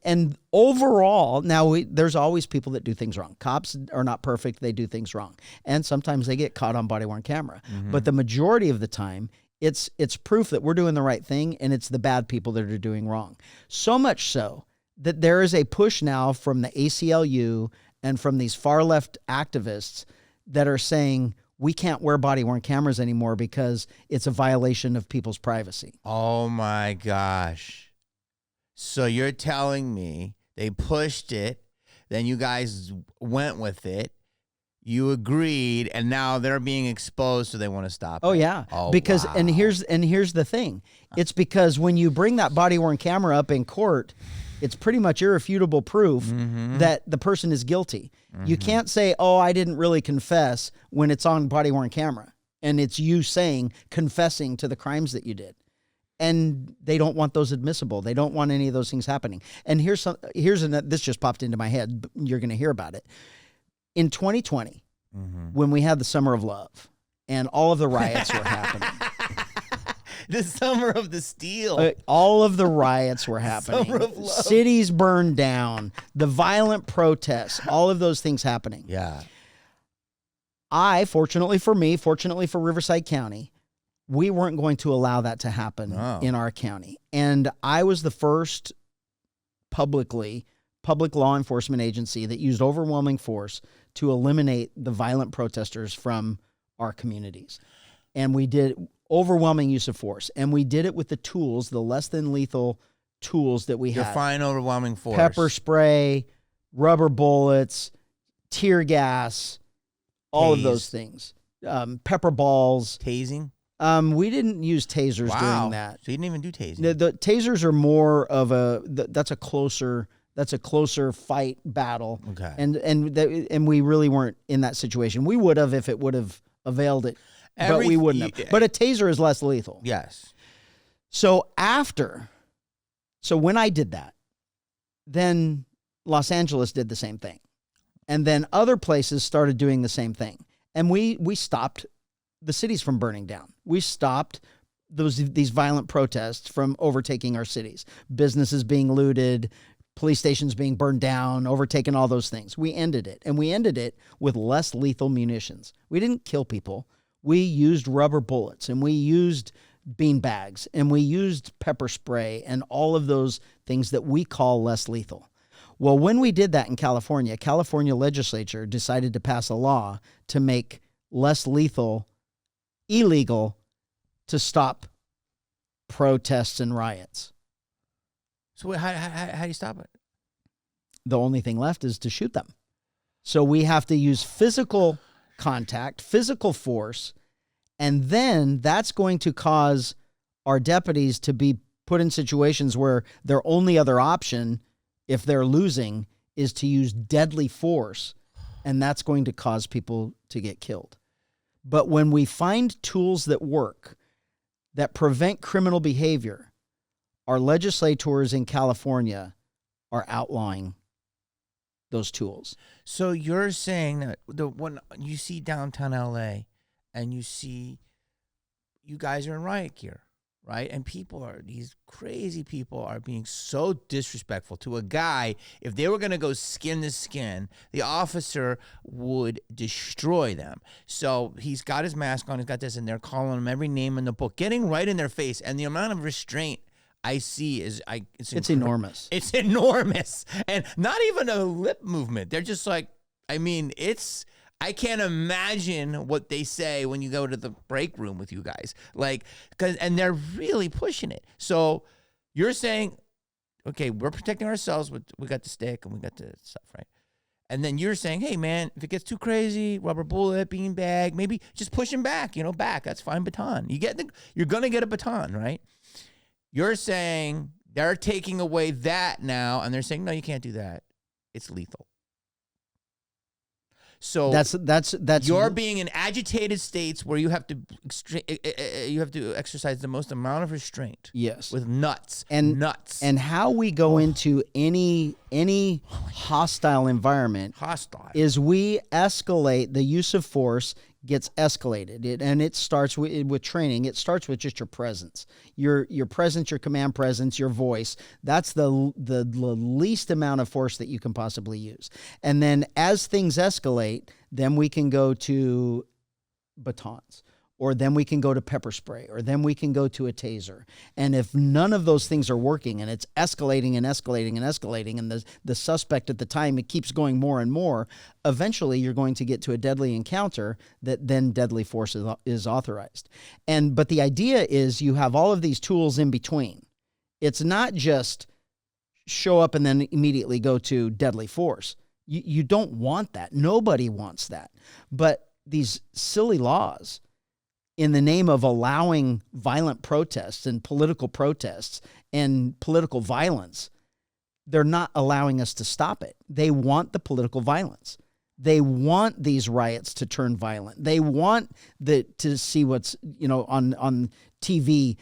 Speaker 2: overall, now there's always people that do things wrong. Cops are not perfect. They do things wrong. And sometimes they get caught on body-worn camera. Mm-hmm. But the majority of the time, it's proof that we're doing the right thing and it's the bad people that are doing wrong. So much so that there is a push now from the ACLU and from these far-left activists that are saying, we can't wear body-worn cameras anymore because it's a violation of people's privacy.
Speaker 1: Oh, my gosh. So you're telling me they pushed it, then you guys went with it, you agreed, and now they're being exposed, so they want to stop it.
Speaker 2: Oh, yeah.
Speaker 1: Oh,
Speaker 2: because
Speaker 1: wow.
Speaker 2: and here's the thing. It's because when you bring that body-worn camera up in court, it's pretty much irrefutable proof that the person is guilty. Mm-hmm. You can't say, oh, I didn't really confess when it's on body-worn camera and it's you confessing to the crimes that you did. And they don't want those admissible. They don't want any of those things happening. And this just popped into my head, but you're going to hear about it. In 2020, when we had the Summer of Love and all of the riots were happening.
Speaker 1: The Summer of the Steel.
Speaker 2: All of the riots were happening.
Speaker 1: Summer of Love.
Speaker 2: Cities burned down. The violent protests. All of those things happening.
Speaker 1: Yeah.
Speaker 2: Fortunately for Riverside County, we weren't going to allow that to happen in our county. And I was the first public law enforcement agency that used overwhelming force to eliminate the violent protesters from our communities. And we did overwhelming use of force. And we did it with the tools, the less than lethal tools that we had.
Speaker 1: Define overwhelming force.
Speaker 2: Pepper spray, rubber bullets, tear gas, all of those things. Pepper balls.
Speaker 1: Tasing?
Speaker 2: We didn't use tasers during that.
Speaker 1: So you didn't even do tasing?
Speaker 2: The tasers are more of that's a closer fight battle. Okay. And we really weren't in that situation. We would have if it would have availed it. But we wouldn't have. But a taser is less lethal.
Speaker 1: Yes.
Speaker 2: So when I did that, then Los Angeles did the same thing. And then other places started doing the same thing. And we stopped the cities from burning down. We stopped these violent protests from overtaking our cities. Businesses being looted, police stations being burned down, overtaken, all those things. We ended it. And we ended it with less lethal munitions. We didn't kill people. We used rubber bullets, and we used bean bags, and we used pepper spray and all of those things that we call less lethal. Well, when we did that in California, California legislature decided to pass a law to make less lethal illegal to stop protests and riots.
Speaker 1: So how do you stop it?
Speaker 2: The only thing left is to shoot them. So we have to use physical contact, physical force, and then that's going to cause our deputies to be put in situations where their only other option, if they're losing, is to use deadly force, and that's going to cause people to get killed. But when we find tools that work, that prevent criminal behavior, our legislators in California are outlawing those tools.
Speaker 1: So you're saying that when you see downtown LA and you see you guys are in riot gear, right? And these crazy people are being so disrespectful to a guy. If they were going to go skin to skin, the officer would destroy them. So he's got his mask on, he's got this, and they're calling him every name in the book, getting right in their face. And the amount of restraint I see it's
Speaker 2: enormous.
Speaker 1: It's enormous. And not even a lip movement. They're just like, I can't imagine what they say when you go to the break room with you guys. And they're really pushing it. So you're saying, okay, we're protecting ourselves. We got the stick and we got the stuff, right? And then you're saying, hey, man, if it gets too crazy, rubber bullet, bean bag, maybe just push him back, back. That's fine, baton. You're going to get a baton, right? You're saying they're taking away that now, and they're saying, no, you can't do that. It's lethal. So
Speaker 2: that's
Speaker 1: you're being in agitated states where you have to exercise the most amount of restraint.
Speaker 2: Yes,
Speaker 1: with nuts.
Speaker 2: And how we go into any hostile environment is we escalate. The use of force gets escalated, it starts with training. It starts with just your presence, your presence, your command presence, your voice. That's the least amount of force that you can possibly use. And then as things escalate, then we can go to batons, or then we can go to pepper spray, or then we can go to a taser. And if none of those things are working, and it's escalating and escalating and escalating, and the suspect at the time, it keeps going more and more, eventually you're going to get to a deadly encounter that then deadly force is authorized. But the idea is you have all of these tools in between. It's not just show up and then immediately go to deadly force. You don't want that. Nobody wants that. But these silly laws, in the name of allowing violent protests and political protests and political violence, they're not allowing us to stop it. They want the political violence. They want these riots to turn violent. They want to see what's, on TV,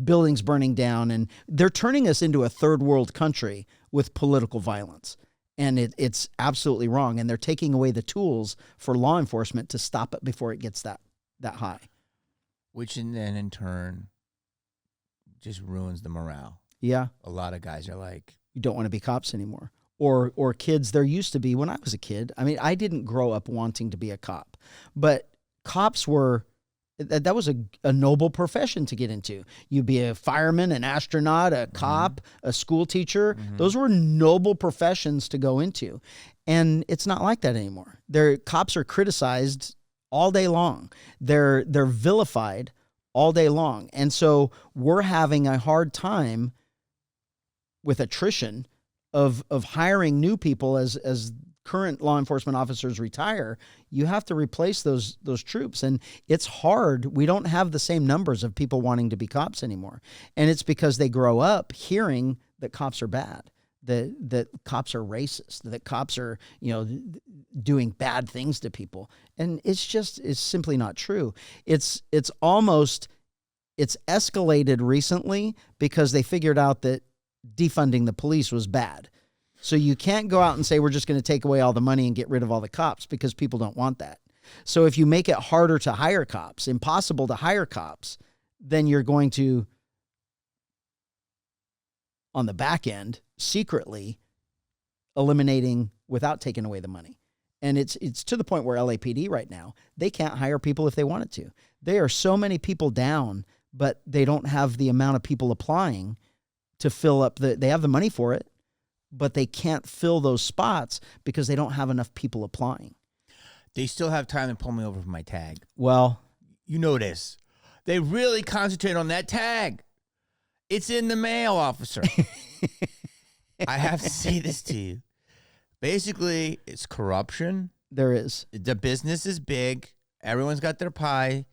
Speaker 2: buildings burning down, and they're turning us into a third world country with political violence. And it's absolutely wrong. And they're taking away the tools for law enforcement to stop it before it gets that high.
Speaker 1: Which then in turn just ruins the morale.
Speaker 2: Yeah.
Speaker 1: A lot of guys are like,
Speaker 2: you don't want to be cops anymore. Or kids, there used to be, when I was a kid, I didn't grow up wanting to be a cop, but cops that was a noble profession to get into. You'd be a fireman, an astronaut, a cop, a school teacher. Mm-hmm. Those were noble professions to go into. And it's not like that anymore. Cops are criticized all day long. They're vilified all day long. And so we're having a hard time with attrition of hiring new people as current law enforcement officers retire. You have to replace those troops. And it's hard. We don't have the same numbers of people wanting to be cops anymore. And it's because they grow up hearing that cops are bad, that cops are racist, that cops are, doing bad things to people. And it's simply not true. It's escalated recently because they figured out that defunding the police was bad. So you can't go out and say, we're just going to take away all the money and get rid of all the cops, because people don't want that. So if you make it harder to hire cops, impossible to hire cops, then you're going to, on the back end, secretly eliminating without taking away the money. And it's to the point where LAPD right now, they can't hire people if they wanted to. There are so many people down, but they don't have the amount of people applying to fill up they have the money for it, but they can't fill those spots because they don't have enough people applying.
Speaker 1: They still have time to pull me over for my tag.
Speaker 2: Well,
Speaker 1: you know this. They really concentrate on that tag. It's in the mail, officer. I have to say this to you. Basically, it's corruption.
Speaker 2: There is.
Speaker 1: The business is big. Everyone's got their pie.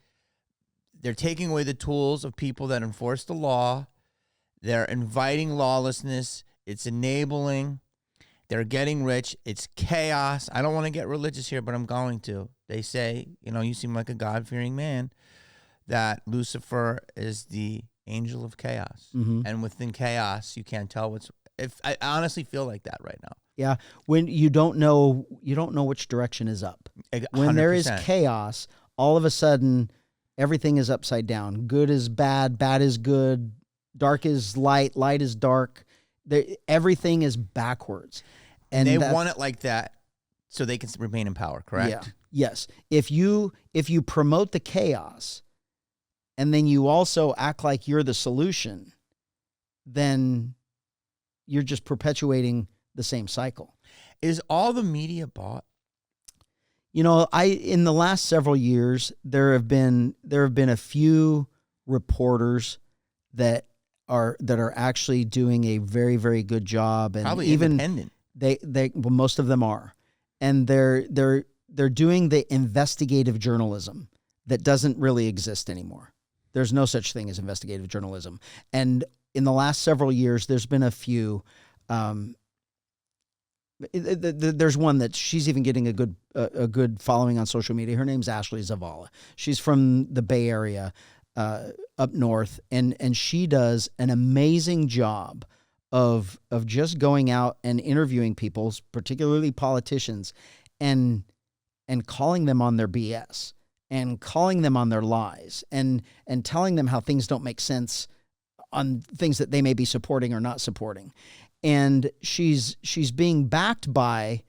Speaker 1: They're taking away the tools of people that enforce the law. They're inviting lawlessness. It's enabling. They're getting rich. It's chaos. I don't want to get religious here, but I'm going to. They say, you seem like a God-fearing man, that Lucifer is the angel of chaos.
Speaker 2: Mm-hmm.
Speaker 1: And within chaos, you can't tell I honestly feel like that right now.
Speaker 2: Yeah, when you don't know which direction is up.
Speaker 1: 100%.
Speaker 2: When there is chaos, all of a sudden everything is upside down. Good is bad, bad is good, dark is light, light is dark. Everything is backwards. And
Speaker 1: they want it like that so they can remain in power, correct?
Speaker 2: Yeah. Yes. If you promote the chaos and then you also act like you're the solution, then you're just perpetuating the same cycle.
Speaker 1: Is all the media bought?
Speaker 2: In the last several years, there have been a few reporters that are actually doing a very, very good job, and
Speaker 1: probably
Speaker 2: even
Speaker 1: independent.
Speaker 2: Well, most of them are, and they're doing the investigative journalism that doesn't really exist anymore. There's no such thing as investigative journalism, and in the last several years, there's been a few. There's one that she's even getting a good following on social media. Her name's Ashley Zavala. She's from the Bay Area, up north, and she does an amazing job of just going out and interviewing people, particularly politicians, and calling them on their BS and calling them on their lies and telling them how things don't make sense on things that they may be supporting or not supporting. And she's being backed by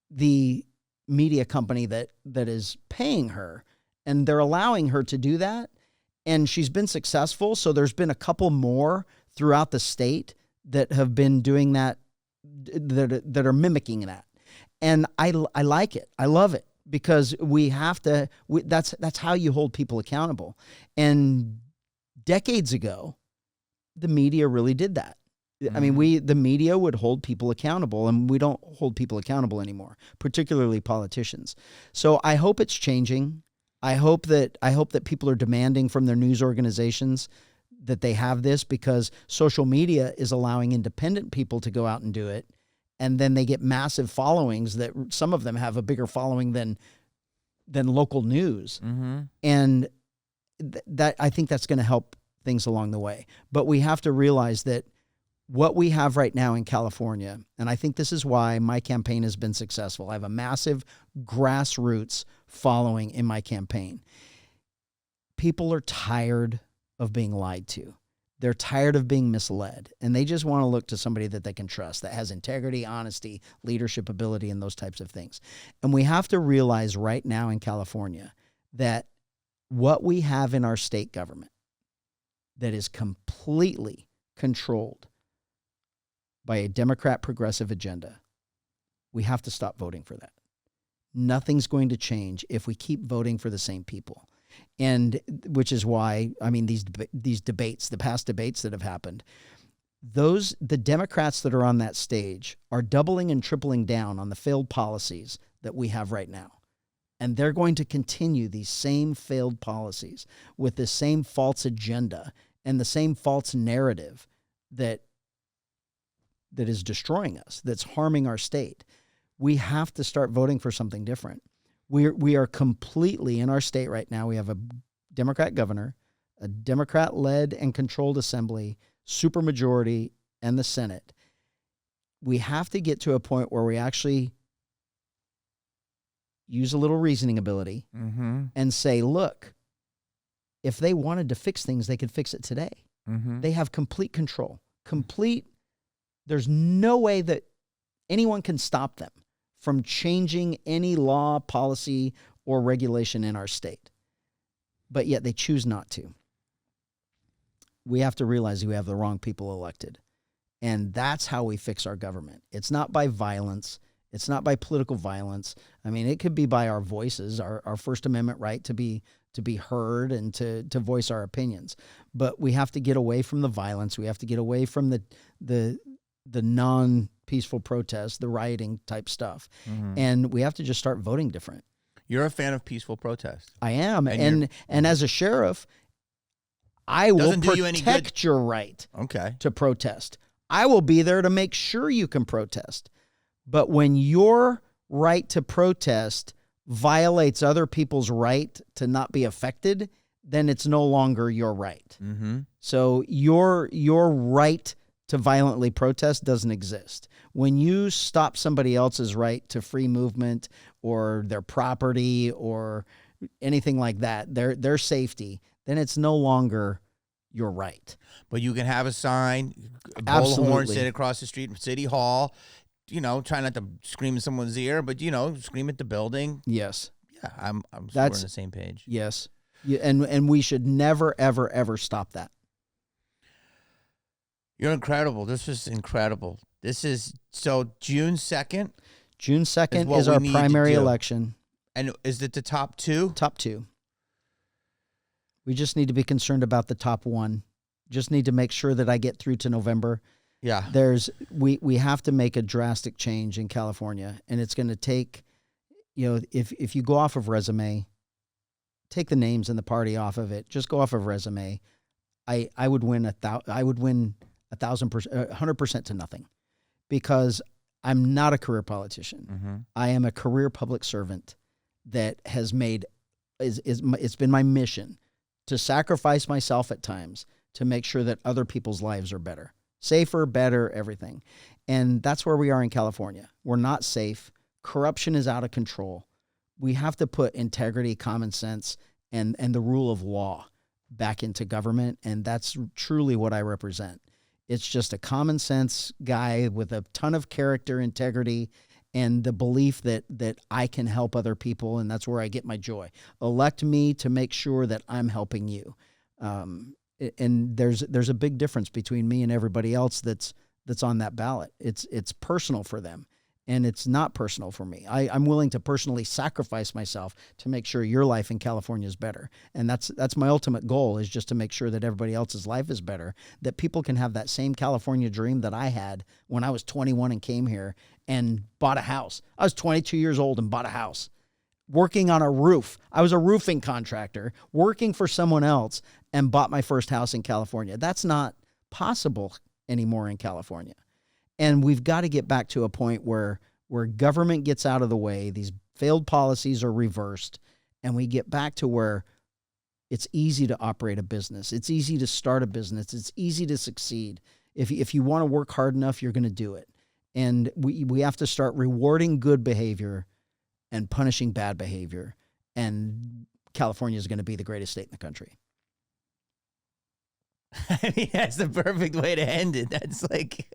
Speaker 2: the media company that is paying her, and they're allowing her to do that. And she's been successful. So there's been a couple more throughout the state that have been doing that are mimicking that. And I like it. I love it, because we have to, that's how you hold people accountable. And decades ago, the media really did that. I mean, the media would hold people accountable, and we don't hold people accountable anymore, particularly politicians. So I hope it's changing. I hope that people are demanding from their news organizations that they have this, because social media is allowing independent people to go out and do it. And then they get massive followings that some of them have a bigger following than local news. Mm-hmm. And that I think that's going to help things along the way. But we have to realize that what we have right now in California, and I think this is why my campaign has been successful. I have a massive grassroots following in my campaign. People are tired of being lied to. They're tired of being misled, and they just want to look to somebody that they can trust, that has integrity, honesty, leadership ability, and those types of things. And we have to realize right now in California that what we have in our state government that is completely controlled by a Democrat progressive agenda, we have to stop voting for that. Nothing's going to change if we keep voting for the same people. And which is why, I mean, these debates, the past debates that have happened, the Democrats that are on that stage are doubling and tripling down on the failed policies that we have right now. And they're going to continue these same failed policies with the same false agenda and the same false narrative that is destroying us, that's harming our state. We have to start voting for something different. We are completely, in our state right now, we have a Democrat governor, a Democrat-led and controlled assembly, supermajority, and the Senate. We have to get to a point where we actually use a little reasoning ability and say, look, if they wanted to fix things, they could fix it today. They have complete control. There's no way that Anyone can stop them from changing any law, policy, or regulation in our state. But yet they choose not to. We have to realize we have the wrong people elected. And that's how we fix our government. It's not by violence. It's not by political violence. I mean, it could be by our voices, our First Amendment right to be heard and to voice our opinions. But we have to get away from the violence. We have to get away from the non-peaceful protest, the rioting type stuff. Mm-hmm. And we have to just start voting different.
Speaker 1: You're a fan of peaceful protest.
Speaker 2: I am. And as a sheriff, I will protect your right to protest. I will be there to make sure you can protest. But when your right to protest violates other people's right to not be affected, then it's no longer your right. Mm-hmm. So your right to violently protest doesn't exist. When you stop somebody else's right to free movement or their property or anything like that, their safety, then it's no longer your right.
Speaker 1: But you can have a sign, a bullhorn, sit across the street from City Hall, try not to scream in someone's ear, but, scream at the building.
Speaker 2: Yes.
Speaker 1: Yeah, we're on the same page.
Speaker 2: Yes. Yeah, and we should never, ever, ever stop that.
Speaker 1: You're incredible. This was incredible. This is, so June 2nd?
Speaker 2: June 2nd is our primary election.
Speaker 1: And is it the top two?
Speaker 2: Top two. We just need to be concerned about the top one. Just need to make sure that I get through to November.
Speaker 1: Yeah.
Speaker 2: We have to make a drastic change in California, and it's going to take, if you go off of resume, take the names and the party off of it, just go off of resume. I would win 1,000%, 100% to nothing, because I'm not a career politician. Mm-hmm. I am a career public servant that has made it's been my mission to sacrifice myself at times to make sure that other people's lives are better, safer, better, everything. And that's where we are in California. We're not safe. Corruption is out of control. We have to put integrity, common sense, and the rule of law back into government, and that's truly what I represent. It's just a common sense guy with a ton of character, integrity, and the belief that I can help other people, and that's where I get my joy. Elect me to make sure that I'm helping you. And there's a big difference between me and everybody else that's on that ballot. It's personal for them, and it's not personal for me. I'm willing to personally sacrifice myself to make sure your life in California is better. And that's my ultimate goal, is just to make sure that everybody else's life is better, that people can have that same California dream that I had when I was 21 and came here and bought a house. I was 22 years old and bought a house, working on a roof. I was a roofing contractor working for someone else and bought my first house in California. That's not possible anymore in California. And we've got to get back to a point where government gets out of the way, these failed policies are reversed, and we get back to where it's easy to operate a business. It's easy to start a business. It's easy to succeed. If you want to work hard enough, you're going to do it. And we have to start rewarding good behavior and punishing bad behavior. And California is going to be the greatest state in the country.
Speaker 1: I mean, that's the perfect way to end it. That's like,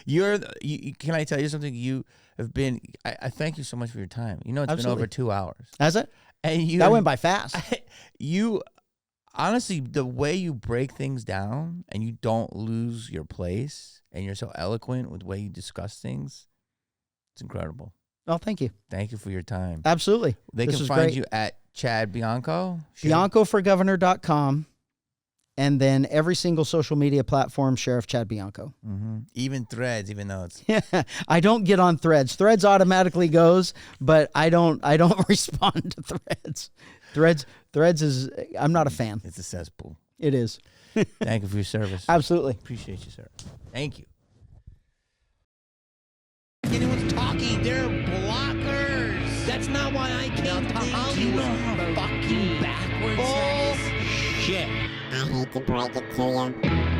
Speaker 1: can I tell you something? You have been, I thank you so much for your time. It's
Speaker 2: Absolutely.
Speaker 1: been over 2 hours.
Speaker 2: Has it? And that went by fast.
Speaker 1: Honestly, the way you break things down and you don't lose your place and you're so eloquent with the way you discuss things, it's incredible.
Speaker 2: Oh, thank you.
Speaker 1: Thank you for your time.
Speaker 2: Absolutely.
Speaker 1: They can find you at Chad Bianco.
Speaker 2: BiancoForGovernor.com. And then every single social media platform, Sheriff Chad Bianco.
Speaker 1: Mm-hmm. Even Threads, even though it's...
Speaker 2: I don't get on Threads. Threads automatically goes, but I don't respond to Threads. Threads is... I'm not a fan.
Speaker 1: It's a cesspool.
Speaker 2: It is.
Speaker 1: Thank you for your service.
Speaker 2: Absolutely.
Speaker 1: Appreciate you, sir. Thank you. Anyone's talking, they're blockers. That's not why I came to Hollywood. Fucking backwards. Bullshit.
Speaker 3: I hate to break it to you.